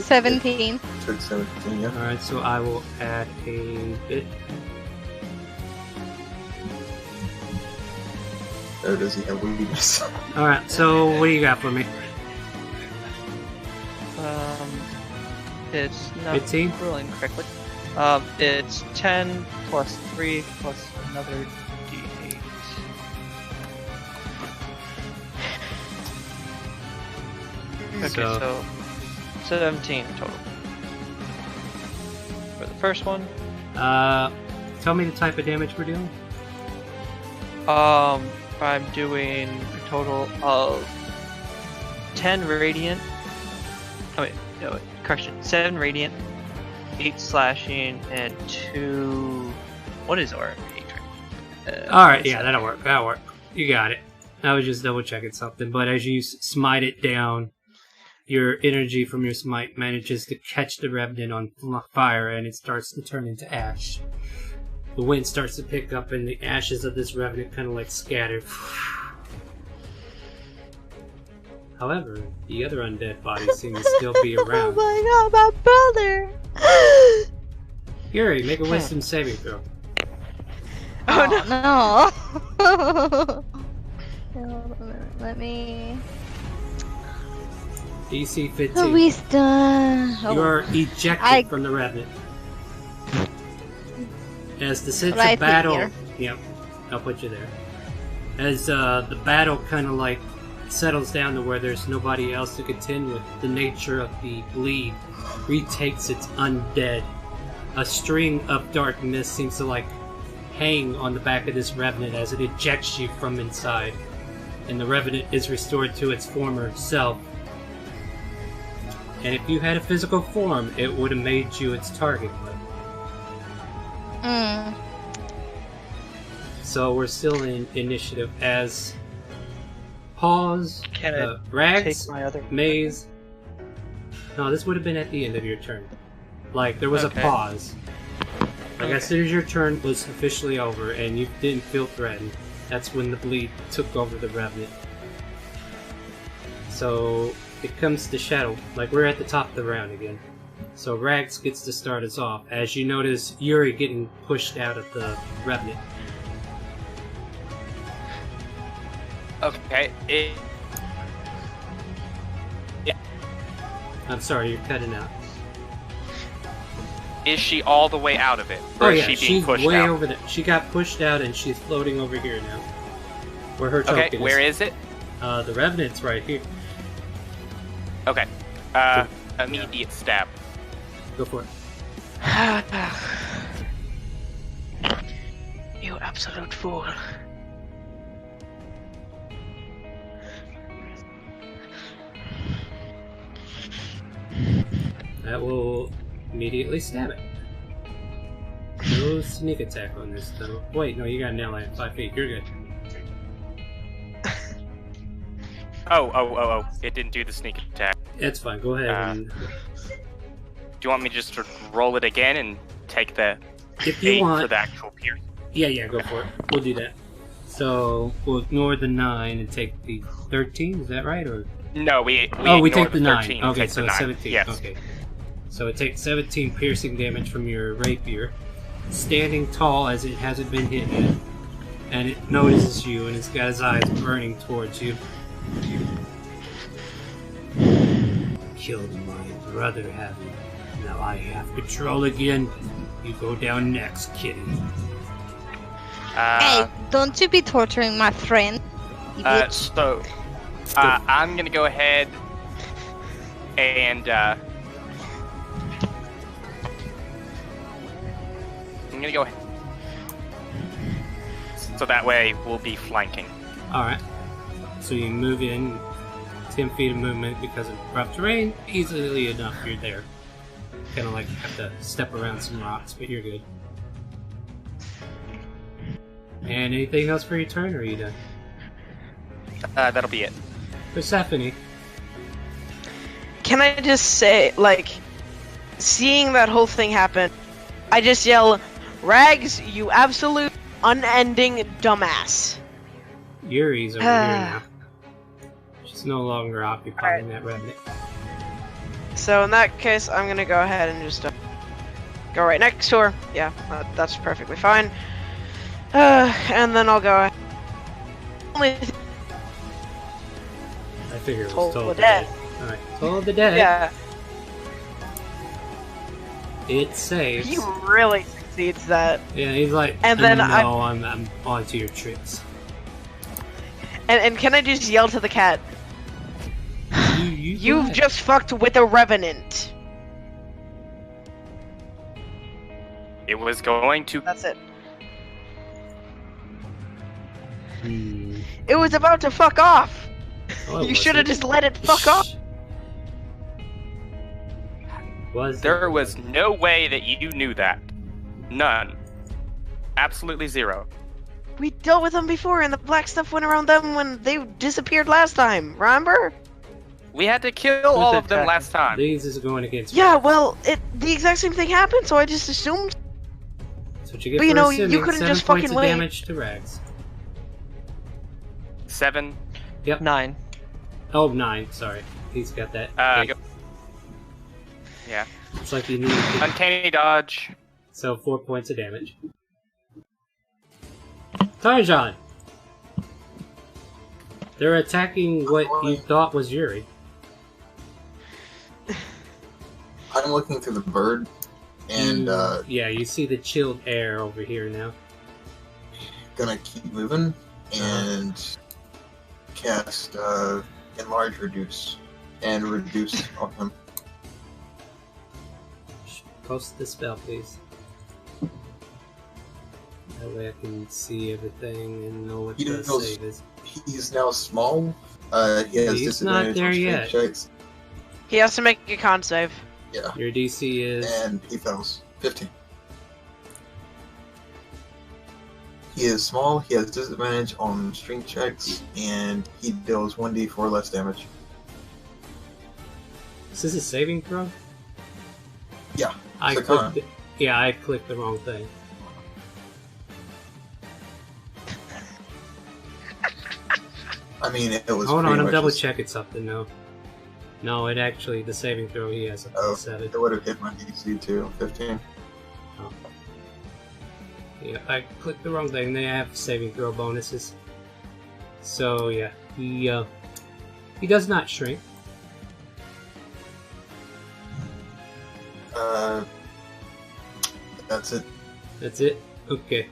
17. Took 17, yeah. Alright, so I will add a bit. Or does he have weakness? Alright, so what do you got for me? It's not 15? rolling correctly. It's 10 plus 3 plus another d8. Okay, So- so 17 total. For the first one, Tell me the type of damage we're doing. I'm doing a total of 10 radiant. Oh wait, no, wait, correction. 7 radiant, 8 slashing, and 2. What is our hatred? Alright, yeah, that'll work. That'll work. You got it. I was just double checking something, but as you smite it down, your energy from your smite manages to catch the revenant on fire, and it starts to turn into ash. The wind starts to pick up, and the ashes of this revenant kind of like scatter. However, the other undead bodies seem to still be around. Oh my god, my brother! Yuri, make a wisdom saving throw. Oh no! Let me. DC 15. Wisdom. You are ejected from the revenant. As the sense of battle... Yep, I'll put you there. As the battle kind of like settles down to where there's nobody else to contend with, the nature of the bleed retakes its undead. A string of dark mist seems to like hang on the back of this revenant as it ejects you from inside, and the revenant is restored to its former self. And if you had a physical form, it would have made you its target. So we're still in initiative as Pause, Can I Rags, take my other Maze. No, this would have been at the end of your turn. Like, there was a pause. Like, as soon as your turn was officially over and you didn't feel threatened, that's when the bleed took over the Revenant. So, it comes to Shadow. Like, we're at the top of the round again. So Rags gets to start us off, as you notice Yuri getting pushed out of the Revenant. Okay, I'm sorry, you're cutting out. Is she all the way out of it? Or is she being she's pushed way out? over there. She got pushed out and she's floating over here now. Where her token Okay, where is it? The Revenant's right here. Okay. Immediate stab. Go for it. You absolute fool. That will immediately stab it. No sneak attack on this though. Wait, no, you got an ally at 5 feet. You're good. Oh. It didn't do the sneak attack. It's fine. Go ahead. And... Do you want me just to roll it again and take the if you 8 want, for the actual pierce? Yeah, go for it. We'll do that. So we'll ignore the 9 and take the 13. Is that right? Or No, we we take the 9. 13, Okay, take so the 9. 17. Yes. Okay. So it takes 17 piercing damage from your rapier, standing tall as it hasn't been hit yet, and it notices you and it's got its eyes burning towards you. Killed my brother, have you? Now I have control again. You go down next, kitty. Hey, don't you be torturing my friend, you bitch. So, I'm gonna go ahead and I'm gonna go ahead. So that way we'll be flanking. Alright. So you move in 10 feet of movement because of rough terrain. Easily enough, you're there. Kind of like have to step around some rocks, but you're good. And anything else for your turn, or are you done? That'll be it. Persephone. Can I just say, like, seeing that whole thing happen, I just yell, Rags, you absolute unending dumbass. Yuri's over here now. She's no longer occupying that revenant. So in that case, I'm gonna go ahead and just go right next to her. Yeah, that's perfectly fine. And then I'll go. Only I figure it was Toll Toll the the Dead. Dead. Alright, Toll the Dead. yeah, It saves. he really succeeds that. Yeah, he's like, And then no, I- I'm onto your tricks. And can I just yell to the cat? You go You've ahead. just fucked with a revenant. It was going to. That's it. Hmm. It was about to fuck off. Oh, it You should have wasn't. just let it fuck off. Was There was no way that you knew that. None. Absolutely zero. We dealt with them before, and the black stuff went around them when they disappeared last time. Remember? We had to kill all of them attacking? last time. These is going against. Yeah. Well, the exact same thing happened, so I just assumed. That's what you get But you for know, assuming. you couldn't 7 just points fucking of wait. damage to Rags. 7. 9. Oh, 9. Sorry, he's got that. Go. Eight. Yeah. It's like you need. Uncanny dodge. So 4 points of damage. Tarjan! They're attacking what you thought was Yuri. I'm looking through the bird, and Yeah, you see the chilled air over here now. gonna keep moving and cast enlarge, reduce, and reduce on him. Post the spell, please. That way I can see everything and know what He the knows- save is. He's now small. He has He's not disadvantage there on strength yet. checks. He has to make a con save. Yeah, Your DC is... and he fails. 15. He is small. He has disadvantage on strength checks, and he deals 1d4 less damage. Is this a saving throw? Yeah, I it's a con. clicked Yeah, I clicked the wrong thing. I mean, it was. Hold on, pretty I'm much double just- checking something now. No, it actually, the saving throw he has Oh, a 7. it would have hit my DC too. 15. Yeah, I clicked the wrong thing. They have saving throw bonuses. So yeah, he does not shrink. That's it. That's it? Okay.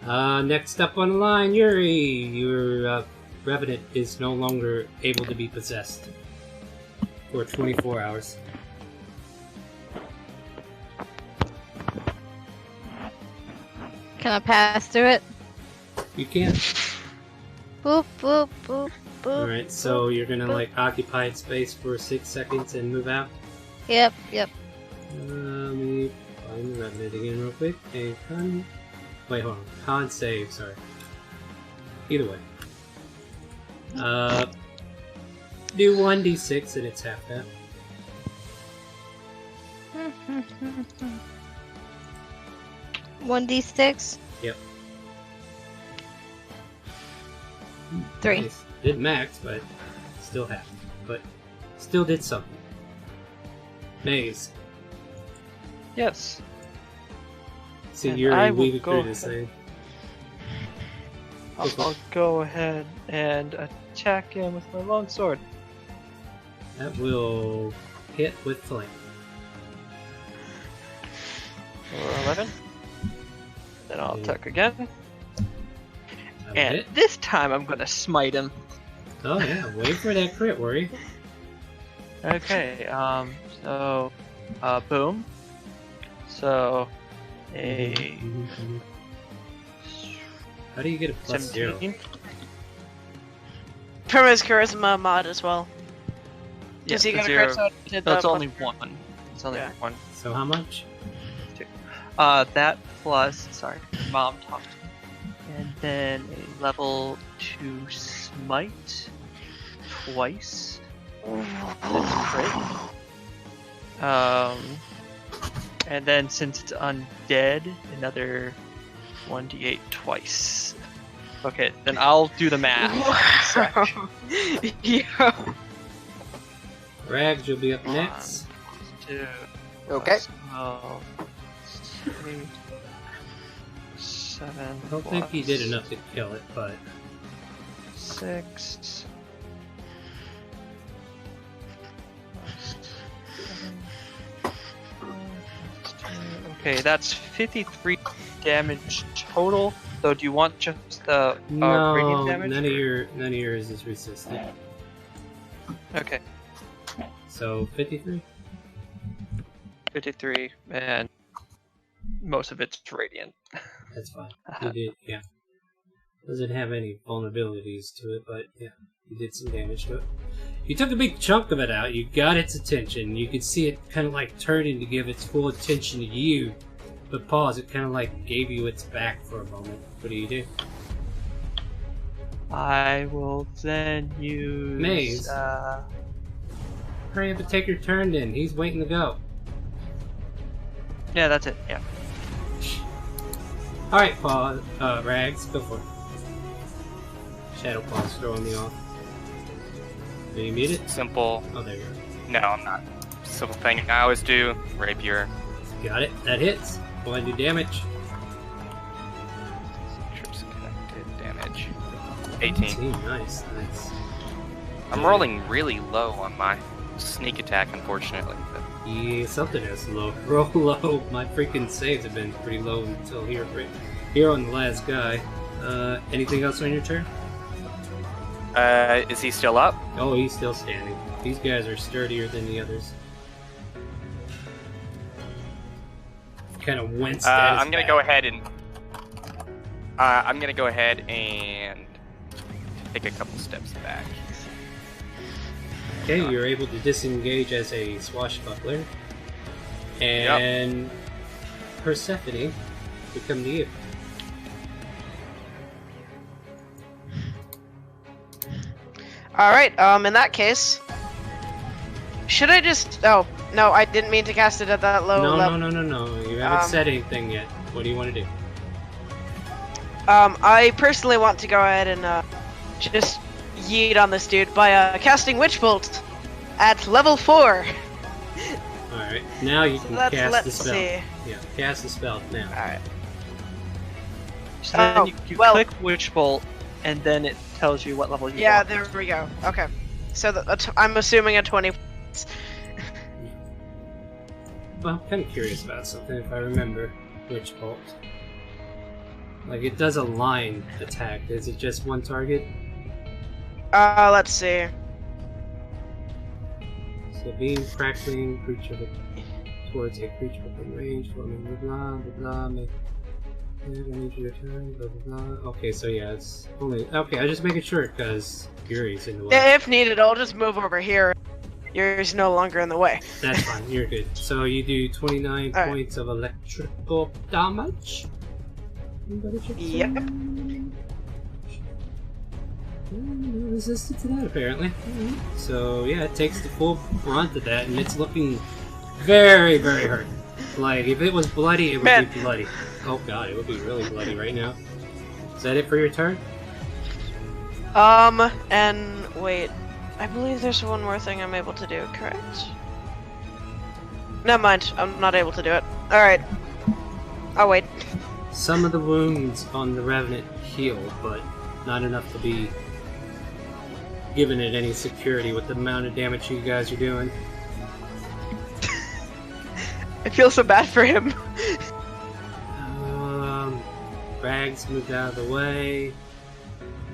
Next up on the line, Yuri. Your Revenant is no longer able to be possessed for 24 hours. Can I pass through it? You can. Boop, boop, boop, boop. Alright, so you're gonna like occupy its space for 6 seconds and move out. Yep, yep. Let me find the Revenant again real quick. And con... Wait, hold on. Con save, sorry. Either way. Do 1d6 and it's half that. One d6. Yep. 3. Nice. Did max, but still half. But still did something. Maze. Yes. See, And you're I will weaving go through this ahead. thing. I'll go ahead and attack him with my longsword. That will hit with flank. For 11. Then I'll Yeah. attack again. That will And hit. this time I'm gonna smite him. Oh yeah, wait for that crit, worry. Okay, so, boom. So, a How do you get a plus 0? 17. From his charisma mod as well. Yeah, Does he get a zero. crit? So did No, the it's only plus- one. It's only Yeah. one. So how much? That plus, sorry, mom talked. And then a level 2 smite twice. That's great. And then since it's undead, another 1d8 twice. Okay, then I'll do the math. Yeah. Rags, you'll be up next. 2. Okay. 12, 8, 7. I don't think he did enough to kill it, but 6. Okay, that's 53 damage total. So do you want just the no, radiant damage? none of yours is resistant. Okay, So 53. 53, and most of it's radiant. That's fine. You did, yeah. Doesn't have any vulnerabilities to it, but yeah, you did some damage to it. You took a big chunk of it out. You got its attention. You could see it kind of like turning to give its full attention to you. but pause. It kind of like gave you its back for a moment. What do you do? I will then use... Maze. Hurry up and take your turn then. He's waiting to go. Yeah, that's it. Yeah. Alright, Rags, go for it. Shadow Paw's throwing me off. Do you mute it? Simple. Oh, there you go. No, I'm not. Simple thing I always do. Rapier. Got it. That hits. Go ahead and do damage. Trips connected damage. 18. Nice, nice. I'm rolling really low on my sneak attack, unfortunately. But Yeah, something is low. Roll low. My freaking saves have been pretty low until here. Here on the last guy. Anything else on your turn? is he still up? Oh, he's still standing. These guys are sturdier than the others. Kind of winced at his I'm gonna back. go ahead and. I'm gonna go ahead and take a couple steps back. Okay, you're able to disengage as a swashbuckler. And Persephone, we come to you. Alright, in that case... Should I just... Oh, no, I didn't mean to cast it at that low level. No. You haven't said anything yet. What do you want to do? I personally want to go ahead and, just yeet on this dude by, casting Witch Bolt at level 4. Alright, now you can cast the let's spell. see. Yeah, cast the spell now. Alright. So then Oh, you well- click Witch Bolt, and then it tells you what level you Yeah, want. there we go. Okay. So I'm assuming a 20. Well, I'm kind of curious about something if I remember Witch Bolt. Like, it does a line attack. Is it just one target? Let's see. So, beam, crackling, creature towards a creature within range, forming blah blah blah, make need your turn, blah blah blah. Okay, so yeah, it's only. Okay, I just making sure because Fury's in the way. If needed, I'll just move over here. Yours no longer in the way. That's fine, you're good. So you do 29 Alright. points of electrical damage. Yep. Resistant to that, apparently. So yeah, it takes the full brunt of that, and it's looking very, very hurt. Like, if it was bloody, it would Man. be bloody. Oh god, it would be really bloody right now. Is that it for your turn? And wait. I believe there's one more thing I'm able to do, correct? Never mind, I'm not able to do it. Alright. I'll wait. Some of the wounds on the Revenant heal, but not enough to be giving it any security with the amount of damage you guys are doing. I feel so bad for him. Rags moved out of the way.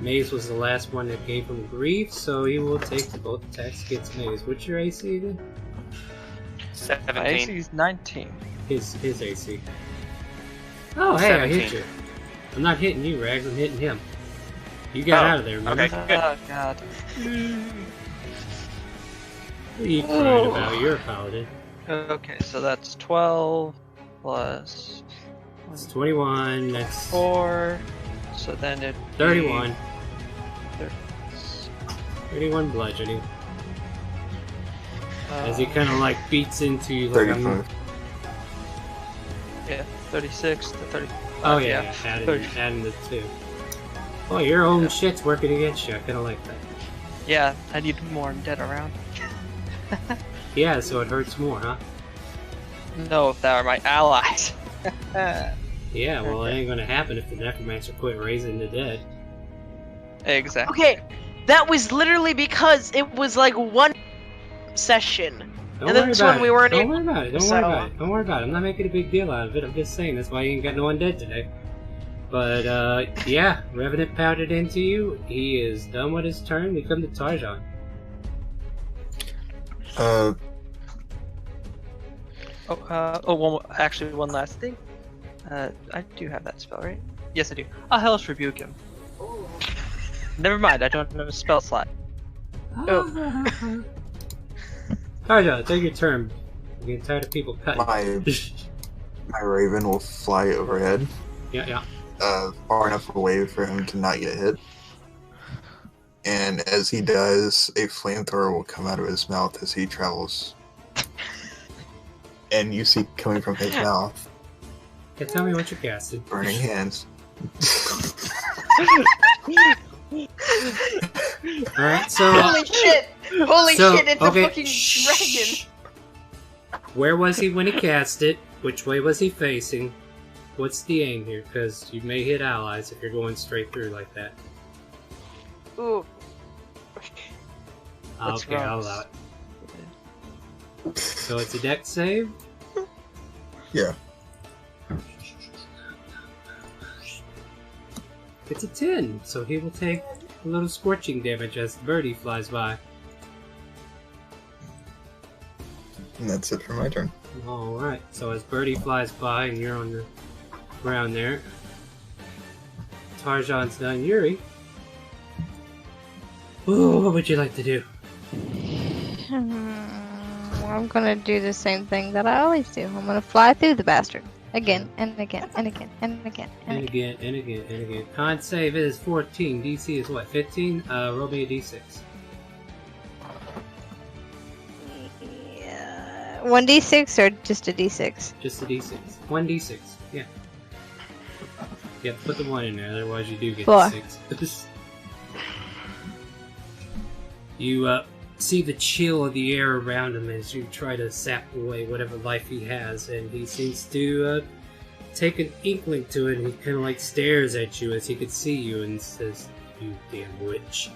Maze was the last one that gave him grief, so he will take both attacks against Maze. What's your AC again? My AC 17. is 19. His AC. Oh, hey, I hit 17. you. I'm not hitting you, Rags. I'm hitting him. You got Oh, out of there, remember? okay. Good. Oh god. What are you crying about? You're a paladin. Okay, so that's 12 plus It's 21. That's 4. So then it 31. 31 bludgeoning. As he kind of like beats into you. Like, 35. Yeah, 36 to 30. oh yeah, adding the 2. Oh, your own shit's working against you. I kind of like that. Yeah, I need more undead around. Yeah, so it hurts more, huh? No, if that were my allies. Yeah, well, it ain't gonna happen if the Necromancer quit raising the dead. Exactly. Okay, that was literally because it was like one session. Don't And then worry this about one it. we weren't Don't able- worry about it. Don't so- worry about it. Don't worry about it. I'm not making a big deal out of it. I'm just saying that's why you ain't got no undead today. But, yeah, Revenant powdered into you. He is done with his turn. We come to Tarjan. Actually, one last thing. I do have that spell, right? Yes, I do. I'll Hellish Rebuke him. Never mind, I don't have a spell slot. Tarjan, take your turn. I'm getting tired of people cutting. My My raven will fly overhead, Yeah. far enough away for him to not get hit. And as he does, a flamethrower will come out of his mouth as he travels. And you see coming from his mouth, Okay, tell me what you casted. burning hands. Alright, so... Holy shit! Holy So, shit, it's okay, a fucking dragon! Where was he when he cast it? Which way was he facing? What's the aim here? Because you may hit allies if you're going straight through like that. Ooh. What's Okay, I'll wrong? allow it. So it's a deck save? Yeah. It's a 10, so he will take a little scorching damage as the birdie flies by. And that's it for my turn. Alright, so as birdie flies by and you're on the ground there, Tarjan's done. Yuri. Ooh, what would you like to do? I'm gonna do the same thing that I always do. I'm gonna fly through the bastard. Again, and again, and again, and again, and And again. again, and again, and again. Con save is 14. DC is what, 15? Roll me a d6. Yeah. 1d6 or just a d6? Just a d6. 1d6, yeah. Yeah, put the 1 in there, otherwise you do get 4. the 6. You see the chill of the air around him as you try to sap away whatever life he has, and he seems to take an inkling to it, and he kind of like stares at you as he could see you and says, "You damn witch."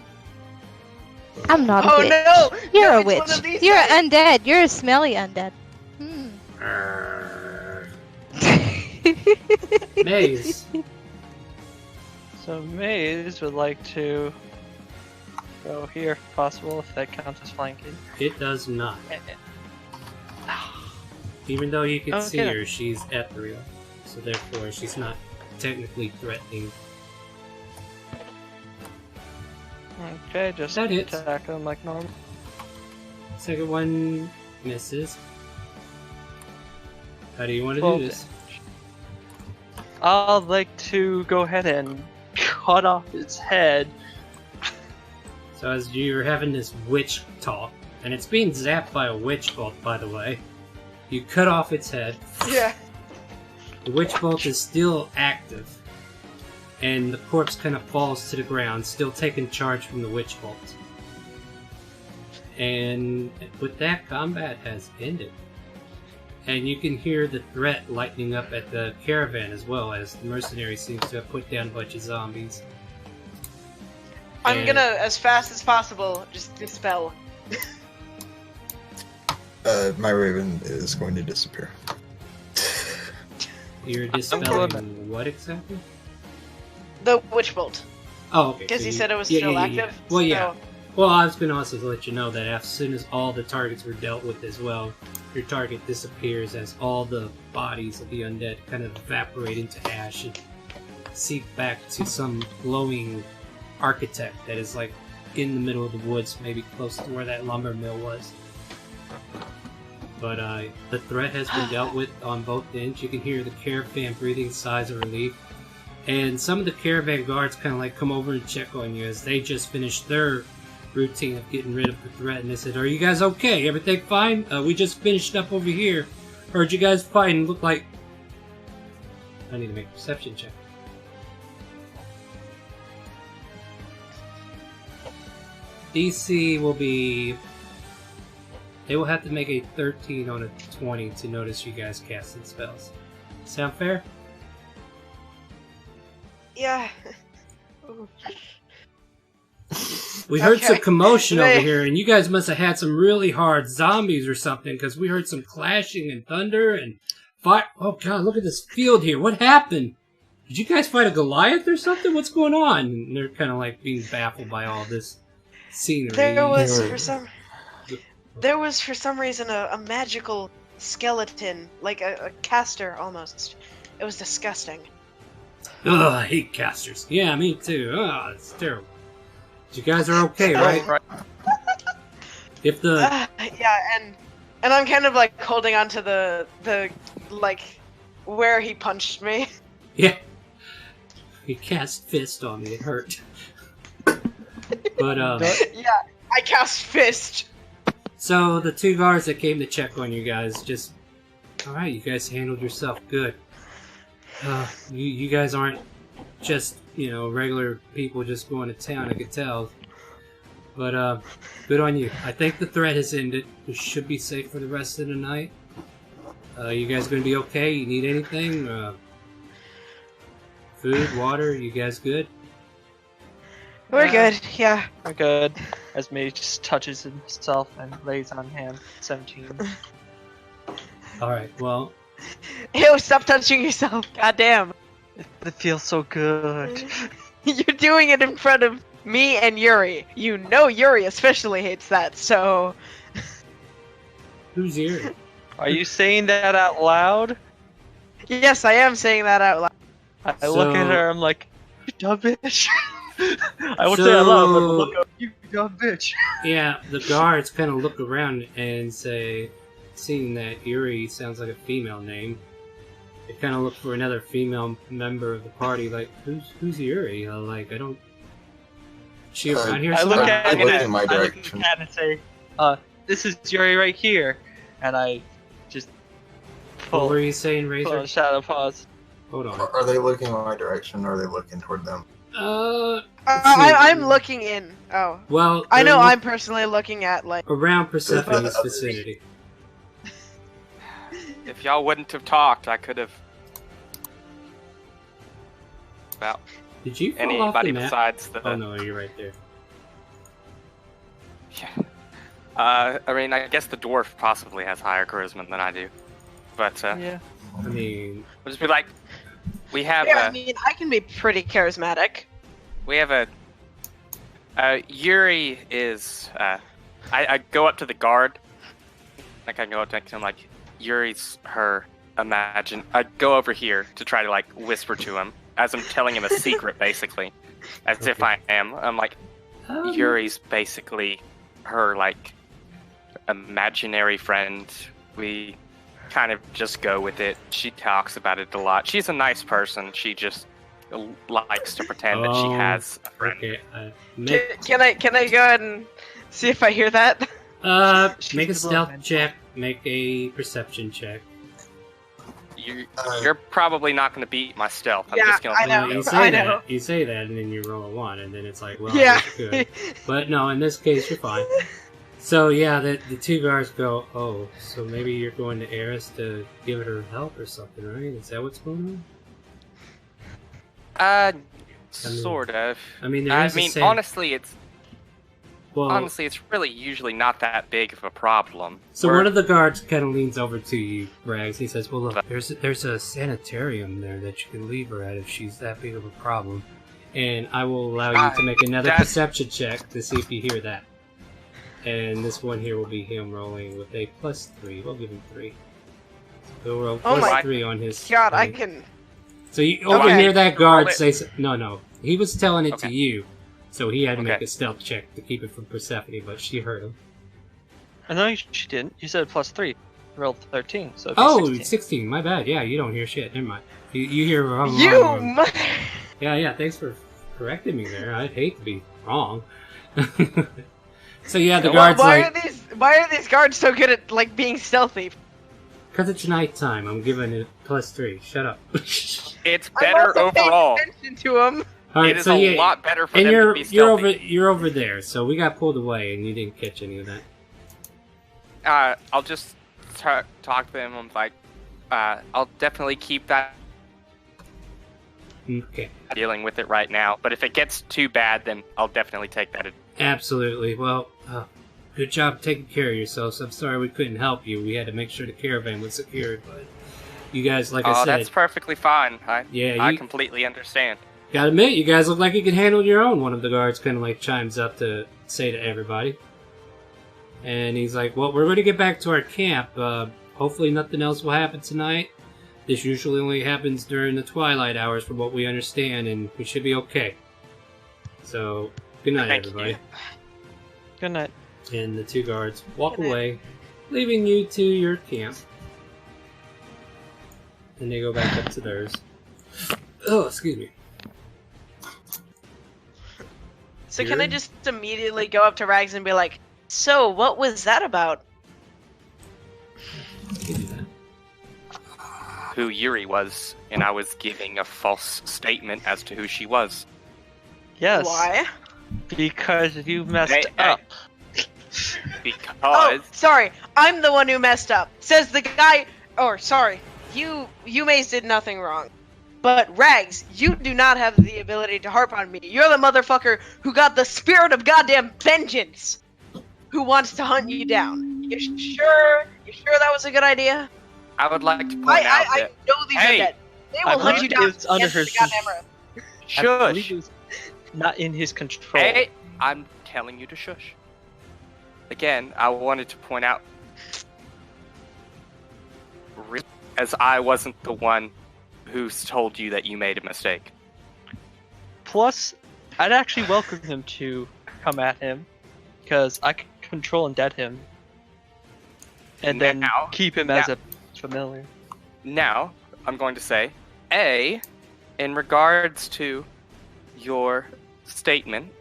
I'm not a Oh witch. no! You're No, a it's witch. one of these You're guys. undead. You're a smelly undead. Arrgh. Maze. So Maze would like to go here if possible, if that counts as flanking. It does not. Even though you can Okay. see her, she's ethereal, so therefore she's not technically threatening. Okay, just That hits. attack them like normal. Second one misses. How do you want to 12 do this? I'd like to go ahead and cut off his head. So as you're having this witch talk, and it's being zapped by a witch bolt, by the way, you cut off its head. Yeah. The witch bolt is still active, and the corpse kind of falls to the ground, still taking charge from the witch bolt. And with that, combat has ended. And you can hear the threat lightening up at the caravan as well, as the mercenary seems to have put down a bunch of zombies. I'm And- gonna, as fast as possible, just dispel. My raven is going to disappear. You're going dispelling what exactly? The witch bolt. Oh, okay. Because so he you- said it was yeah, still yeah, yeah, active. yeah. Well, yeah. so- Well, I was going to also let you know that as soon as all the targets were dealt with as well, your target disappears as all the bodies of the undead kind of evaporate into ash and seep back to some glowing architect that is like in the middle of the woods, maybe close to where that lumber mill was. But the threat has been dealt with on both ends. You can hear the caravan breathing sighs of relief. And some of the caravan guards kind of like come over and check on you as they just finished their routine of getting rid of the threat. And they said, "Are you guys okay? Everything fine? We just finished up over here. Heard you guys fighting. Look like..." I need to make a perception check. DC will be... They will have to make a 13 on a 20 to notice you guys casting spells. Sound fair? Yeah. We heard some Okay. commotion over Wait. here, and you guys must have had some really hard zombies or something, because we heard some clashing and thunder and fire. Oh god, look at this field here. What happened? Did you guys fight a Goliath or something? What's going on? And they're kind of like being baffled by all this scenery. There was They were- for some reason a magical skeleton, like a caster almost. It was disgusting. Ugh, I hate casters. Yeah, me too. Ugh, it's terrible. But you guys are okay, right? Right. If the Yeah, and I'm kind of like holding on to the like where he punched me. Yeah. He cast fist on me. It hurt. But Yeah, I cast fist. so the 2 guards that came to check on you guys just, all right. You guys handled yourself good. You guys aren't just regular people just going to town. I could tell. But good on you. I think the threat has ended. We should be safe for the rest of the night. You guys gonna be okay? You need anything? Food, water? You guys good? We're good, yeah. We're good. As Mage just touches himself and lays on hand. 17. Alright, well, Ew, stop touching yourself. Goddamn. It feels so good. You're doing it in front of me and Yuri. You know Yuri especially hates that, so... who's here? Are you saying that out loud? Yes, I am saying that out loud. I look at her, I'm like, you dumb bitch. I won't say it out loud, but I'll look up, you dumb bitch. Yeah, the guards kind of look around and say, seeing that Yuri sounds like a female name, they kind of look for another female member of the party, like, who's Yuri? Like, I don't... She around here I look somewhere? at I look it, in my I look at the direction. cat and say, this is Yuri right here. And I just What pull, were you saying, pull Razor? a shadow pause. Hold on. Are they looking in my direction, or are they looking toward them? Let's see. I'm looking in. Oh. Well, I know they're I'm personally looking at, like... around Persephone's vicinity. If y'all wouldn't have talked, I could have. About Did you fall off anybody the map? besides the. Oh no, you're right there. Yeah. I mean, I guess the dwarf possibly has higher charisma than I do, but Yeah. I mean, we'll just be like, we have Yeah, I mean, I can be pretty charismatic. Yuri is. I go up to the guard. Like I go up to him, like Yuri's her. Imagine I go over here to try to like whisper to him as I'm telling him a secret, basically, as if I am. I'm like, Yuri's basically her like imaginary friend. We kind of just go with it. She talks about it a lot. She's a nice person. She just likes to pretend that she has a friend. Okay, Can I go ahead and see if I hear that? make a She's a little stealth mental. check. Make a perception check. You're probably not going to beat my stealth. I'm Yeah, just going I to know. You I say know. that. You say that, and then you roll a 1, and then it's like, well, Yeah. that's good. But no, in this case, you're fine. So yeah, the 2 guards go, oh, so maybe you're going to Eris to give her help or something, right? Is that what's going on? Sort of. I mean, Honestly, it's well, it's really usually not that big of a problem. so We're- one of the guards kind of leans over to you, Rags. He says, well, look, there's a sanitarium there that you can leave her at if she's that big of a problem. And I will allow you to make another that's- perception check to see if you hear that. And this one here will be him rolling with a +3. We'll give him 3. So he'll roll Oh my +3 on his... God, I thing. can... So you Okay. overhear that guard Roll it. say... No. He was telling it to Okay. you. So he had to make Okay. a stealth check to keep it from Persephone, but she heard him. No, she didn't. You said +3. You rolled 13, so it'd be Oh, 16. 16. My bad. Yeah, you don't hear shit. Never mind. You hear wrong. You wrong. mother... Yeah, thanks for correcting me there. I'd hate to be wrong. So yeah, the guard's like... Why are these guards so good at, like, being stealthy? Because it's nighttime, I'm giving it +3. Shut up. It's I'm better also paying overall. attention to them. Alright, It is so a yeah, lot better for and them to be stealthy. you're over there, so we got pulled away and you didn't catch any of that. I'll just talk to them. I'm like, I'll definitely keep that Okay. dealing with it right now. But if it gets too bad, then I'll definitely take that. Absolutely. Well, good job taking care of yourselves. I'm sorry we couldn't help you. We had to make sure the caravan was secured, but you guys, like I Oh, said, that's perfectly fine. I you completely understand. gotta admit, you guys look like you can handle your own. One of the guards kind of like chimes up to say to everybody. And he's like, well, we're going to get back to our camp. Hopefully nothing else will happen tonight. This usually only happens during the twilight hours from what we understand, and we should be okay. So, good night, Thank everybody. you. Good night. And the 2 guards walk Good night. away, leaving you to your camp. and they go back up to theirs. Oh, excuse me. So can I just immediately go up to Rags and be like, so what was that about? You do that. Who Yuri was, and I was giving a false statement as to who she was. Yes. Why? Because you messed Hey, up. Because Oh, sorry. I'm the one who messed up. Says the guy. Or sorry, you Maze did nothing wrong. But Rags, you do not have the ability to harp on me. You're the motherfucker who got the spirit of goddamn vengeance, who wants to hunt you down. You sure? You sure that was a good idea? I would like to point out I that know these Hey, are dead. They I will hunt you believe down it's under against her the goddamn earth. I believe shush. it's not in his control. Hey, I'm telling you to shush. Again, I wanted to point out, as I wasn't the one who told you that you made a mistake. Plus, I'd actually welcome him to come at him, because I can control and dead him, and then Now- keep him as a familiar. Now, I'm going to say, A, in regards to your statement,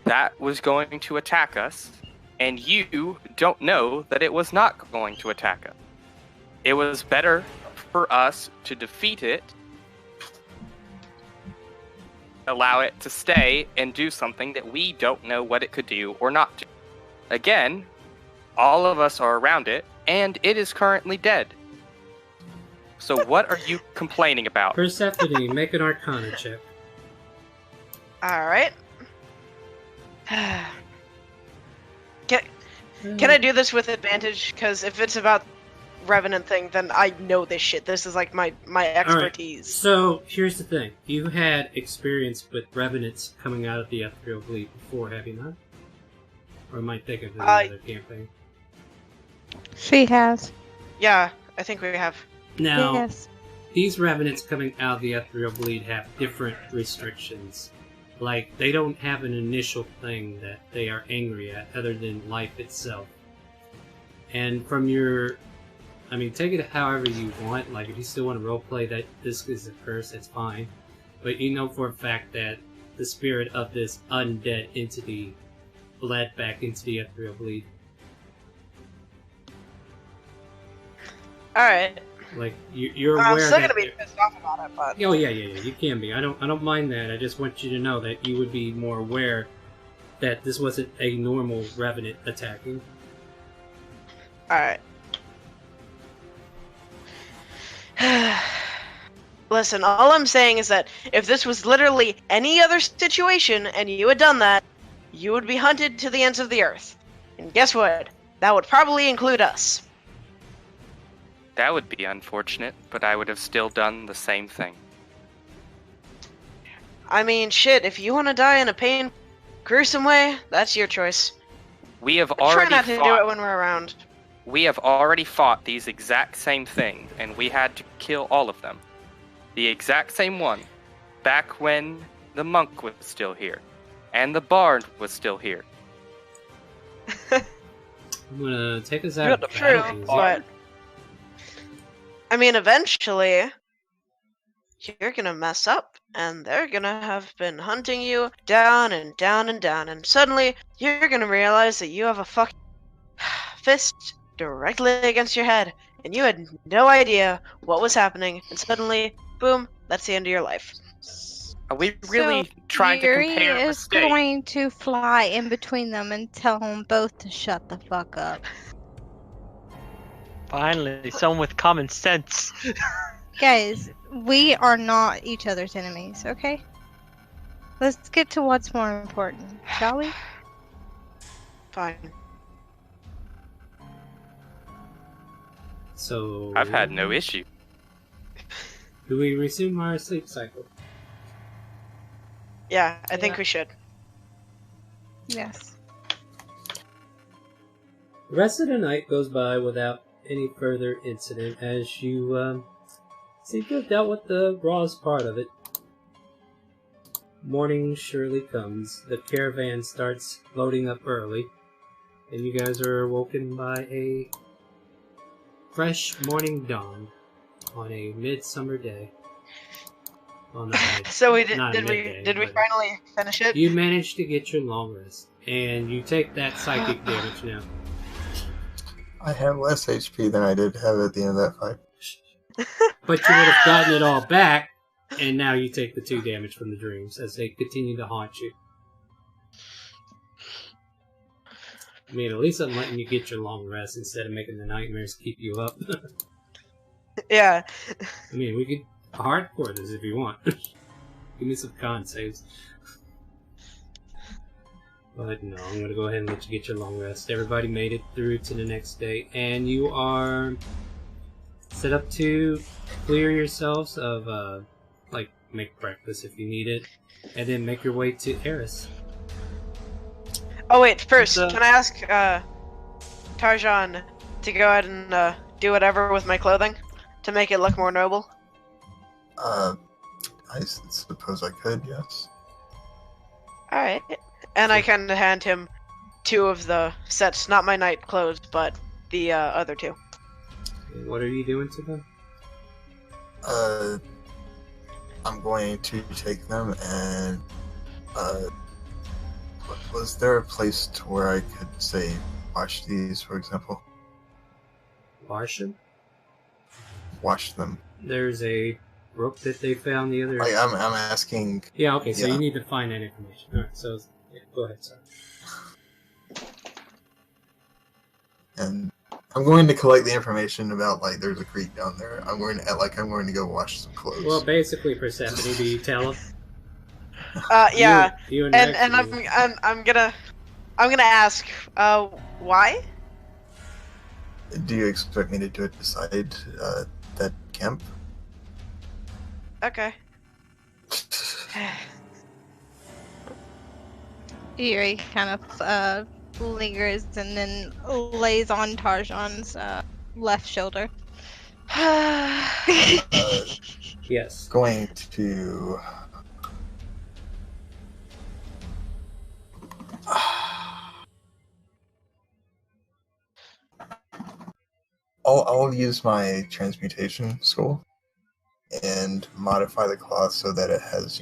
that was going to attack us, and you don't know that it was not going to attack us. It was better for us to defeat it, allow it to stay, and do something that we don't know what it could do or not do. Again, all of us are around it, and it is currently dead. So what are you complaining about? Persephone, make an Arcana check. Alright. Can I do this with advantage? Because if it's about Revenant thing, then I know this shit. This is like my expertise. So, here's the thing. You had experience with Revenants coming out of the Ethereal Bleed before, have you not? Or am I thinking of another campaign? She has. Yeah, I think we have. Now, Yes. these Revenants coming out of the Ethereal Bleed have different restrictions. Like, they don't have an initial thing that they are angry at, other than life itself. And from your... I mean, take it however you want. Like, if you still want to roleplay that this is a curse, that's fine. But you know for a fact that the spirit of this undead entity bled back into the Ethereal Bleed. Alright. Like, you're I'm aware still that... gonna be pissed off about it, but... Oh yeah, you can be. I don't mind that. I just want you to know that you would be more aware that this wasn't a normal Revenant attacking. Alright. Listen, all I'm saying is that if this was literally any other situation and you had done that, you would be hunted to the ends of the earth. And guess what? That would probably include us. That would be unfortunate, but I would have still done the same thing. I mean, shit, if you want to die in a gruesome way, that's your choice. We have Try already not to do fought. it when we're around. We have already fought these exact same thing, and we had to kill all of them. The exact same one. Back when the monk was still here. And the bard was still here. I'm gonna take us out You're of the True, battle. but... I mean, eventually, you're gonna mess up, and they're gonna have been hunting you down and down and down, and suddenly, you're gonna realize that you have a fucking fist directly against your head, and you had no idea what was happening, and suddenly, boom, that's the end of your life. Are we really So, trying to Yuri compare is mistakes? going to fly in between them and tell them both to shut the fuck up. Finally, someone with common sense. Guys, we are not each other's enemies, okay? Let's get to what's more important, shall we? Fine. So... I've had no issue. Do we resume our sleep cycle? Yeah, I think Yeah. we should. Yes. The rest of the night goes by without any further incident as you seem to have dealt with the rawest part of it. Morning surely comes. The caravan starts loading up early, and you guys are awoken by a fresh morning dawn on a midsummer day. Well, not So we did. not Did we? midday, Did we but- finally finish it? You managed to get your long rest, and you take that psychic damage now. I have less HP than I did have at the end of that fight. But you would have gotten it all back, and now you take the 2 damage from the dreams as they continue to haunt you. I mean, at least I'm letting you get your long rest instead of making the nightmares keep you up. Yeah. I mean, we could hardcore this if you want. Give me some con saves. But no, I'm going to go ahead and let you get your long rest. Everybody made it through to the next day, and you are set up to clear yourselves of, like, make breakfast if you need it, and then make your way to Eris. Oh wait, first, So- can I ask Tarjan to go ahead and do whatever with my clothing to make it look more noble? I suppose I could, yes. All right. And I kind of hand him 2 of the sets, not my night clothes, but the other 2. And what are you doing to them? I'm going to take them and, was there a place to where I could, say, wash these, for example? Wash them? Wash them. There's a brook that they found the other... I'm asking, Yeah, okay, so Yeah. you need to find that information. Alright, so, yeah, go ahead, sorry. and I'm going to collect the information about, like, there's a creek down there. I'm going to go wash some clothes. Well, basically, Persephone, do you tell him? Yeah. You and And Rex do. I'm gonna ask why? Do you expect me to do it beside that camp? Okay. Yuri kind of lingers and then lays on Tarjan's left shoulder. Yes. Going to... I'll use my transmutation skull and modify the cloth so that it has,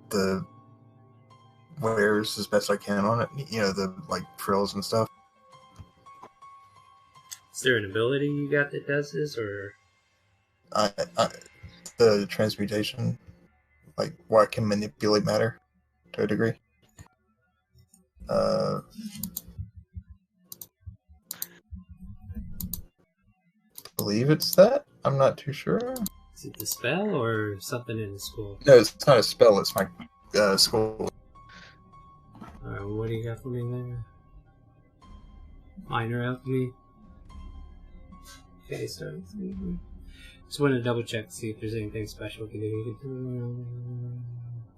the wears as best I can on it. The, like, frills and stuff. Is there an ability you got that does this, or... The transmutation, like, where I can manipulate matter to a degree. Believe it's that? I'm not too sure. Is it the spell, or something in the school? No, it's not a spell, it's my skull. Alright, what do you got for me there? Minor alchemy. Okay, so... Just want to double check to see if there's anything special we can do.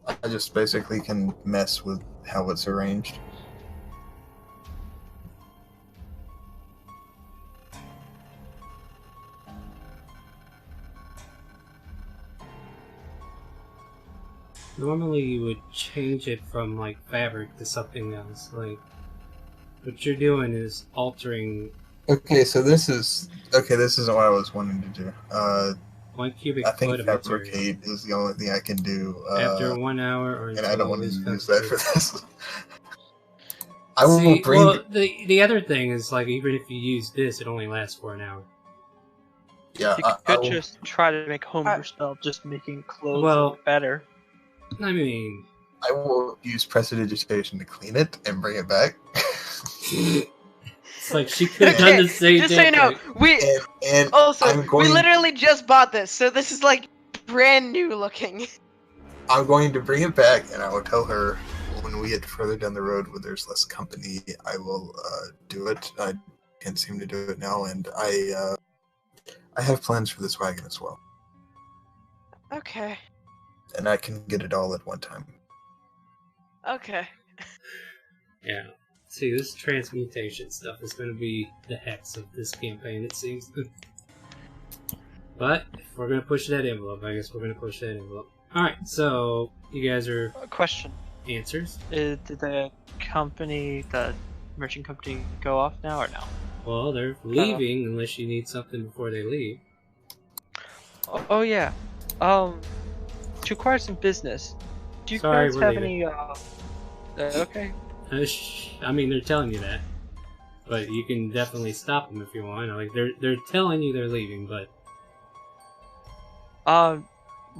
I just basically can mess with how it's arranged. Normally you would change it from, like, fabric to something else. Like, what you're doing is altering Okay, so this isn't what I was wanting to do. 1 cubic I foot think of material. fabricate is the only thing I can do. After 1 hour or and I until don't want it to is use that for completed. this. I will See, bring. well, the other thing is, like, even if you use this, it only lasts for an hour. Yeah, You I could will, just try to make homebrew spell, just making clothes Well- look better. I mean, I will use prestidigitation to clean it and bring it back. it's like she could have done the same just thing. so you know, like- we and also I'm going. we literally just bought this, so this is like brand new looking. I'm going to bring it back, and I will tell her when we get further down the road where there's less company, I will do it. I can't seem to do it now, and I have plans for this wagon as well, Okay. and I can get it all at one time. Okay. Yeah. See, this transmutation stuff is going to be the hex of this campaign, it seems. But, if we're going to push that envelope, I guess we're going to push that envelope. Alright, so, you guys are Question: answers. Did the merchant company, go off now or no? Well, they're leaving unless you need something before they leave. Oh yeah. To acquire some business. Do you Sorry, guys we're have leaving. any? Okay. I mean, they're telling you that, but you can definitely stop them if you want. Like they're telling you they're leaving, but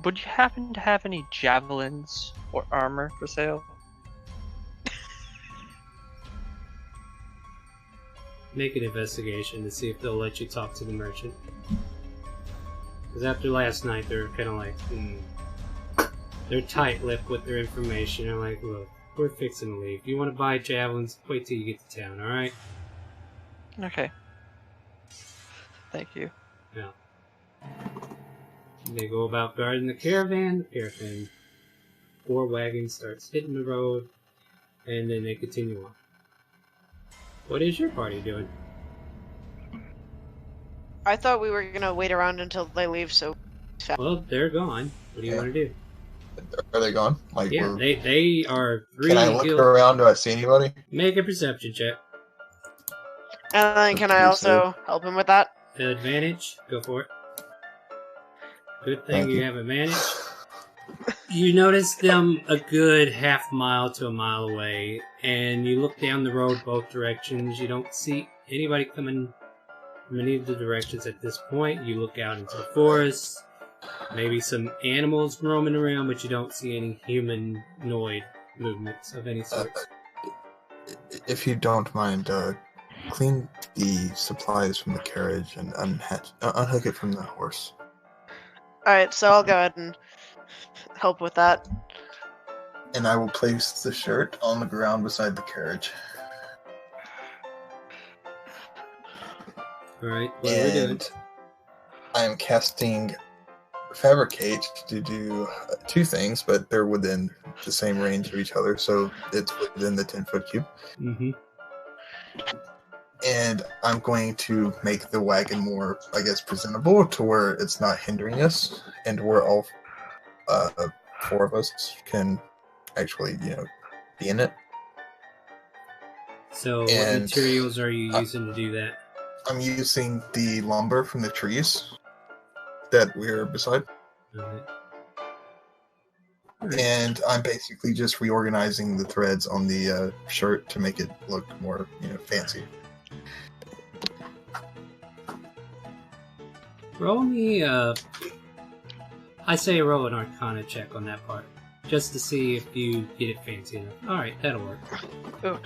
Would you happen to have any javelins or armor for sale? make an investigation to see if they'll let you talk to the merchant. Because after last night, they're kind of like, they're tight-lipped with their information. They're like, look, we're fixing to leave. If you want to buy javelins, wait till you get to town, alright? Okay. Thank you. Yeah. They go about guarding the caravan. The caravan, 4 wagons starts hitting the road, and then they continue on. What is your party doing? I thought we were gonna wait around until they leave, so... Well, they're gone. What do you want to do? Are they gone? Like, Yeah, they are can I look around? Do I see anybody? Make a perception check. And then can I also help him with that? Advantage? Go for it. Good thing Thank you you. have advantage. You notice them a good half mile to a mile away, and you look down the road both directions. You don't see anybody coming from any of the directions at this point. You look out into the forest, maybe some animals roaming around, but you don't see any humanoid movements of any sort. If you don't mind, clean the supplies from the carriage and unhook it from the horse. Alright, so I'll go ahead and help with that. And I will place the shirt on the ground beside the carriage. Alright, what are we doing? And I am casting Fabricate to do 2 things, but they're within the same range of each other, so it's within the 10-foot cube. Mm-hmm. And I'm going to make the wagon more, I guess, presentable to where it's not hindering us, and where all 4 of us can actually, be in it. So, what And materials are you using to do that? I'm using the lumber from the trees that we're beside, Alright. and I'm basically just reorganizing the threads on the shirt to make it look more, fancy. Roll me, I say roll an Arcana check on that part, just to see if you get it fancy enough. Alright, that'll work. Ooh.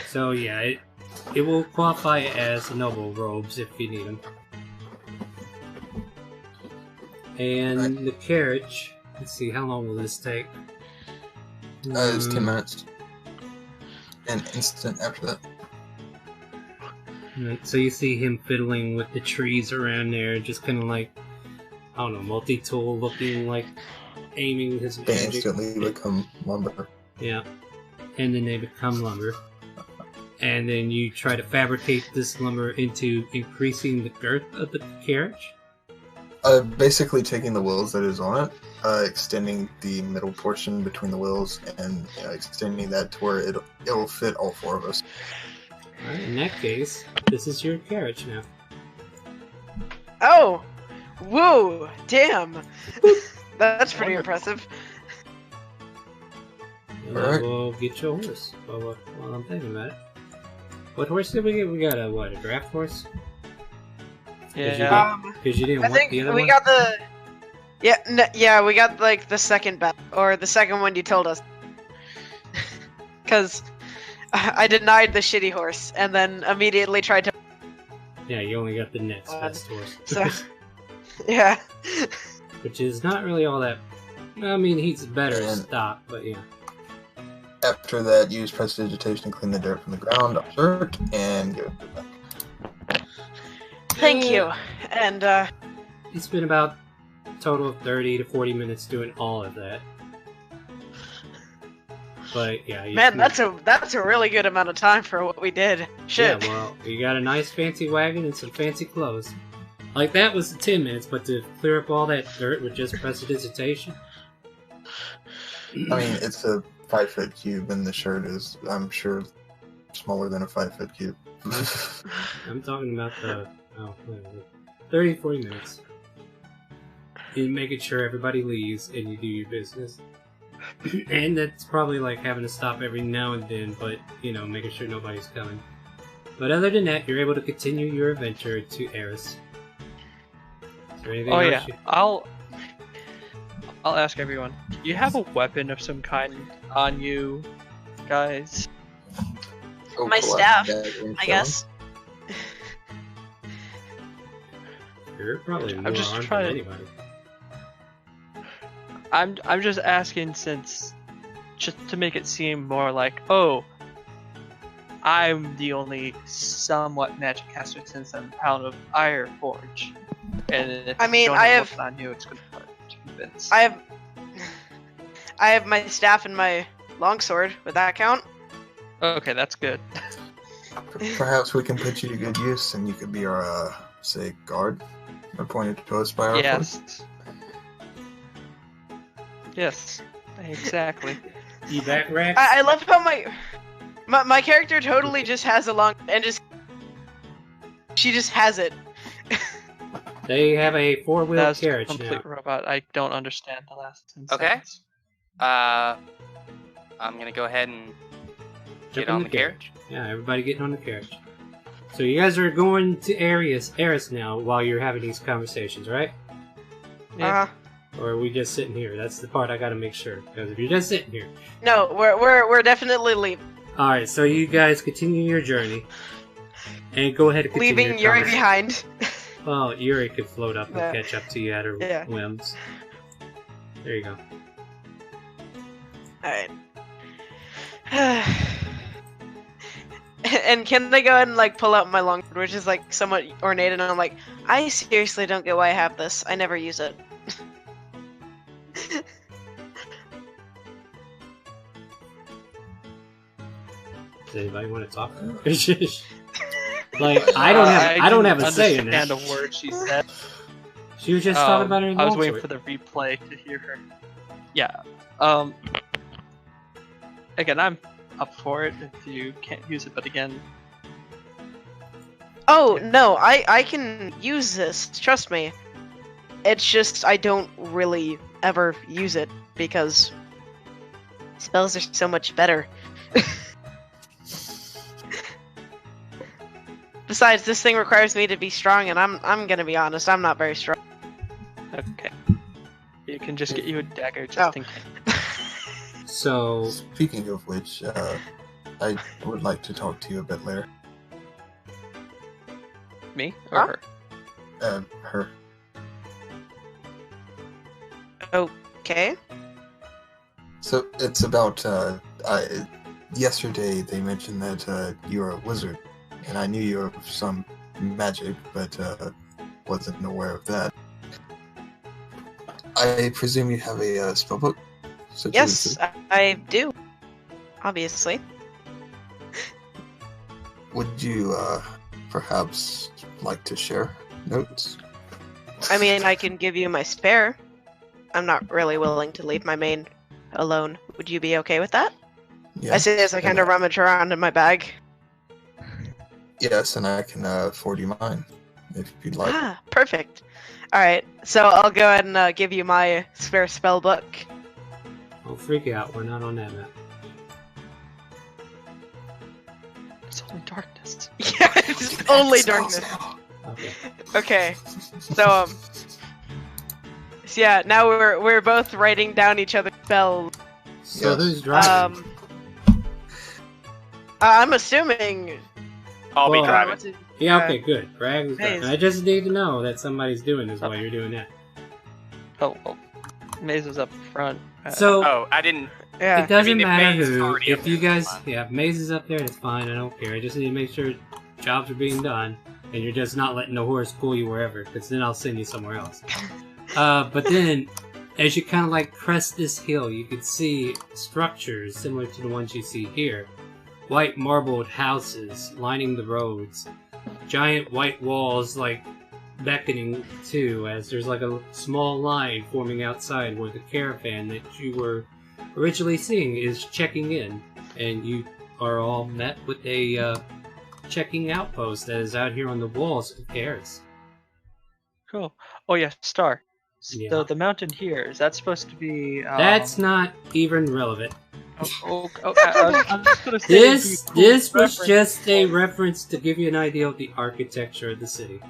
So yeah, it will qualify as noble robes if you need them. And the carriage, let's see, how long will this take? It's 10 minutes. An instant after that. Right, so you see him fiddling with the trees around there, just kind of like, I don't know, multi-tool looking, like aiming his They magic. instantly become lumber. Yeah, and then they become lumber. And then you try to fabricate this lumber into increasing the girth of the carriage? Basically taking the wheels that is on it, extending the middle portion between the wheels, and extending that to where it'll fit all 4 of us. Alright, in that case, this is your carriage now. Oh! Woo! Damn! That's pretty impressive. And Alright. we'll get you a horse while I'm thinking about it. What horse did we get? We got a draft horse? Yeah. Because you didn't I want think the other we one? got the... Yeah, we got, like, the second best, or the second one you told us. Because I denied the shitty horse, and then immediately tried to... Yeah, you only got the next best horse. So, yeah. Which is not really all that... I mean, he's better And- stock, but yeah. After that, use prestidigitation to clean the dirt from the ground off shirt and give it back. Thank you. And, He spent about a total of 30 to 40 minutes doing all of that. But yeah, you man, can- that's a really good amount of time for what we did. Shit. Yeah, well, you got a nice fancy wagon and some fancy clothes. Like, that was 10 minutes, but to clear up all that dirt with just prestidigitation... I mean, it's a 5-foot cube, and the shirt is, I'm sure, smaller than a 5-foot cube. I'm talking about the... 30 to 40 minutes. in making sure everybody leaves and you do your business. And that's probably like having to stop every now and then, but making sure nobody's coming. But other than that, you're able to continue your adventure to Eris. Is there anything else? I'll ask everyone. Do you have a weapon of some kind on you, guys? My staff, I guess. You're probably more I'm just armed trying than to- anybody. I'm just asking just to make it seem more like, oh, I'm the only somewhat magic caster since I'm Pound of Iron Forge. And if I mean, you don't I have a have- weapon on you, it's gonna be hard to convince. I have my staff and my longsword. Would that count? Okay, that's good. Perhaps we can put you to good use, and you could be our, say, guard, appointed to us by our force. Yes. Yes, exactly. You back, Rex? I love how my character totally just has a long and she just has it. They have a four-wheel That's a carriage complete now. robot. I don't understand the last 10 Okay. seconds. I'm gonna go ahead and Jump get in on the the carriage. Yeah, everybody getting on the carriage. So you guys are going to Eris now while you're having these conversations, right? Yeah. Or are we just sitting here? That's the part I gotta make sure. Because if you're just sitting here. No, we're definitely leaving. Alright, so you guys continue your journey. And go ahead and continue Leaving your Yuri behind. Well, Yuri could float up and Yeah. catch up to you at her Yeah. whims. There you go. Alright. And can they go ahead and like pull out my longsword, which is like somewhat ornate, and I'm like, I seriously don't get why I have this. I never use it. Does anybody want to talk? Like I don't have a say in understand that. a word she said. She was just talking about her I was waiting longsword. for the replay to hear her. Yeah. Again, I'm up for it if you can't use it, but again, Oh no, I can use this. Trust me. It's just I don't really ever use it because spells are so much better. Besides, this thing requires me to be strong, and I'm gonna be honest, I'm not very strong. okay. You can just get you a dagger just Oh. in case. So Speaking of which, I would like to talk to you a bit later. Me or Huh? her? Her. Okay. So it's about, yesterday they mentioned that, you are a wizard, and I knew you were some magic, but, wasn't aware of that. I presume you have a, spellbook? Such Yes, as- I do. Obviously. Would you, perhaps like to share notes? I mean, I can give you my spare. I'm not really willing to leave my main alone. Would you be okay with that? Yeah. I say as I kind of rummage around in my bag. Yes, and I can, forward you mine, if you'd like. Ah, perfect. Alright, so I'll go ahead and give you my spare spell book. don't freak out. We're not on that map. It's only darkness. Yeah, it's only darkness. Okay. Okay, so so yeah, now we're both writing down each other's spells. So Yes. who's driving? I'm assuming. I'll be Well, driving. Yeah, okay, good. Bragg is driving. Maze. I just need to know that somebody's doing this while you're doing that. Oh, well. Maze was up front. So Oh, I didn't. Yeah. it doesn't if matter Maze is who. already up If you there, it's guys, fine. yeah, if Maze is up there, it's fine. I don't care. I just need to make sure jobs are being done, and you're just not letting the horse pull you wherever, because then I'll send you somewhere else. But then, as you kind of like crest this hill, you can see structures similar to the ones you see here. White marbled houses lining the roads. Giant white walls like beckoning too, as there's like a small line forming outside where the caravan that you were originally seeing is checking in. And you are all met with a checking outpost that is out here on the walls of Paris. Cool. Oh yeah, Star. So Yeah. the mountain here, is that supposed to be? That's not even relevant. I'm just gonna say it'd be This a cool this was reference just a point. reference to give you an idea of the architecture of the city.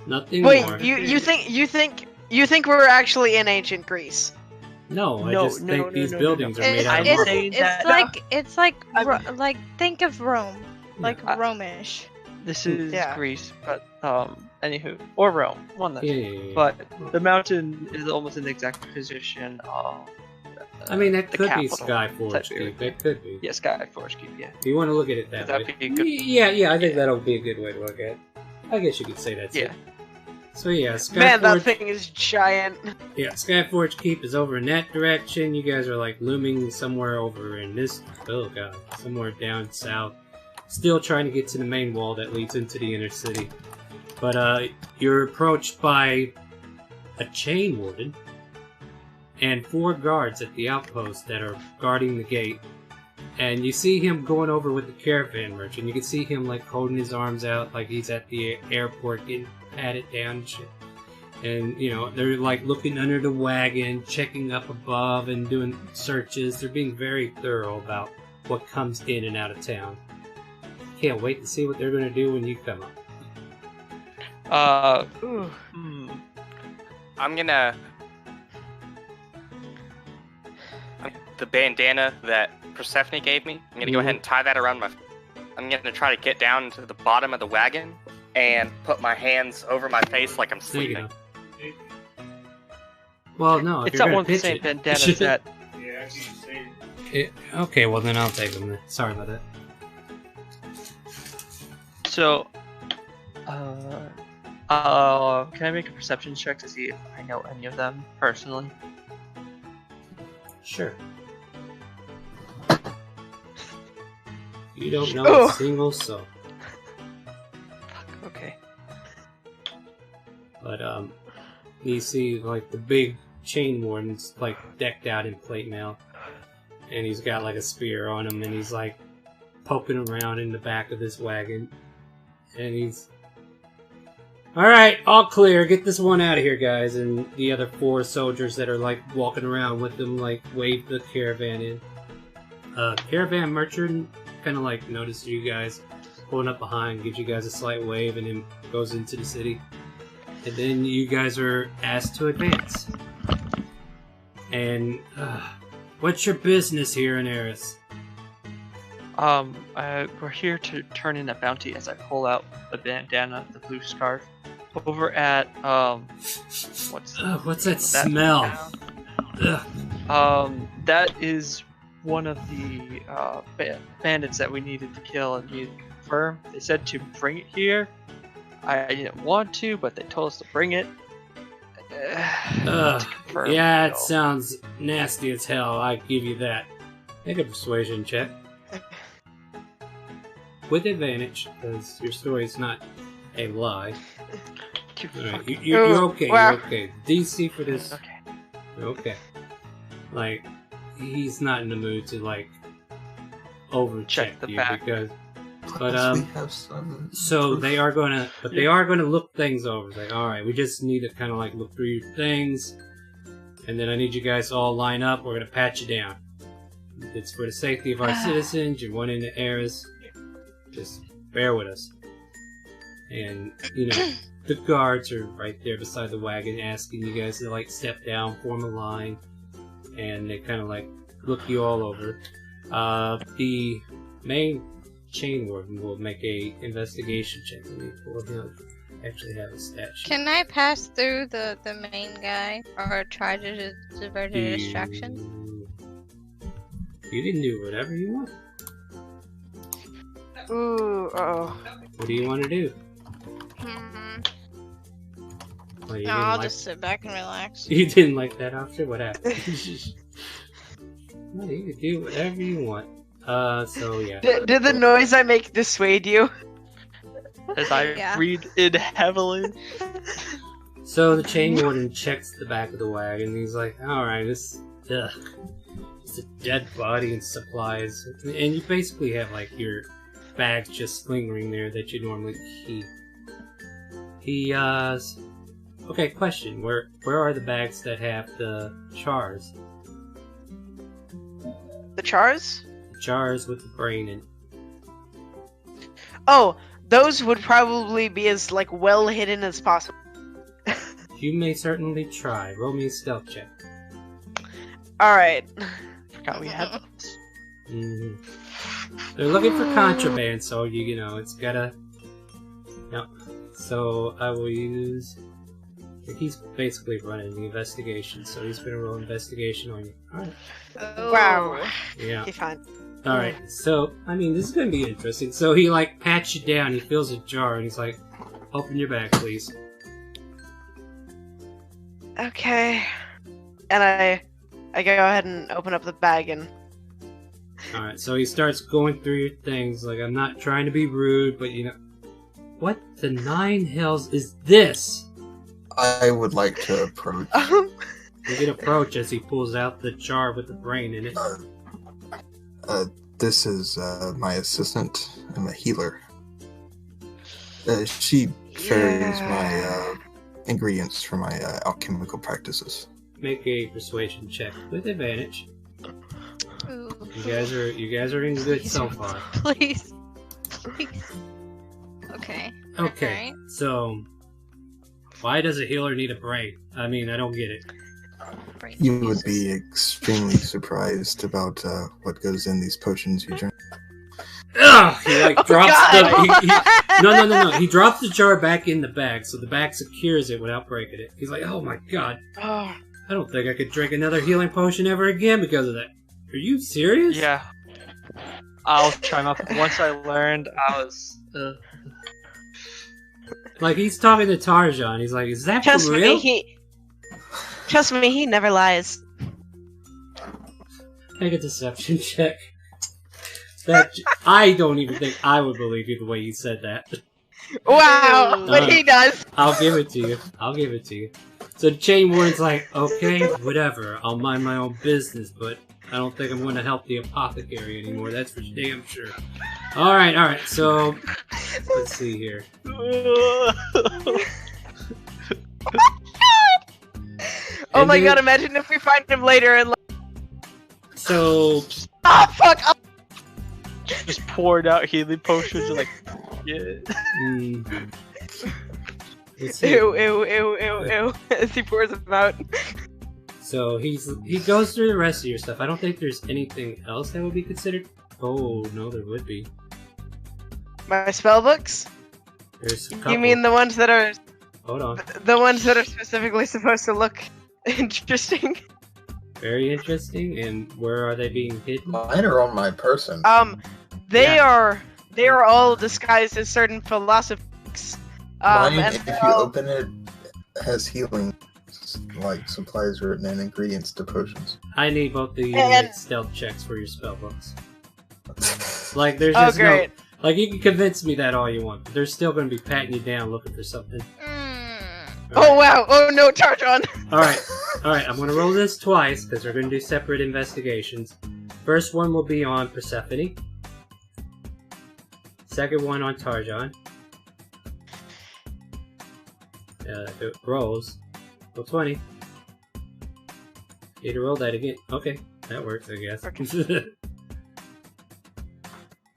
Nothing Wait, more. you think we're actually in ancient Greece? No, I No, just no, think no, these no, no, buildings no. are made out of I'm marble. saying It's that- like it's like I'm- like think of Rome, like I- Romish. This is Yeah. Greece, but anywho, or Rome, one that's. Yeah, yeah, yeah. But the mountain is almost in the exact position of. I mean, that the could be capital Skyforge type Keep. area. That could be. Yeah, Skyforge Keep. Yeah. If you want to look at it that That'd way. be good. Yeah, I think that'll be a good way to look at it. I guess you could say that's Yeah. it. So yeah, Skyforge. Man, that thing is giant. Yeah, Skyforge Keep is over in that direction. You guys are like looming somewhere over in this. Oh god, somewhere down south. Still trying to get to the main wall that leads into the inner city. But you're approached by a chain warden and 4 guards at the outpost that are guarding the gate. And you see him going over with the caravan merchant. You can see him like holding his arms out like he's at the airport getting patted down and shit. And, you know, they're like looking under the wagon, checking up above and doing searches. They're being very thorough about what comes in and out of town. Can't wait to see what they're going to do when you come up. I'm gonna. The bandana that Persephone gave me, I'm gonna go ahead and tie that around my. I'm gonna try to get down to the bottom of the wagon and put my hands over my face like I'm There you sleeping. go. Well, no, if It's you're not gonna one of the pitch same it- bandanas that. Okay, well then I'll take them then. Sorry about that. So, can I make a perception check to see if I know any of them personally? Sure. You don't know Oh. a single soul. Okay. But you see like the big chain warden's like decked out in plate mail, and he's got like a spear on him, and he's like poking around in the back of this wagon, and he's all right, all clear. Get this one out of here, guys. And the other 4 soldiers that are like walking around with them like wave the caravan in. Caravan merchant kind of like notices you guys pulling up behind, gives you guys a slight wave, and then goes into the city. And then you guys are asked to advance. And what's your business here in Eris? We're here to turn in a bounty as I pull out the bandana, the blue scarf, over at what's that smell? Ugh. That is one of the bandits that we needed to kill and needed to confirm. They said to bring it here. I didn't want to, but they told us to bring it. To confirm, Yeah, it so. sounds nasty as hell. I give you that. Make a persuasion check. With advantage, because your story's not a lie. Alright, you're okay, Wow. you're okay. DC for this, Okay. you're okay. Like, he's not in the mood to, like, overcheck Check the you, back. because... But, Plus, we have some So proof. they are gonna, but they are gonna look things over. Like, all right, we just need to kind of like look through your things, and then I need you guys to all line up. We're gonna pat you down. It's for the safety of our citizens. You're one into Eris. Just bear with us. And you know, the guards are right there beside the wagon, asking you guys to like step down, form a line, and they kind of like look you all over. The main chain warden will make a investigation check. Let me pull him. Actually have a stat sheet. Can I pass through the main guy or try to divert a distraction? You can do whatever you want. Ooh, oh. What do you want to do? Hmm. Well, you No, didn't I'll like- just sit back and relax. You didn't like that option? What happened? No, you can do whatever you want. So yeah. Did the noise I make dissuade you? As I Yeah. breathe in heavily. So the chain warden checks the back of the wagon. He's like, "All right, it's a dead body and supplies, and you basically have like your bags just lingering there that you normally keep." He Okay, question. Where are the bags that have the chars? The chars? The jars with the brain in. Oh, those would probably be as like well hidden as possible. You may certainly try. Roll me a stealth check. Alright. Forgot we had those. Mhm. They're looking for contraband, so you know it's gotta. No. So I will use. He's basically running the investigation, so he's gonna roll investigation on you. Alright. Wow. Yeah. Okay, fine. Alright, so, I mean, this is gonna be interesting. So he, like, pats you down, he fills a jar, and he's like, open your bag, please. Okay. And I go ahead and open up the bag and... Alright, so he starts going through your things, like, I'm not trying to be rude, but, you know... What the nine hells is this? I would like to approach. You can approach as he pulls out the jar with the brain in it. This is my assistant. I'm a healer. She ferries my ingredients for my alchemical practices. Make a persuasion check with advantage. Ooh. You guys are in good so far. Please. Please. Okay. Okay, Alright. so why does a healer need a brain? I mean, I don't get it. Brain You would Jesus. be extremely surprised about what goes in these potions you drink. Ugh! He like drops God. No. He drops the jar back in the bag, so the bag secures it without breaking it. He's like, oh my god, Oh. I don't think I could drink another healing potion ever again because of that. Are you serious? Yeah. I'll chime up. Once I learned, I was. Like, he's talking to Tarjan. He's like, is that Trust for real? Trust me, he never lies. Make a deception check. I don't even think I would believe you the way you said that. Wow, but he does. I'll give it to you. So the chain warden's like, okay, whatever. I'll mind my own business, but I don't think I'm going to help the apothecary anymore. That's for damn sure. Alright, so let's see here. Oh And my then- god, imagine if we find him later and like, So, oh fuck, oh, Just poured out healing potions and like, yeah. let's see. ew, as he pours them out. So he goes through the rest of your stuff. I don't think there's anything else that would be considered. Oh no, there would be. My spell books? There's a couple. You mean the ones that are Hold on. the ones that are specifically supposed to look interesting? Very interesting. And where are they being hidden? Mine are on my person. They are all disguised as certain philosophies. Mine, and if they're you all- open it, has healing, like supplies written and ingredients to potions. I need both of you to And- make stealth checks for your spell books. Like, there's Oh just great. no. Like, you can convince me that all you want, but they're still going to be patting you down looking for something. Oh wow, oh no, Tarjan! Alright, I'm going to roll this twice because we're going to do separate investigations. First one will be on Persephone. Second one on Tarjan. It rolls. Roll 20. Need to roll that again. Okay, that works, I guess.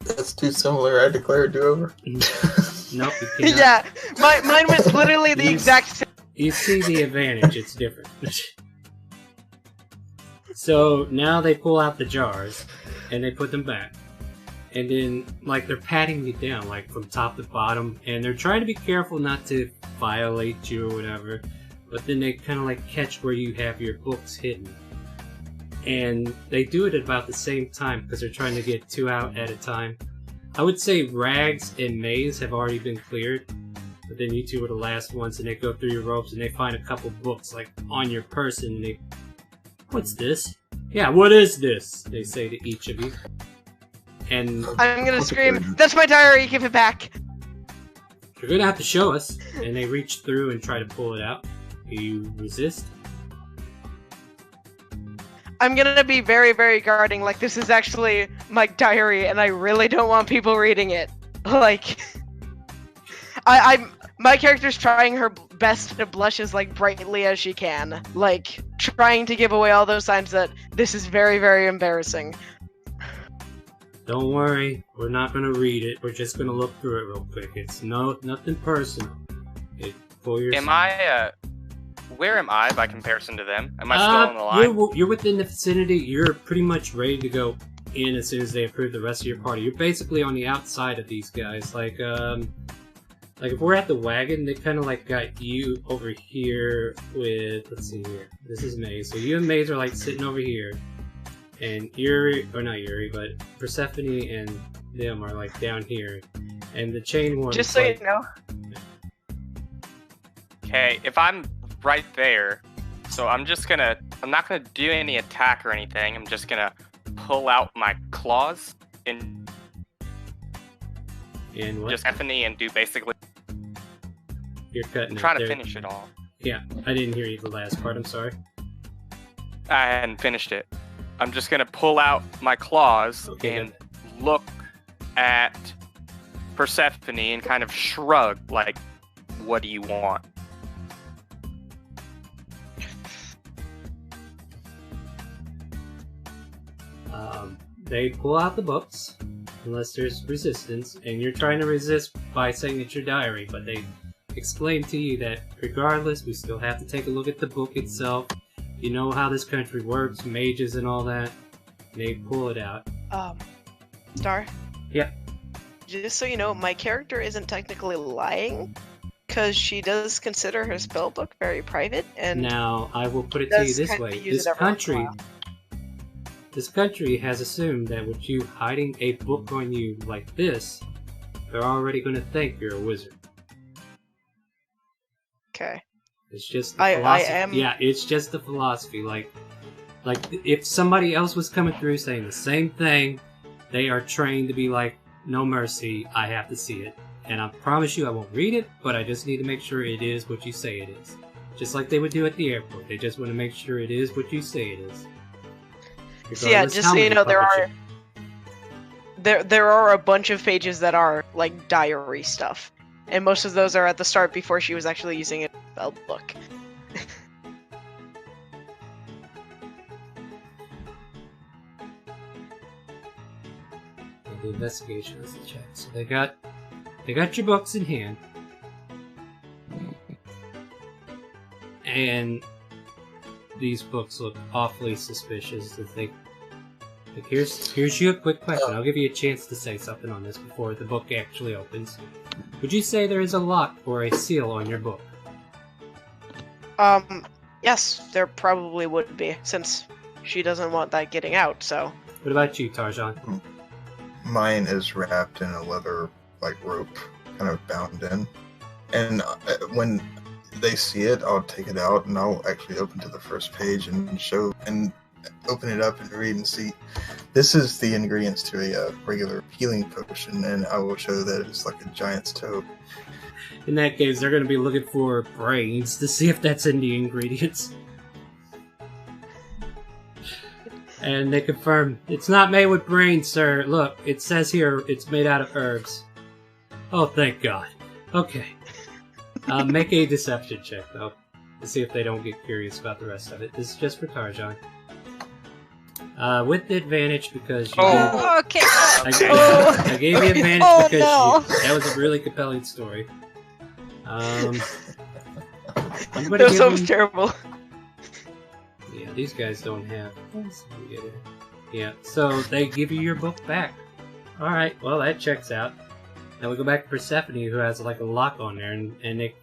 That's too similar. I declare a do-over. Nope, you cannot. Yeah, mine was literally the You- exact same. You see the advantage, it's different. So now they pull out the jars and they put them back. And then, like, they're patting you down, like, from top to bottom, and they're trying to be careful not to violate you or whatever, but then they kind of, like, catch where you have your books hidden. And they do it at about the same time, because they're trying to get 2 out at a time. I would say Rags and Maze have already been cleared, but then you two are the last ones, and they go through your ropes, and they find a couple books, like, on your person, and they... What's this? Yeah, what is this? They say to each of you. And I'm gonna scream, that's my diary, give it back! you're gonna have to show us. And they reach through and try to pull it out. Do you resist? I'm gonna be very, very guarding, like this is actually my diary and I really don't want people reading it. Like, My character's trying her best to blush as like brightly as she can, like trying to give away all those signs that this is very, very embarrassing. Don't worry, we're not gonna read it. We're just gonna look through it real quick. It's nothing personal. For your. Am I? Where am I by comparison to them? Am I still on the line? You're within the vicinity. You're pretty much ready to go in as soon as they approve the rest of your party. You're basically on the outside of these guys. Like if we're at the wagon, they kind of like got you over here with. Let's see here. This is Maze. So you and Maze are like sitting over here. And Yuri, or not Yuri, but Persephone and them are like down here, and the chain one. Just so like, you know. Okay, if I'm right there, so I'm not gonna do any attack or anything. I'm just gonna pull out my claws and what? just Persephone and do basically. You're cutting. Try to finish it all. Yeah, I didn't hear you the last part. I'm sorry. I hadn't finished it. I'm just gonna pull out my claws and look at Persephone and kind of shrug, like, what do you want? They pull out the books, unless there's resistance, and you're trying to resist by saying it's your diary, but they explain to you that regardless, we still have to take a look at the book itself. You know how this country works, mages and all that. They pull it out. Star? Yeah. Just so you know, my character isn't technically lying, because she does consider her spellbook very private, and now, I will put it to you this kind of way. use it every once in a while. This country has assumed that with you hiding a book on you like this, they're already going to think you're a wizard. Okay. It's just the philosophy. I am... Yeah, it's just the philosophy. Like if somebody else was coming through saying the same thing, they are trained to be like, no mercy, I have to see it. And I promise you I won't read it, but I just need to make sure it is what you say it is. Just like they would do at the airport. They just want to make sure it is what you say it is. So yeah, just so you know, there are a bunch of pages that are like diary stuff, and most of those are at the start before she was actually using a spell book. The investigation is the check. So they got your books in hand, and these books look awfully suspicious. Here's you a quick question. I'll give you a chance to say something on this before the book actually opens. Would you say there is a lock or a seal on your book? Yes, there probably would be, since she doesn't want that getting out. So. What about you, Tarjan? Mine is wrapped in a leather rope, kind of bound in, and when they see it, I'll take it out and I'll actually open to the first page and open it up and read and see. This is the ingredients to a regular healing potion, and I will show that it's like a giant's toe. In that case, they're going to be looking for brains to see if that's in the ingredients. And they confirm, it's not made with brains, sir. Look, it says here it's made out of herbs. Oh, thank God. Okay. Make a deception check, though, to see if they don't get curious about the rest of it. This is just for Tarjan. With the advantage, because you okay. I gave you advantage because that was a really compelling story. I'm gonna That give sounds them, terrible. Yeah, these guys don't have. Yeah, so they give you your book back. Alright, well, that checks out. Now we go back to Persephone, who has like a lock on there, and it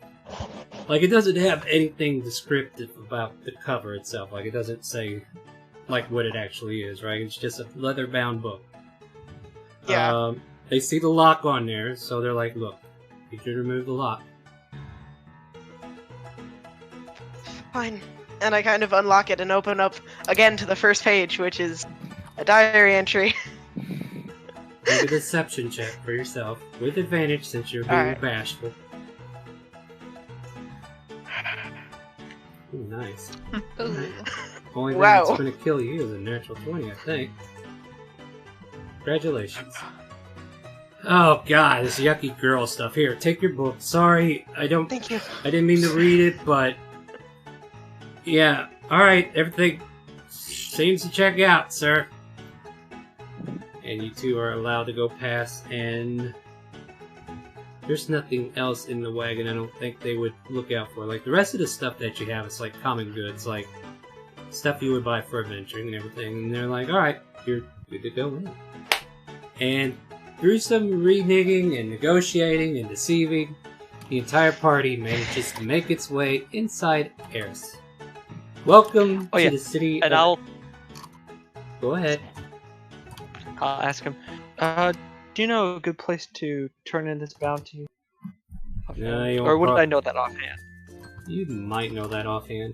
doesn't have anything descriptive about the cover itself. Like, it doesn't say like what it actually is, right? It's just a leather-bound book. Yeah. They see the lock on there, so they're like, "Look, you should remove the lock." Fine. And I kind of unlock it and open up again to the first page, which is a diary entry. Make a deception check for yourself with advantage since you're being bashful. Ooh, nice. Ooh. Only thing Wow. that's going to kill you is a natural 20, I think. Congratulations. Oh god, this yucky girl stuff. Here, take your book. Sorry, Thank you. I didn't mean to read it, but yeah. Alright, everything seems to check out, sir. And you two are allowed to go past, and there's nothing else in the wagon I don't think they would look out for. Like, the rest of the stuff that you have is like common goods, like stuff you would buy for adventuring and everything. And they're like, alright, you're good to go in. And through some reneging and negotiating and deceiving, the entire party manages to make its way inside Eris. Welcome to the city. And of... Go ahead. I'll ask him. Do you know a good place to turn in this bounty? No, you or would won't I know that offhand? You might know that offhand.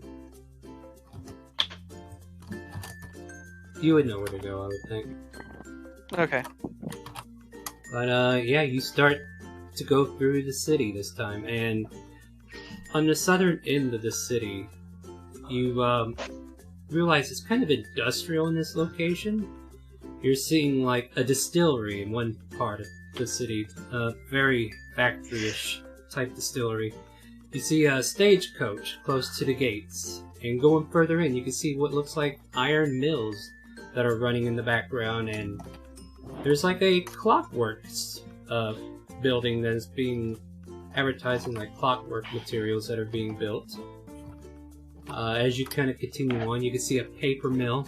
You would know where to go, I would think. Okay. But yeah, you start to go through the city this time, and on the southern end of the city, you realize it's kind of industrial in this location. You're seeing like a distillery in one part of the city, a very factory-ish type distillery. You see a stagecoach close to the gates, and going further in, you can see what looks like iron mills that are running in the background, and there's like a clockworks building that is being advertising like clockwork materials that are being built. As you kind of continue on, you can see a paper mill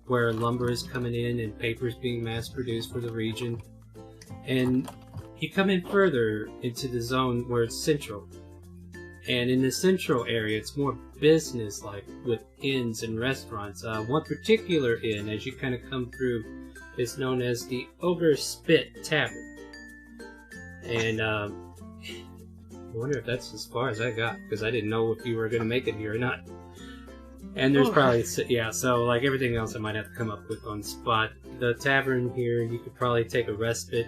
where lumber is coming in and paper is being mass produced for the region. And you come in further into the zone where it's central. And in the central area, it's more business-like with inns and restaurants. One particular inn, as you kind of come through, is known as the Ogre Spit Tavern. And I wonder if that's as far as I got, because I didn't know if you were going to make it here or not. And there's probably, yeah, so like everything else I might have to come up with on the spot. The tavern here, you could probably take a respite.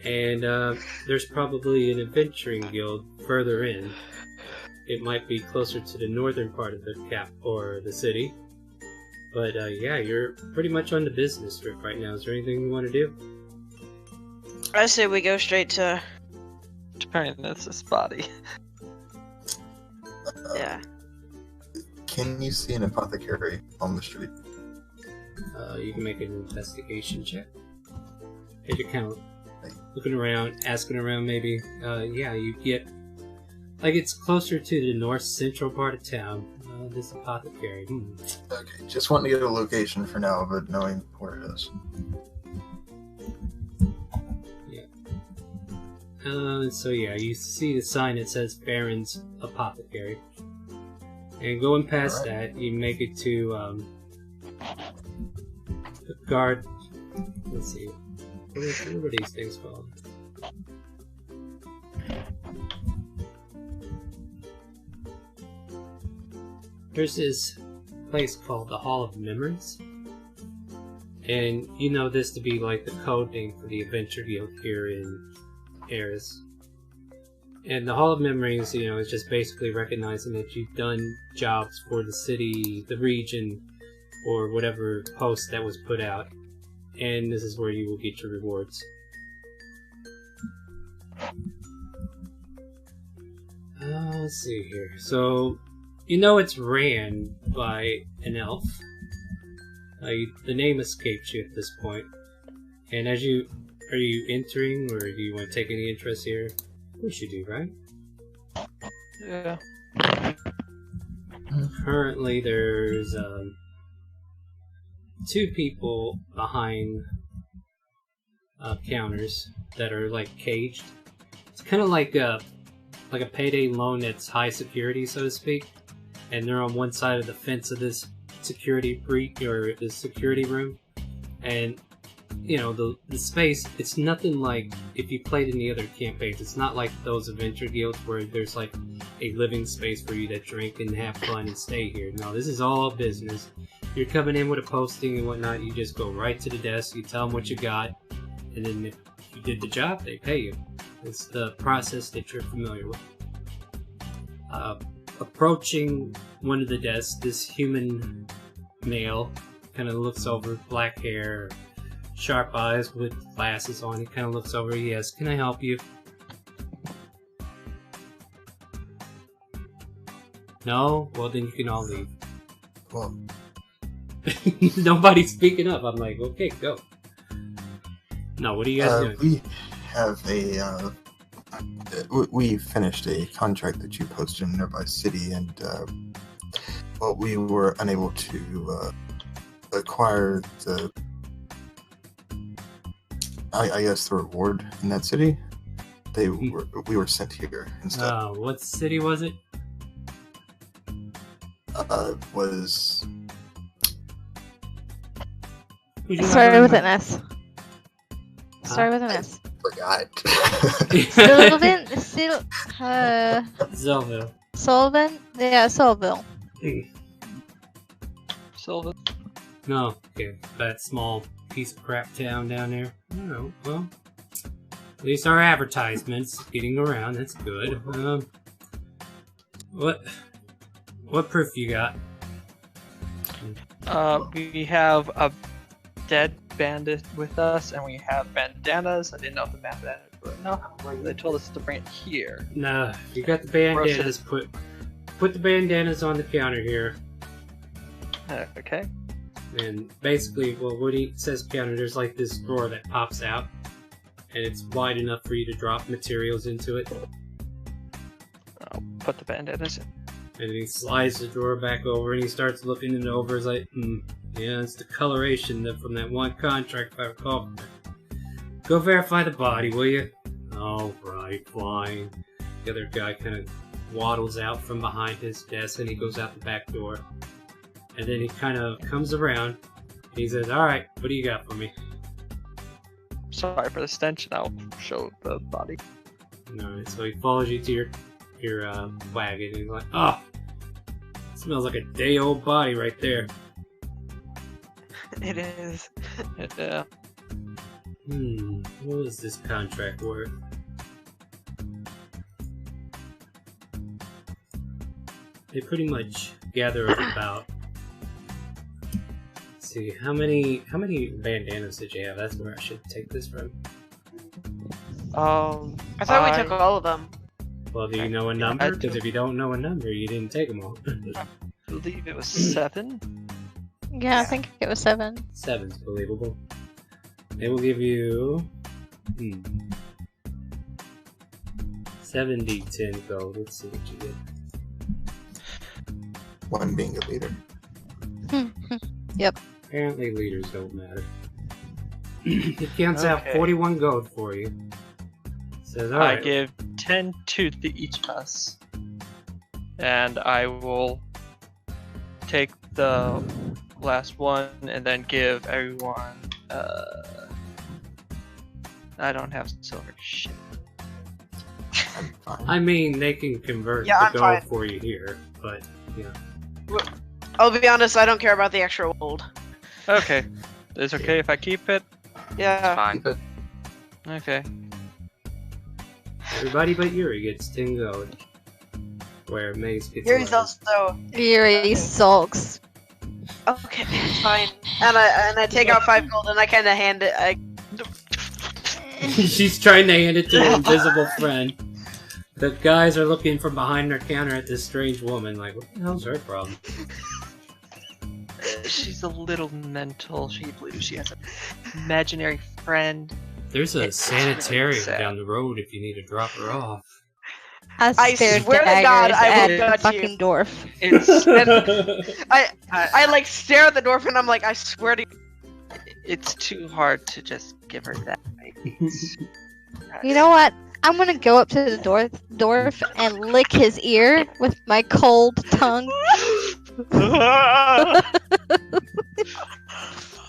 And there's probably an adventuring guild further in. It might be closer to the northern part of the cap or the city. But yeah, you're pretty much on the business trip right now. Is there anything you want to do? I say we go straight to... Turn this body. Yeah. Can you see an apothecary on the street? You can make an investigation check. If you're kind of looking around, asking around maybe, yeah, you get... Like, it's closer to the north central part of town. This apothecary. Okay, just wanting to get a location for now, but knowing where it is. Yeah. So yeah, you see the sign that says Baron's Apothecary. And going past that, you make it to, the guard... Let's see. What are these things called? There's this place called the Hall of Memories. And you know this to be like the code name for the Adventure Guild here in Eris. And the Hall of Memories, you know, is just basically recognizing that you've done jobs for the city, the region, or whatever post that was put out. And this is where you will get your rewards. Let's see here. So, you know it's ran by an elf. The name escapes you at this point. And as you... Are you entering, or do you want to take any interest here? Of course you do, right? Yeah. Currently, there's 2 people behind counters that are like caged. It's kind of like a payday loan that's high security, so to speak. And they're on one side of the fence of this security breach or this security room, and you know the space. It's nothing like if you played in the other campaigns. It's not like those adventure guilds where there's like a living space for you to drink and have fun and stay here. No, this is all business. You're coming in with a posting and whatnot. You just go right to the desk. You tell them what you got, and then if you did the job, they pay you. It's the process that you're familiar with. Approaching one of the desks, this human male kind of looks over, black hair, sharp eyes with glasses on. He kind of looks over. Yes, can I help you? No? Well, then you can all leave. Well, Nobody's speaking up. I'm like, okay, go. No, what are you guys doing? we have a. We finished a contract that you posted in a nearby city, and well, we were unable to acquire the. I guess the reward in that city. We were sent here instead. What city was it? Was Would you Started have with a- an S. Started with an S. forgot. Sylvan, Zellville. Sullivan? Yeah, Sulville. Sylvan. No, okay, that small piece of crap town down there. Oh, well, at least our advertisements getting around. That's good. What proof you got? We have a dead bandit with us, and we have bandanas. I didn't know if the bandanas were enough. They told us to bring it here. Nah, you got the bandanas. Put the bandanas on the counter here. Okay. And basically, well, when he says counter, there's like this drawer that pops out, and it's wide enough for you to drop materials into it. I'll put the bandanas in. And he slides the drawer back over, and he starts looking it over. He's like, yeah, it's the coloration from that one contract, if I recall. Go verify the body, will you? All right, fine. The other guy kind of waddles out from behind his desk, and he goes out the back door. And then he kind of comes around, and he says, all right, what do you got for me? Sorry for the stench, and I'll show the body. Alright, so he follows you to your wagon, and he's like, oh, smells like a day-old body right there. It is. Yeah. What is this contract worth? They pretty much gather about. Let's see, how many bandanas did you have? That's where I should take this from. I thought we took all of them. Well, do you know a number? Because if you don't know a number, you didn't take them all. I believe it was 7. Yeah, I think it was 7. 7's believable. They will give you 70-10 gold. Let's see what you get. One being a leader. Yep. Apparently leaders don't matter. It counts out Okay. 41 gold for you. Says, I alright. give 10 to each of us. And I will take the last one and then give everyone I don't have silver. Shit. I'm fine. I mean, they can convert Yeah, the I'm gold fine. for you here, but yeah. I'll be honest, I don't care about the extra gold. Okay. It's okay if I keep it? Yeah. Fine. But Okay. Everybody but Yuri gets 10 gold. Where Mace gets Yuri's 11. also Yuri sulks. okay. Fine. And I take out 5 gold and I kind of hand it. She's trying to hand it to her invisible friend. The guys are looking from behind their counter at this strange woman, like, what the hell's her problem? She's a little mental. She believes she has an imaginary friend. There's a It's sanitarium sad. down the road if you need to drop her off. I stared swear to God, daggers I will at gut fucking you. dwarf. It's I like stare at the dwarf and I'm like, I swear to it's too hard to just give her that. You know what? I'm gonna go up to the dwarf and lick his ear with my cold tongue.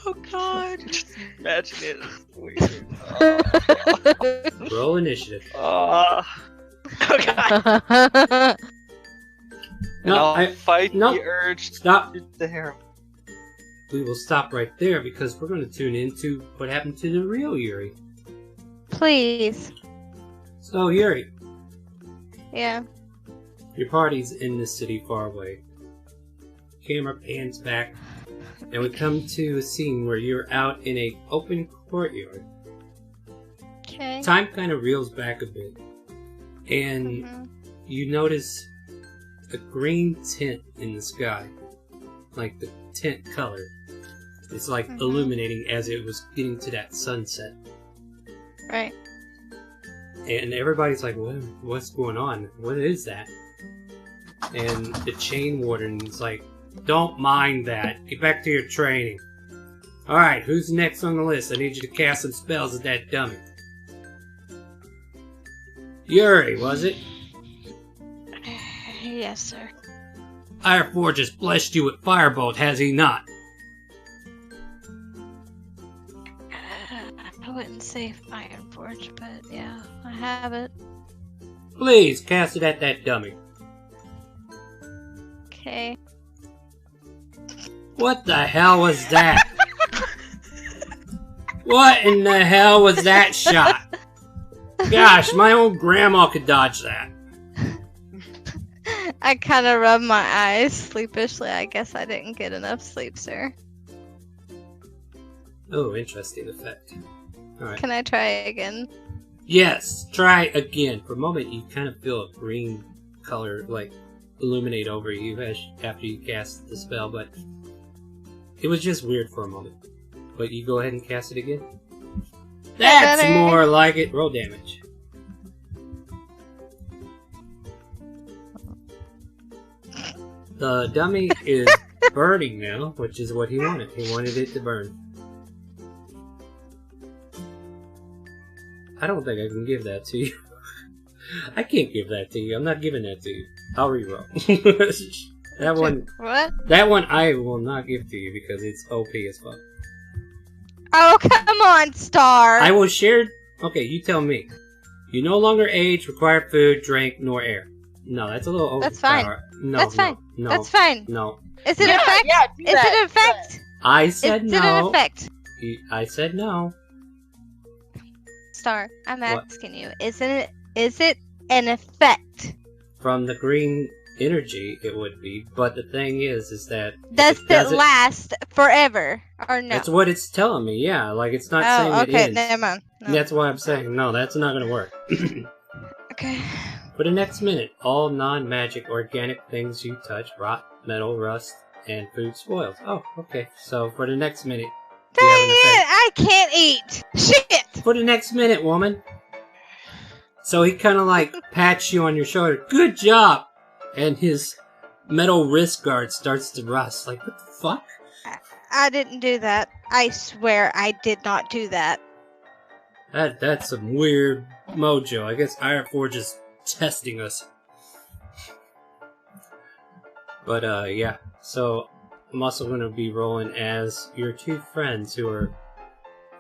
Oh god! Just imagine it. It's weird. Roll initiative. Okay. And I'll fight no. the urge Stop. to the harem. We will stop right there because we're going to tune into what happened to the real Yuri. Please. So, Yuri, Yeah. your party's in this city far away. Camera pans back and we come to a scene where you're out in a open courtyard. Okay. Time kind of reels back a bit, and you notice a green tint in the sky, like the tint color. It's like illuminating as it was getting to that sunset. Right. And everybody's like, what's going on? What is that? And the chain warden's like, don't mind that. Get back to your training. Alright, who's next on the list? I need you to cast some spells at that dummy. Yuri, was it? Yes, sir. Ironforge has blessed you with Firebolt, has he not? I wouldn't say Ironforge, but yeah, I have it. Please, cast it at that dummy. Okay. What the hell was that? What in the hell was that shot? Gosh, my old grandma could dodge that. I kind of rubbed my eyes sleepishly. I guess I didn't get enough sleep, sir. Oh, interesting effect. Alright. Can I try again? Yes, try again. For a moment, you kind of feel a green color, like, illuminate over you after you cast the spell, but it was just weird for a moment. But you go ahead and cast it again. That's better. more like it. Roll damage. The dummy is burning now, which is what he wanted. He wanted it to burn. I don't think I can give that to you. I can't give that to you. I'm not giving that to you. I'll reroll. That one. What? That one I will not give to you because it's OP as fuck. Oh, come on, Star! I will share. Okay, you tell me. You no longer age, require food, drink, nor air. No, that's a little over. That's fine. No, That's fine. No, That's fine. no. Is it an effect? Yeah, do Is that, it an effect? I said Is no. it an effect? I said no. Star, I'm What? asking you. Is it an effect? From the green energy, it would be. But the thing is that Does if it doesn't- last forever or no? That's what it's telling me. Yeah, like it's not saying Oh, it okay, ends. never mind. No. That's why I'm saying no. That's not going to work. Okay. For the next minute, all non-magic organic things you touch rot, metal, rust, and food spoils. Oh, okay. So for the next minute, Dang you have an effect. it! I can't eat! Shit! For the next minute, woman. So he kind of like pats you on your shoulder. Good job! And his metal wrist guard starts to rust. Like, what the fuck? I didn't do that. I swear I did not do that. That's some weird mojo. I guess Ironforge is testing us. But, yeah. So, I'm also going to be rolling as your two friends who are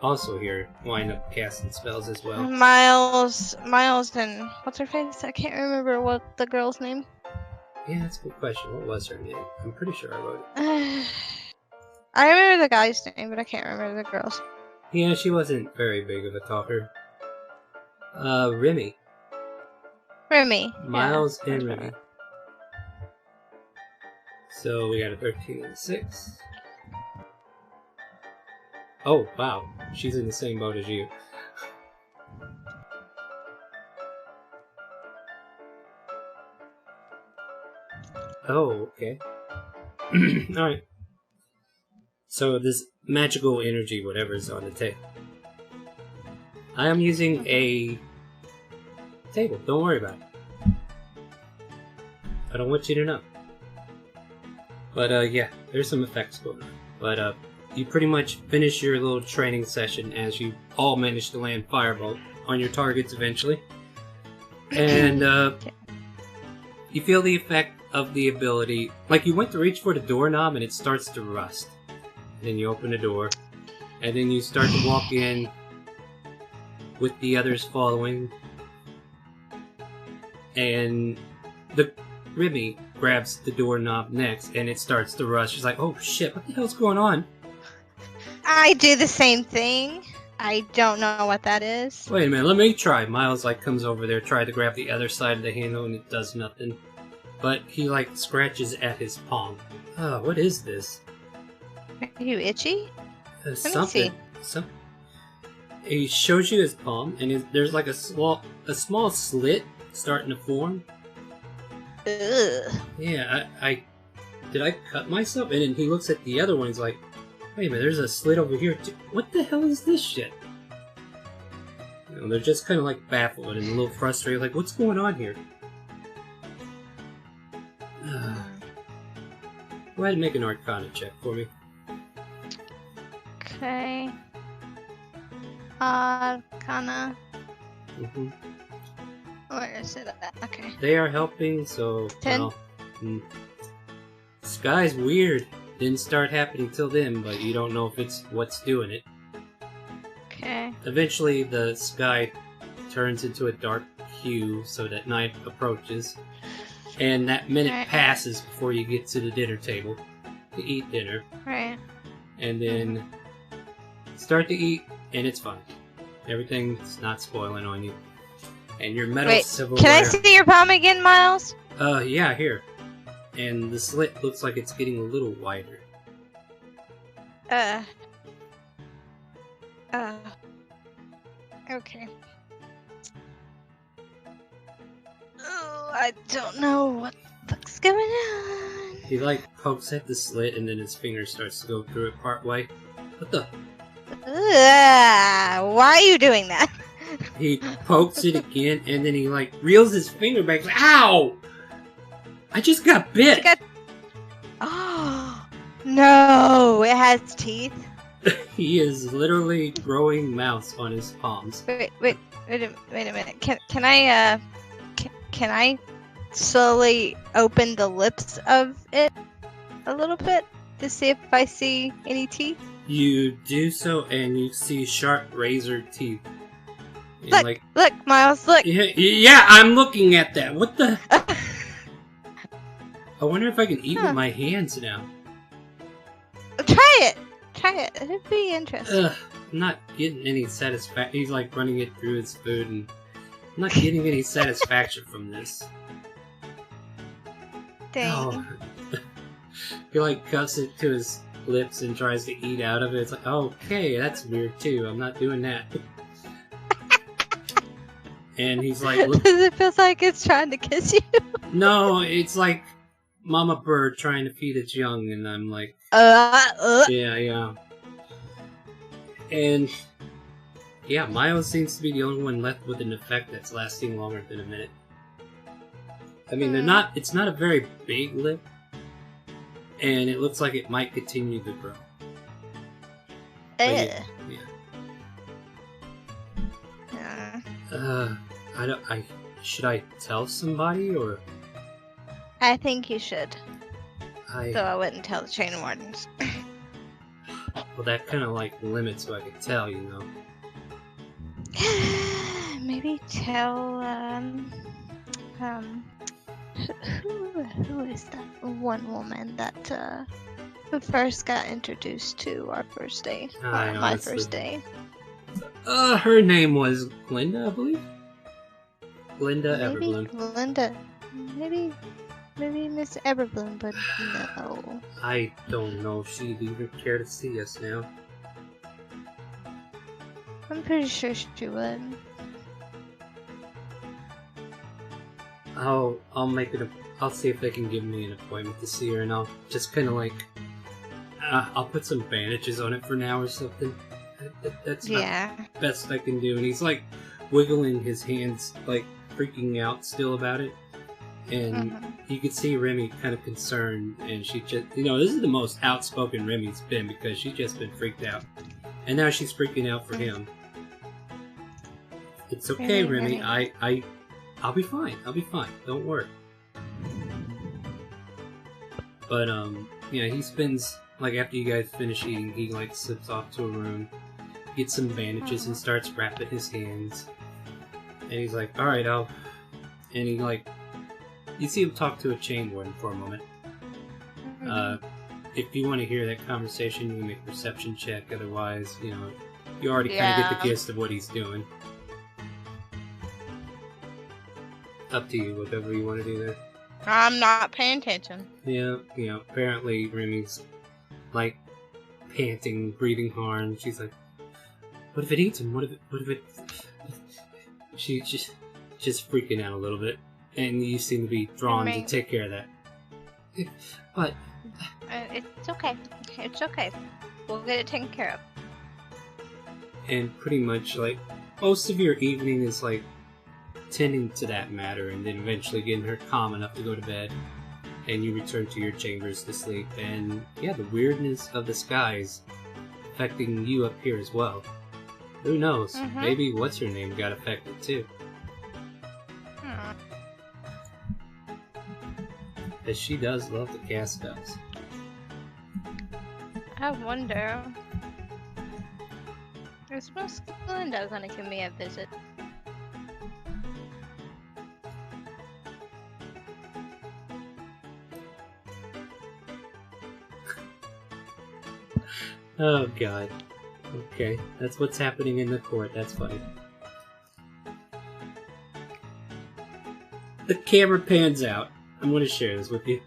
also here, wind up casting spells as well. Miles, and what's her face? I can't remember what the girl's name. Yeah, that's a good question. What was her name? I'm pretty sure I wrote it. I remember the guy's name, but I can't remember the girl's. Yeah, she wasn't very big of a talker. Remy. Remy. Miles yeah, and that's Remy. right. So we got a 13 and a 6. Oh, wow. She's in the same boat as you. Oh, okay. Alright. So this magical energy, whatever is on the table. I am using a table. Don't worry about it. I don't want you to know. But, yeah, there's some effects going on. But, you pretty much finish your little training session as you all manage to land Firebolt on your targets eventually. And, you feel the effect of the ability. Like, you went to reach for the doorknob and it starts to rust. And then you open the door. And then you start to walk in with the others following. And the Remy grabs the doorknob next and it starts to rust. She's like, oh shit, what the hell's going on? I do the same thing. I don't know what that is. Wait a minute, let me try. Miles like comes over there, try to grab the other side of the handle and it does nothing. But he like scratches at his palm. Oh, what is this? Are you itchy? me Something. He shows you his palm, and there's like a small slit starting to form. Ugh. Yeah, I did I cut myself? And then he looks at the other one. He's like, "Wait a minute, there's a slit over here too. What the hell is this shit?" You know, they're just kind of like baffled and a little frustrated. Like, what's going on here? Go ahead and make an Arcana check for me. Okay. Arcana. Mm-hmm. Where is it at? Okay. They are helping, so 10. well, Sky's weird. Didn't start happening till then, but you don't know if it's what's doing it. Okay. Eventually, the sky turns into a dark hue so that night approaches, and that minute Right. passes before you get to the dinner table to eat dinner, Right. and then start to eat, and it's fine. Everything's not spoiling on you. And your metal Wait, silverware... Can I see your palm again, Miles? Yeah, here. And the slit looks like it's getting a little wider. Okay. Oh, I don't know what the fuck's going on. He, like, pokes at the slit, and then his finger starts to go through it part way. What the... Why are you doing that? He pokes it again, and then he, like, reels his finger back. Ow! I just got bit! Oh, no, it has teeth. He is literally growing mouths on his palms. Wait a minute. Can I slowly open the lips of it a little bit to see if I see any teeth? You do so, and you see sharp razor teeth. And Look, Miles, look. Yeah, I'm looking at that. What the? I wonder if I can eat with my hands now. Try it. It'd be interesting. Ugh, I'm not getting any satisfaction. He's like running it through his food, and I'm not getting any satisfaction from this. Dang. Oh. He like cuffs it to his lips and tries to eat out of it. It's like, okay, that's weird too. I'm not doing that. And he's like, look. Does it feel like it's trying to kiss you? No, it's like Mama Bird trying to feed its young, and I'm like, yeah. And yeah, Miles seems to be the only one left with an effect that's lasting longer than a minute. I mean, it's not a very big lip, and it looks like it might continue to grow. Yeah. Should I tell somebody, or? I think you should. So I wouldn't tell the chain wardens. Well, that kind of like limits who I could tell, you know. Maybe tell who is that one woman that who first got introduced to our first day? My first day. Her name was Glinda, I believe. Glinda Maybe Everbloom. Glinda. Maybe Miss Everbloom, but no. I don't know if she'd even care to see us now. I'm pretty sure she would. I'll see if they can give me an appointment to see her, and I'll just kind of like, I'll put some bandages on it for now or something. That's not the best I can do. And he's like wiggling his hands, like freaking out still about it. And you could see Remy kind of concerned, and she just, this is the most outspoken Remy's been because she's just been freaked out. And now she's freaking out for him. It's okay, Remy. I'll be fine. Don't worry. But, he spends, like, after you guys finish eating, he, like, slips off to a room, gets some bandages, and starts wrapping his hands. And he's like, alright, and he, like, you see him talk to a chain warden for a moment. If you want to hear that conversation, you can make a perception check, otherwise, you already kind of get the gist of what he's doing. Up to you, whatever you want to do there. I'm not paying attention. Yeah, apparently Remy's, like, panting, breathing hard. She's like, "What if it eats him? What if it?" She's just freaking out a little bit, and you seem to be drawn to take care of that. But it's okay. It's okay. We'll get it taken care of. And pretty much like most of your evening is like tending to that matter, and then eventually getting her calm enough to go to bed, and you return to your chambers to sleep. And yeah, the weirdness of the skies affecting you up here as well. Who knows? Maybe what's her name got affected too. As she does love to cast spells. I wonder. I suppose Glinda's gonna give me a visit. Oh god. Okay, that's what's happening in the court. That's funny. The camera pans out. I'm going to share this with you.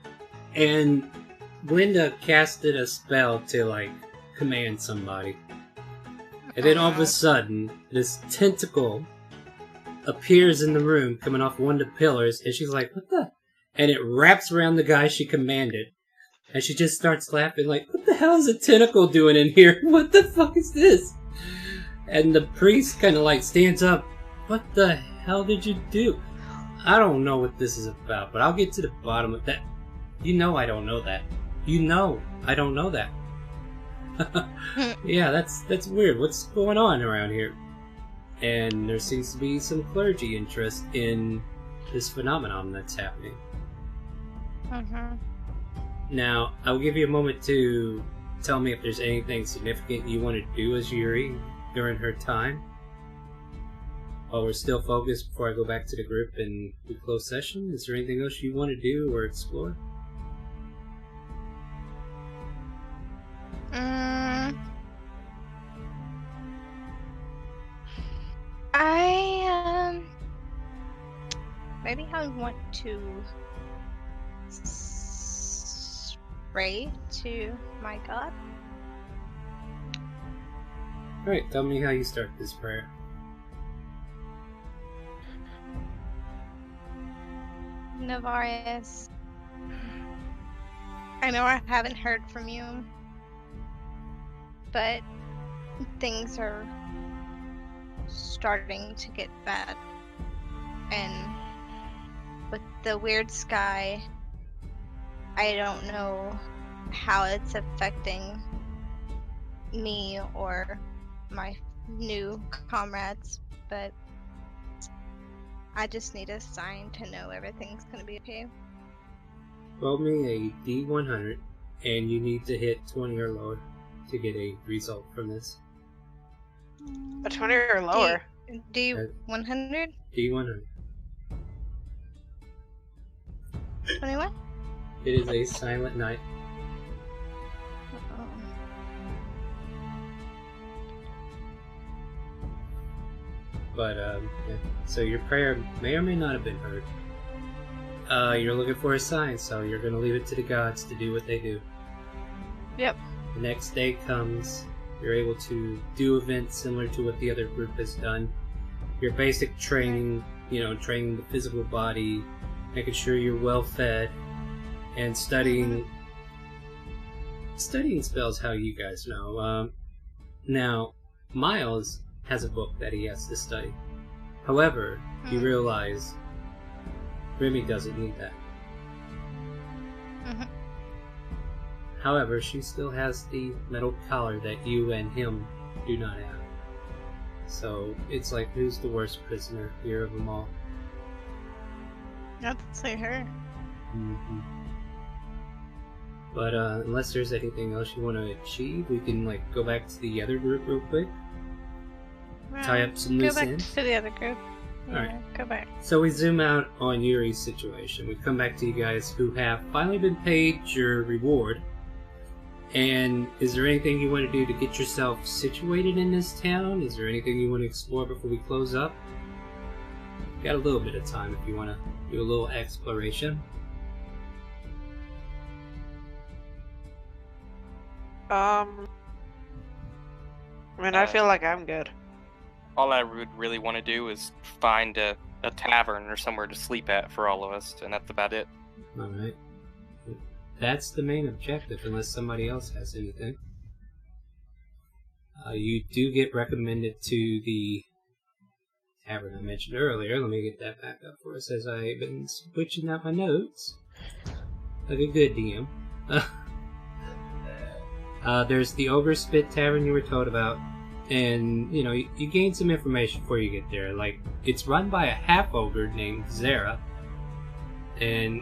And Glinda casted a spell to, like, command somebody. And then all of a sudden, this tentacle appears in the room, coming off one of the pillars, and she's like, what the? And it wraps around the guy she commanded. And she just starts laughing like, what the hell is a tentacle doing in here? What the fuck is this? And the priest kind of like stands up. What the hell did you do? I don't know what this is about, but I'll get to the bottom of that. You know I don't know that. You know I don't know that. Yeah, that's weird. What's going on around here? And there seems to be some clergy interest in this phenomenon that's happening. Now, I'll give you a moment to tell me if there's anything significant you want to do as Yuri during her time. While we're still focused before I go back to the group and we close session, is there anything else you want to do or explore? Maybe I want to pray to my god. Alright, tell me how you start this prayer. Navarius, I know I haven't heard from you, but things are starting to get bad. And with the weird sky, I don't know how it's affecting me or my new comrades, but I just need a sign to know everything's gonna be okay. Roll me a D100, and you need to hit 20 or lower to get a result from this. A 20 or lower? D100? D100. 21? It is a silent night. But, yeah. So your prayer may or may not have been heard. You're looking for a sign, so you're gonna leave it to the gods to do what they do. Yep. The next day comes, you're able to do events similar to what the other group has done. Your basic training, training the physical body, making sure you're well fed, and studying spells how you guys know. Now, Miles has a book that he has to study. However, you realize Remy doesn't need that. However, she still has the metal collar that you and him do not have. So, it's like, who's the worst prisoner here of them all? I'd say her. But, unless there's anything else you want to achieve, we can, go back to the other group real quick. Tie up some loose ends. Go back to the other group. Yeah, Alright. Go back. So we zoom out on Yuri's situation. We come back to you guys who have finally been paid your reward. And is there anything you want to do to get yourself situated in this town? Is there anything you want to explore before we close up? Got a little bit of time if you want to do a little exploration. I mean, I feel like I'm good. All I would really want to do is find a tavern or somewhere to sleep at for all of us, and that's about it. Alright. That's the main objective, unless somebody else has anything. You do get recommended to the tavern I mentioned earlier. Let me get that back up for us as I've been switching out my notes. Like a good DM. There's the Ogre Spit Tavern you were told about. And, you know, you gain some information before you get there. Like, it's run by a half-ogre named Zara. And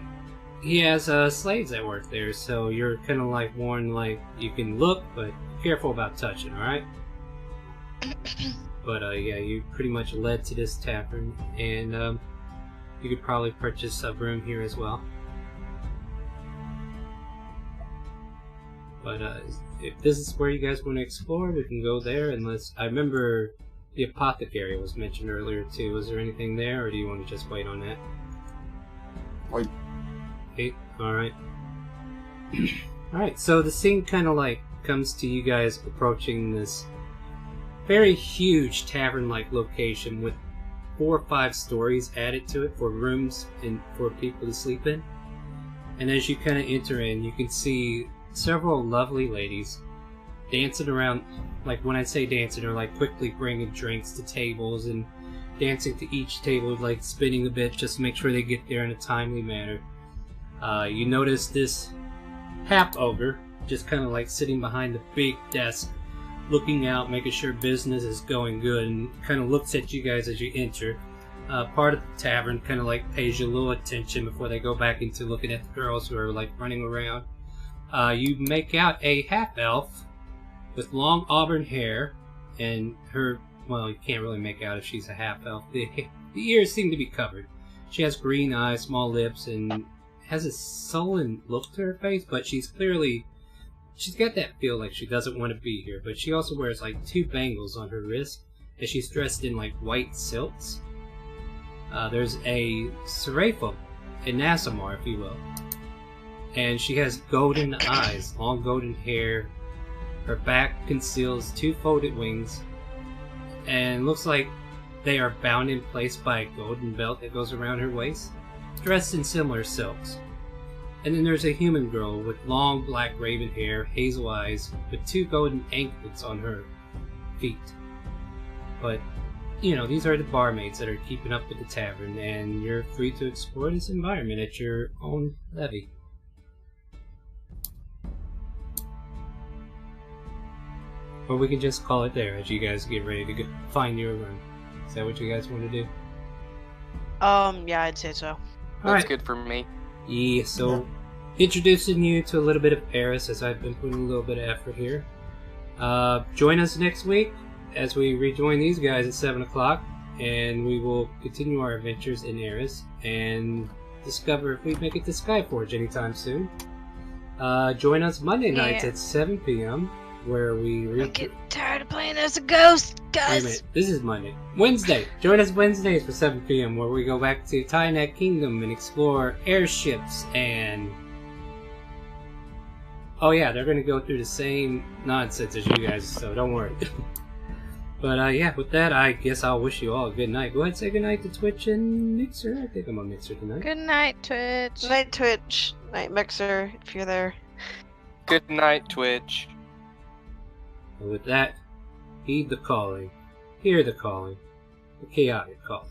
he has slaves that work there, so you're kind of like warned, like, you can look, but be careful about touching, alright? But, yeah, you pretty much led to this tavern, and you could probably purchase a room here as well. But if this is where you guys want to explore, we can go there. Unless I remember the apothecary was mentioned earlier too. Was there anything there, or do you want to just wait on that? Wait. Okay, all right. All right. So the scene kind of like comes to you guys approaching this very huge tavern-like location with 4 or 5 stories added to it for rooms and for people to sleep in. And as you kind of enter in, you can see several lovely ladies dancing around. Like, when I say dancing, they're like quickly bringing drinks to tables and dancing to each table, like spinning a bit just to make sure they get there in a timely manner. You notice this half ogre just kind of like sitting behind the big desk, looking out, making sure business is going good, and kind of looks at you guys as you enter. Part of the tavern kind of like pays you a little attention before they go back into looking at the girls who are like running around. You make out a half-elf with long auburn hair, and her, well, you can't really make out if she's a half-elf. The ears seem to be covered. She has green eyes, small lips, and has a sullen look to her face, but she's got that feel like she doesn't want to be here. But she also wears like 2 bangles on her wrist, and she's dressed in like white silks. There's a Serapha, a Nasamar, if you will. And she has golden eyes, long golden hair. Her back conceals 2 folded wings, and looks like they are bound in place by a golden belt that goes around her waist, dressed in similar silks. And then there's a human girl with long black raven hair, hazel eyes, with 2 golden anklets on her feet. But, you know, these are the barmaids that are keeping up with the tavern, and you're free to explore this environment at your own levy. Or we can just call it there as you guys get ready to find your room. Is that what you guys want to do? Yeah, I'd say so. That's good for me. Yeah, so introducing you to a little bit of Eris, as I've been putting a little bit of effort here. Join us next week as we rejoin these guys at 7 o'clock, and we will continue our adventures in Eris and discover if we make it to Skyforge anytime soon. Join us Monday nights at 7 p.m. where we I get tired of playing as a ghost, Wait a guys. minute, this is Monday. Wednesday! Join us Wednesdays for 7 p.m. where we go back to Tynet Kingdom and explore airships and... Oh yeah, they're gonna go through the same nonsense as you guys, so don't worry. But yeah, with that, I guess I'll wish you all a good night. Go ahead and say good night to Twitch and Mixer. I think I'm on Mixer tonight. Good night, Twitch. Night Twitch, night Mixer, if you're there. Good night, Twitch. And with that, heed the calling, hear the calling, the chaotic calling.